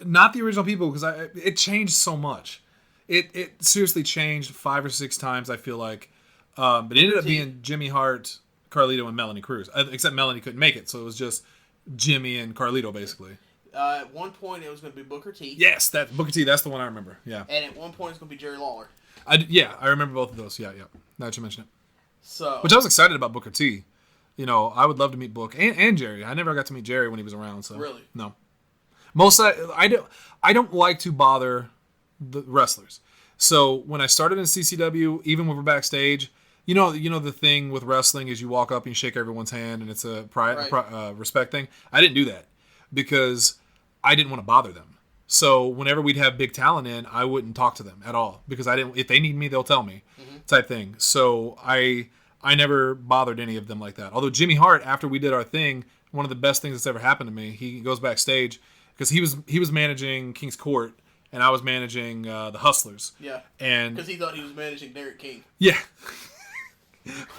B: Not the original people because it changed so much. It seriously changed 5 or 6 times. I feel like, but it ended up being Jimmy Hart, Carlito, and Melanie Cruz. Except Melanie couldn't make it, so it was just Jimmy and Carlito basically.
A: At one point, it was going to be Booker T.
B: Yes, that Booker T. That's the one I remember. Yeah.
A: And at one point, it's going to be Jerry Lawler.
B: I remember both of those. Yeah. Now that you mention it.
A: So,
B: which I was excited about Booker T. You know, I would love to meet Book and Jerry. I never got to meet Jerry when he was around. So
A: really,
B: no. I don't like to bother the wrestlers. So when I started in CCW, even when we're backstage, you know the thing with wrestling is you walk up and you shake everyone's hand and it's a respect thing. I didn't do that because I didn't want to bother them. So whenever we'd have big talent in, I wouldn't talk to them at all because I didn't. If they need me, they'll tell me, type thing. So I never bothered any of them like that. Although Jimmy Hart, after we did our thing, one of the best things that's ever happened to me, he goes backstage because he was managing King's Court and I was managing the Hustlers.
A: Yeah.
B: And
A: because he thought he was managing Derek King.
B: Yeah.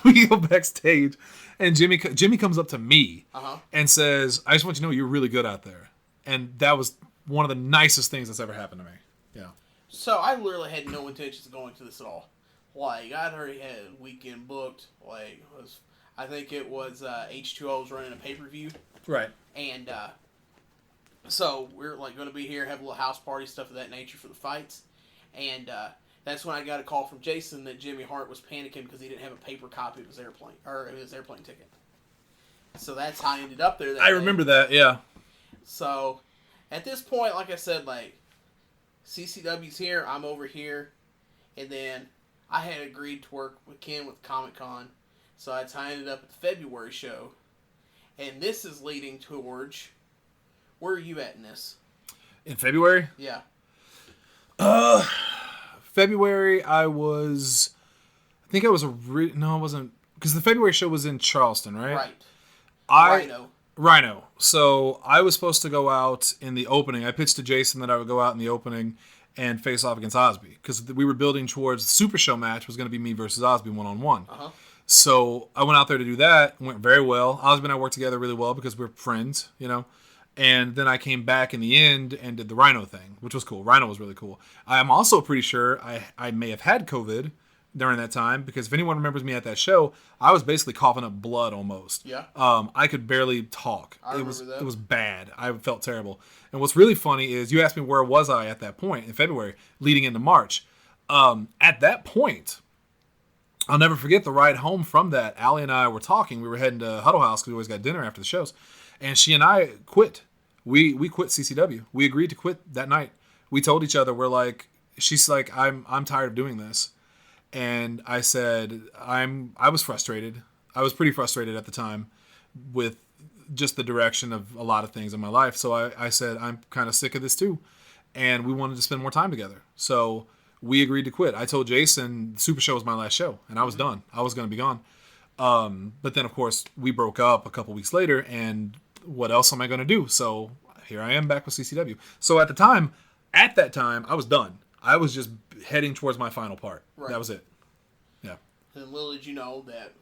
B: We go backstage, and Jimmy comes up to me and says, "I just want you to know you're really good out there," and that was one of the nicest things that's ever happened to me. Yeah.
A: So I literally had no intentions of going to this at all. Like I'd already had a weekend booked. Like I think it was H2O was running a pay-per-view.
B: Right.
A: And so we're like going to be here, have a little house party, stuff of that nature for the fights, and that's when I got a call from Jason that Jimmy Hart was panicking because he didn't have a paper copy of his airplane ticket. So that's how I ended up there.
B: I remember that. Yeah.
A: So at this point, like I said, like CCW's here, I'm over here, and then I had agreed to work with Ken with Comic Con, so that's how I ended up at the February show, and this is leading towards. Where are you at in this?
B: In February?
A: Yeah.
B: February, I think I was no, it wasn't, because the February show was in Charleston, right?
A: Right.
B: Rhino. So I was supposed to go out in the opening. I pitched to Jason that I would go out in the opening and face off against Osby because we were building towards the Super Show match was going to be me versus Osby 1-on-1. So I went out there to do that. It went very well. Osby and I worked together really well because we're friends, you know. And then I came back in the end and did the Rhino thing, which was cool. Rhino was really cool. I'm also pretty sure I may have had COVID during that time because if anyone remembers me at that show, I was basically coughing up blood almost.
A: Yeah.
B: I could barely talk.
A: I remember that.
B: It was bad. I felt terrible. And what's really funny is you asked me where was I at that point in February, leading into March. At that point, I'll never forget the ride home from that. Allie and I were talking. We were heading to Huddle House because we always got dinner after the shows. And she and I quit. We quit CCW. We agreed to quit that night. We told each other, she's like, I'm tired of doing this. And I said, I was frustrated. I was pretty frustrated at the time with just the direction of a lot of things in my life. So I said, I'm kind of sick of this too. And we wanted to spend more time together. So we agreed to quit. I told Jason the Super Show was my last show and I was done. I was going to be gone. But then of course we broke up a couple weeks later and what else am I going to do? So here I am back with CCW. So at that time, I was done. I was just heading towards my final part. Right. That was it. Yeah.
A: And little did you know that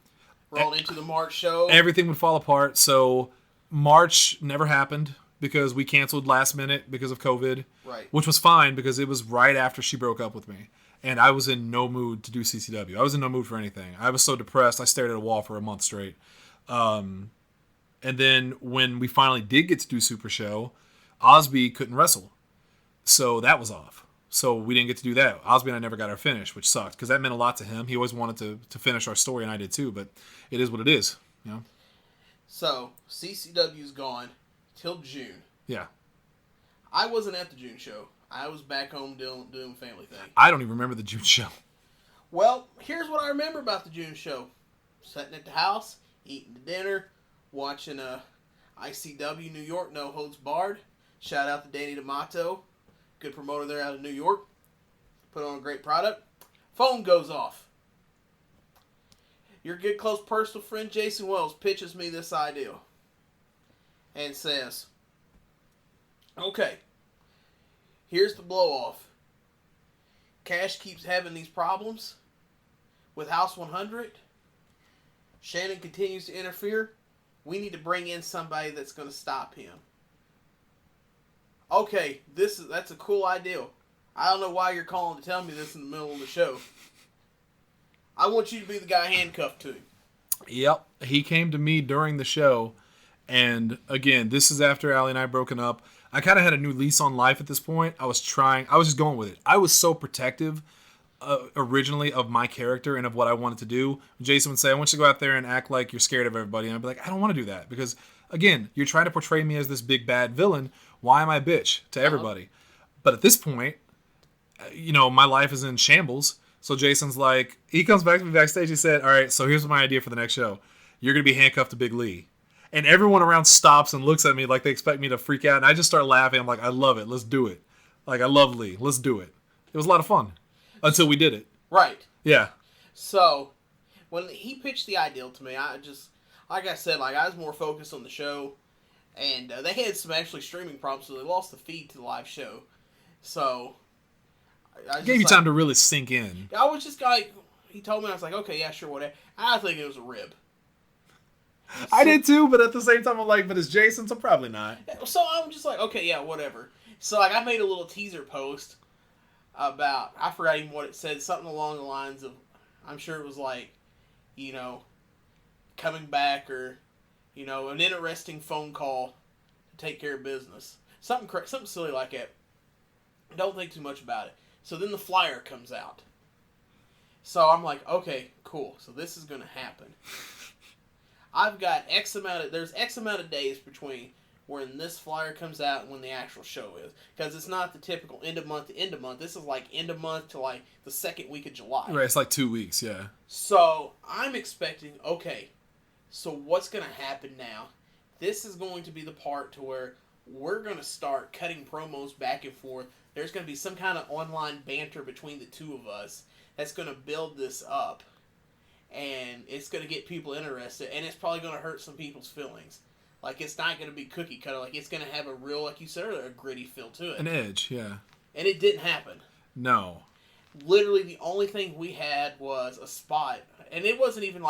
A: rolled into the March show.
B: Everything would fall apart. So March never happened because we canceled last minute because of COVID.
A: Right.
B: Which was fine because it was right after she broke up with me. And I was in no mood to do CCW. I was in no mood for anything. I was so depressed. I stared at a wall for a month straight. And then when we finally did get to do Super Show, Osby couldn't wrestle. So that was off. So we didn't get to do that. Osby and I never got our finish, which sucked because that meant a lot to him. He always wanted to finish our story, and I did too, but it is what it is. You know?
A: So CCW's gone till June.
B: Yeah.
A: I wasn't at the June show. I was back home doing family thing.
B: I don't even remember the June show.
A: Well, here's what I remember about the June show. Sitting at the house, eating the dinner, watching ICW New York No Holds Barred. Shout out to Danny D'Amato. good promoter there out of New York. Put on a great product. Phone goes off. Your good close personal friend Jason Wells pitches me this idea. And says, okay, here's the blow off. Cash keeps having these problems with House 100. Shannon continues to interfere. We need to bring in somebody that's going to stop him. Okay, that's a cool idea. I don't know why you're calling to tell me this in the middle of the show. I want you to be the guy handcuffed to him.
B: Yep. He came to me during the show. And again, this is after Allie and I broken up. I kind of had a new lease on life at this point. I was just going with it. I was so protective originally of my character and of what I wanted to do. Jason would say, I want you to go out there and act like you're scared of everybody. And I'd be like, I don't want to do that. Because, again, you're trying to portray me as this big bad villain. Why am I a bitch to everybody? But at this point, my life is in shambles. So Jason's like, he comes back to me backstage. He said, all right, so here's my idea for the next show. You're going to be handcuffed to Big Lee. And everyone around stops and looks at me like they expect me to freak out. And I just start laughing. I'm like, I love it. Let's do it. Like, I love Lee. Let's do it. It was a lot of fun. Until we did it.
A: Right.
B: Yeah.
A: So, when he pitched the idea to me, I just, like I said, I was more focused on the show. And they had some actually streaming problems, so they lost the feed to the live show. So...
B: It gave you time to really sink in.
A: I was just he told me, I was like, okay, yeah, sure, whatever. I think it was a rib.
B: I did too, but at the same time, I'm like, but it's Jason, so probably not.
A: So I'm just like, okay, yeah, whatever. So I made a little teaser post about, I forgot even what it said, something along the lines of, I'm sure it was coming back or, an interesting phone call to take care of business. Something silly like that. Don't think too much about it. So then the flyer comes out. So I'm like, okay, cool. So this is going to happen. I've got there's X amount of days between when this flyer comes out and when the actual show is. Because it's not the typical end of month to end of month. This is end of month to the second week of July.
B: Right, it's 2 weeks, yeah.
A: So I'm expecting, okay, so what's going to happen now? This is going to be the part to where we're going to start cutting promos back and forth. There's going to be some kind of online banter between the two of us that's going to build this up. And it's going to get people interested. And it's probably going to hurt some people's feelings. It's not going to be cookie cutter. It's going to have a real, like you said earlier, a gritty feel to it.
B: An edge, yeah.
A: And it didn't happen.
B: No.
A: Literally, the only thing we had was a spot. And it wasn't even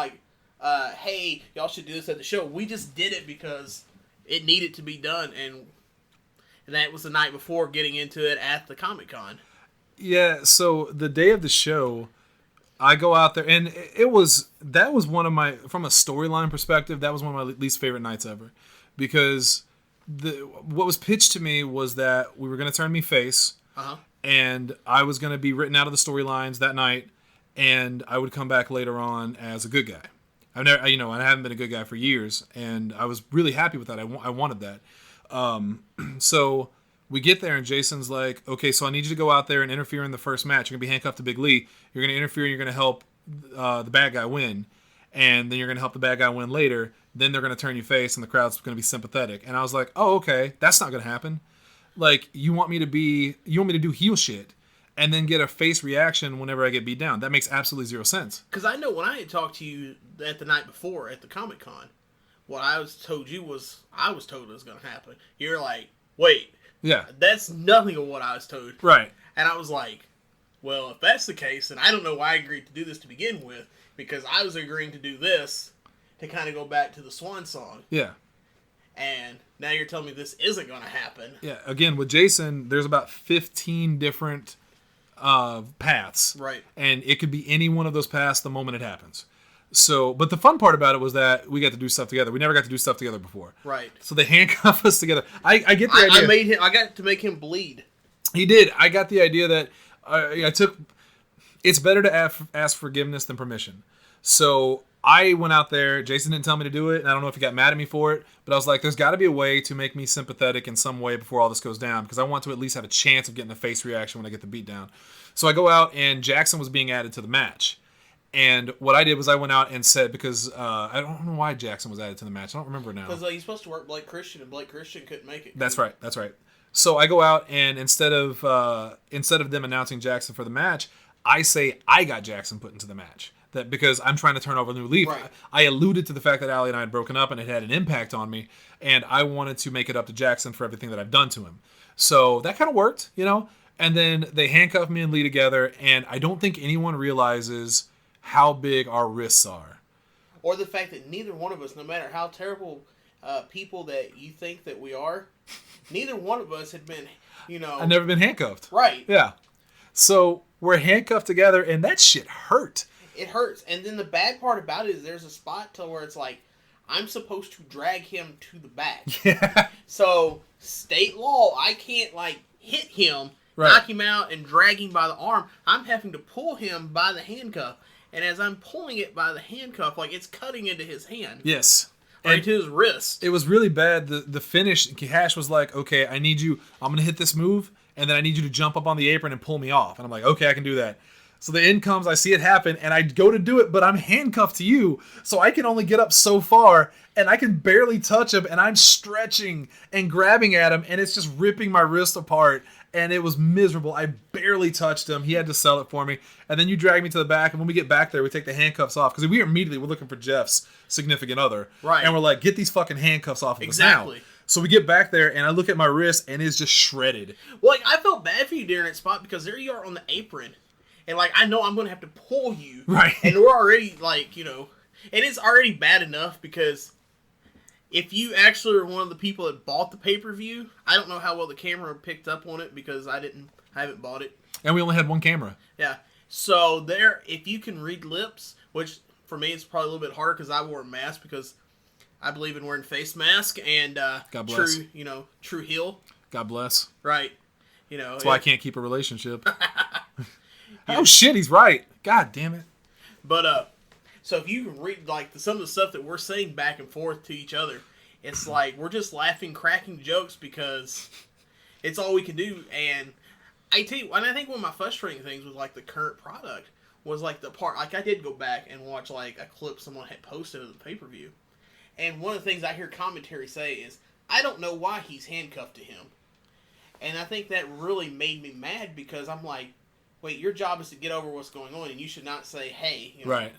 A: hey, y'all should do this at the show. We just did it because it needed to be done. And that was the night before getting into it at the Comic-Con.
B: Yeah, so the day of the show, I go out there, and that was one of my, from a storyline perspective, that was one of my least favorite nights ever. Because what was pitched to me was that we were going to turn me face, and I was going to be written out of the storylines that night, and I would come back later on as a good guy. I haven't been a good guy for years, and I was really happy with that. I wanted that. So we get there and Jason's like, okay, so I need you to go out there and interfere in the first match. You're going to be handcuffed to Big Lee. You're going to interfere and you're going to help the bad guy win. And then you're going to help the bad guy win later. Then they're going to turn you face and the crowd's going to be sympathetic. And I was like, oh, okay, that's not going to happen. You want me to do heel shit and then get a face reaction whenever I get beat down. That makes absolutely zero sense.
A: Because I know when I had talked to you at the night before at the Comic-Con, what I was told it was going to happen. You're like, wait.
B: Yeah.
A: That's nothing of what I was told.
B: Right.
A: And I was like, well, if that's the case, then I don't know why I agreed to do this to begin with, because I was agreeing to do this to kind of go back to the Swan song.
B: Yeah.
A: And now you're telling me this isn't going to happen.
B: Yeah. Again, with Jason, there's about 15 different paths.
A: Right.
B: And it could be any one of those paths the moment it happens. So, but the fun part about it was that we got to do stuff together. We never got to do stuff together before.
A: Right.
B: So they handcuff us together. I get the idea.
A: I got to make him bleed.
B: He did. I got the idea that it's better to ask forgiveness than permission. So I went out there. Jason didn't tell me to do it. And I don't know if he got mad at me for it. But I was like, there's got to be a way to make me sympathetic in some way before all this goes down. Because I want to at least have a chance of getting a face reaction when I get the beat down. So I go out and Jackson was being added to the match. And what I did was I went out and said, because I don't know why Jackson was added to the match. I don't remember now.
A: Because he's supposed to work Blake Christian, and Blake Christian couldn't make it.
B: That's right. So I go out, and instead of them announcing Jackson for the match, I say I got Jackson put into the match. That because I'm trying to turn over a new leaf.
A: Right.
B: I alluded to the fact that Allie and I had broken up, and it had an impact on me, and I wanted to make it up to Jackson for everything that I've done to him. So that kind of worked, you know. And then they handcuff me and Lee together, and I don't think anyone realizes how big our wrists are.
A: Or the fact that neither one of us, no matter how terrible people that you think that we are, neither one of us had been,
B: I've never been handcuffed.
A: Right.
B: Yeah. So we're handcuffed together, and that shit hurt.
A: It hurts. And then the bad part about it is there's a spot to where it's like, I'm supposed to drag him to the back.
B: Yeah.
A: So, state law, I can't, hit him,
B: right,
A: knock him out, and drag him by the arm. I'm having to pull him by the handcuff. And as I'm pulling it by the handcuff, it's cutting into his hand.
B: Yes.
A: Or into his wrist.
B: It was really bad. The finish, Cash was like, okay, I'm going to hit this move, and then I need you to jump up on the apron and pull me off. And I'm like, okay, I can do that. So the end comes, I see it happen, and I go to do it, but I'm handcuffed to you, so I can only get up so far, and I can barely touch him, and I'm stretching and grabbing at him, and it's just ripping my wrist apart, and it was miserable. I barely touched him. He had to sell it for me, and then you drag me to the back, and when we get back there, we take the handcuffs off, because we're looking for Jeff's significant other,
A: right?
B: And we're like, get these fucking handcuffs off of
A: exactly.
B: us now. So we get back there, and I look at my wrist, and it's just shredded.
A: Well, I felt bad for you during that spot, because there you are on the apron. And, I know I'm going to have to pull you.
B: Right.
A: And we're already, and it's already bad enough because if you actually are one of the people that bought the pay-per-view, I don't know how well the camera picked up on it because I haven't bought it.
B: And we only had one camera.
A: Yeah. So if you can read lips, which for me it's probably a little bit harder because I wore a mask because I believe in wearing face mask and
B: God bless.
A: True heel.
B: God bless.
A: Right.
B: That's why I can't keep a relationship. Oh shit, he's right. God damn it.
A: But so if you can read some of the stuff that we're saying back and forth to each other, it's like we're just laughing, cracking jokes because it's all we can do. And I tell you, and I think one of my frustrating things with the current product was the part I did go back and watch a clip someone had posted of the pay-per-view, and one of the things I hear commentary say is I don't know why he's handcuffed to him, and I think that really made me mad because I'm like, wait, your job is to get over what's going on, and you should not say, hey.
B: Right.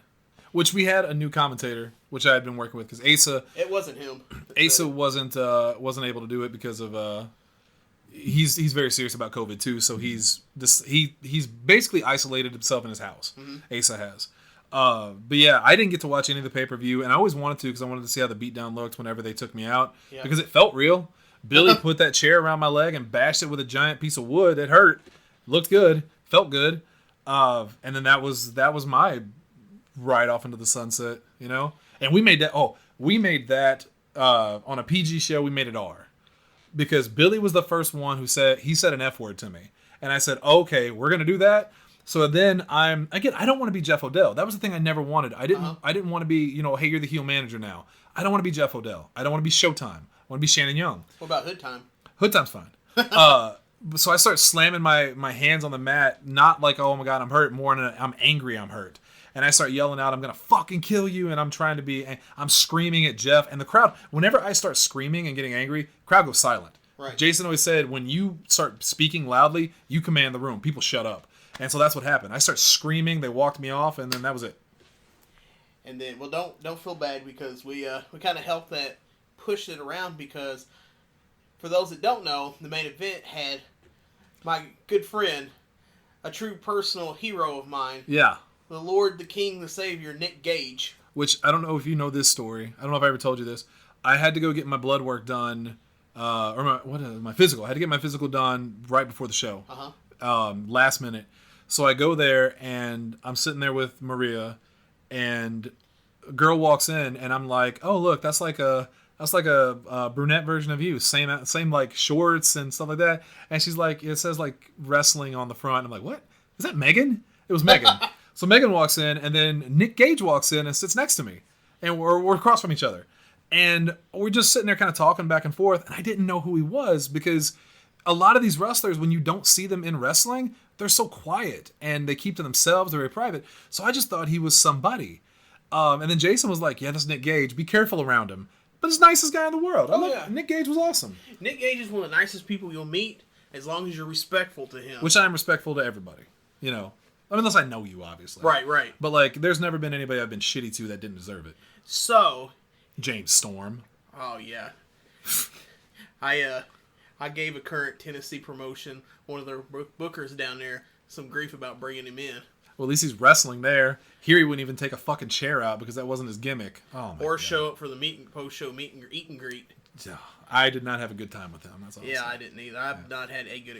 B: Which we had a new commentator, which I had been working with, because Asa...
A: It wasn't him.
B: Asa wasn't able to do it because of... He's very serious about COVID, too, so he's basically isolated himself in his house. Mm-hmm. Asa has. But yeah, I didn't get to watch any of the pay-per-view, and I always wanted to because I wanted to see how the beatdown looked whenever they took me out, because it felt real. Billy put that chair around my leg and bashed it with a giant piece of wood. It hurt. Looked good. Felt good, and then that was my ride off into the sunset, And we made that. Oh, we made that on a PG show. We made it R because Billy was the first one who said an F word to me, and I said, okay, we're gonna do that. So then I don't want to be Jeff Odell. That was the thing I never wanted. I didn't want to be hey, you're the heel manager now. I don't want to be Jeff Odell. I don't want to be Showtime. I want to be Shannon Young.
A: What about Hood Time?
B: Hood Time's fine. So I start slamming my hands on the mat, not like, oh my God, I'm hurt, more than I'm angry, I'm hurt. And I start yelling out, I'm going to fucking kill you, and I'm screaming at Jeff. And the crowd, whenever I start screaming and getting angry, crowd goes silent.
A: Right.
B: Jason always said, when you start speaking loudly, you command the room. People shut up. And so that's what happened. I start screaming, they walked me off, and then that was it.
A: And then, well, don't feel bad because we kind of helped that push it around because for those that don't know, the main event had my good friend, a true personal hero of mine.
B: Yeah.
A: The Lord, the King, the Savior, Nick Gage.
B: Which, I don't know if you know this story. I don't know if I ever told you this. I had to go get my blood work done, my physical. I had to get my physical done right before the show. Last minute. So I go there, and I'm sitting there with Maria, and a girl walks in, and I'm like, oh, look, that's like a brunette version of you. Same like shorts and stuff like that. And she's like, it says like wrestling on the front. I'm like, what? Is that Megan? It was Megan. So Megan walks in, and then Nick Gage walks in and sits next to me. And we're across from each other. And we're just sitting there kind of talking back and forth. And I didn't know who he was because a lot of these wrestlers, when you don't see them in wrestling, they're so quiet. And they keep to themselves. They're very private. So I just thought he was somebody. And then Jason was like, yeah, that's Nick Gage. Be careful around him. But he's the nicest guy in the world.
A: yeah.
B: Nick Gage was awesome.
A: Nick Gage is one of the nicest people you'll meet, as long as you're respectful to him.
B: Which I am respectful to everybody. You know, unless I know you, obviously.
A: Right.
B: But like, there's never been anybody I've been shitty to that didn't deserve it.
A: So,
B: James Storm.
A: oh yeah, I gave a current Tennessee promotion, one of their bookers down there, some grief about bringing him in.
B: Well, at least he's wrestling there. Here he wouldn't even take a fucking chair out because that wasn't his gimmick. Oh my
A: or
B: God.
A: show up for the post-show meet and greet.
B: I did not have a good time with him. That's all.
A: Yeah, I didn't either. I've not had a good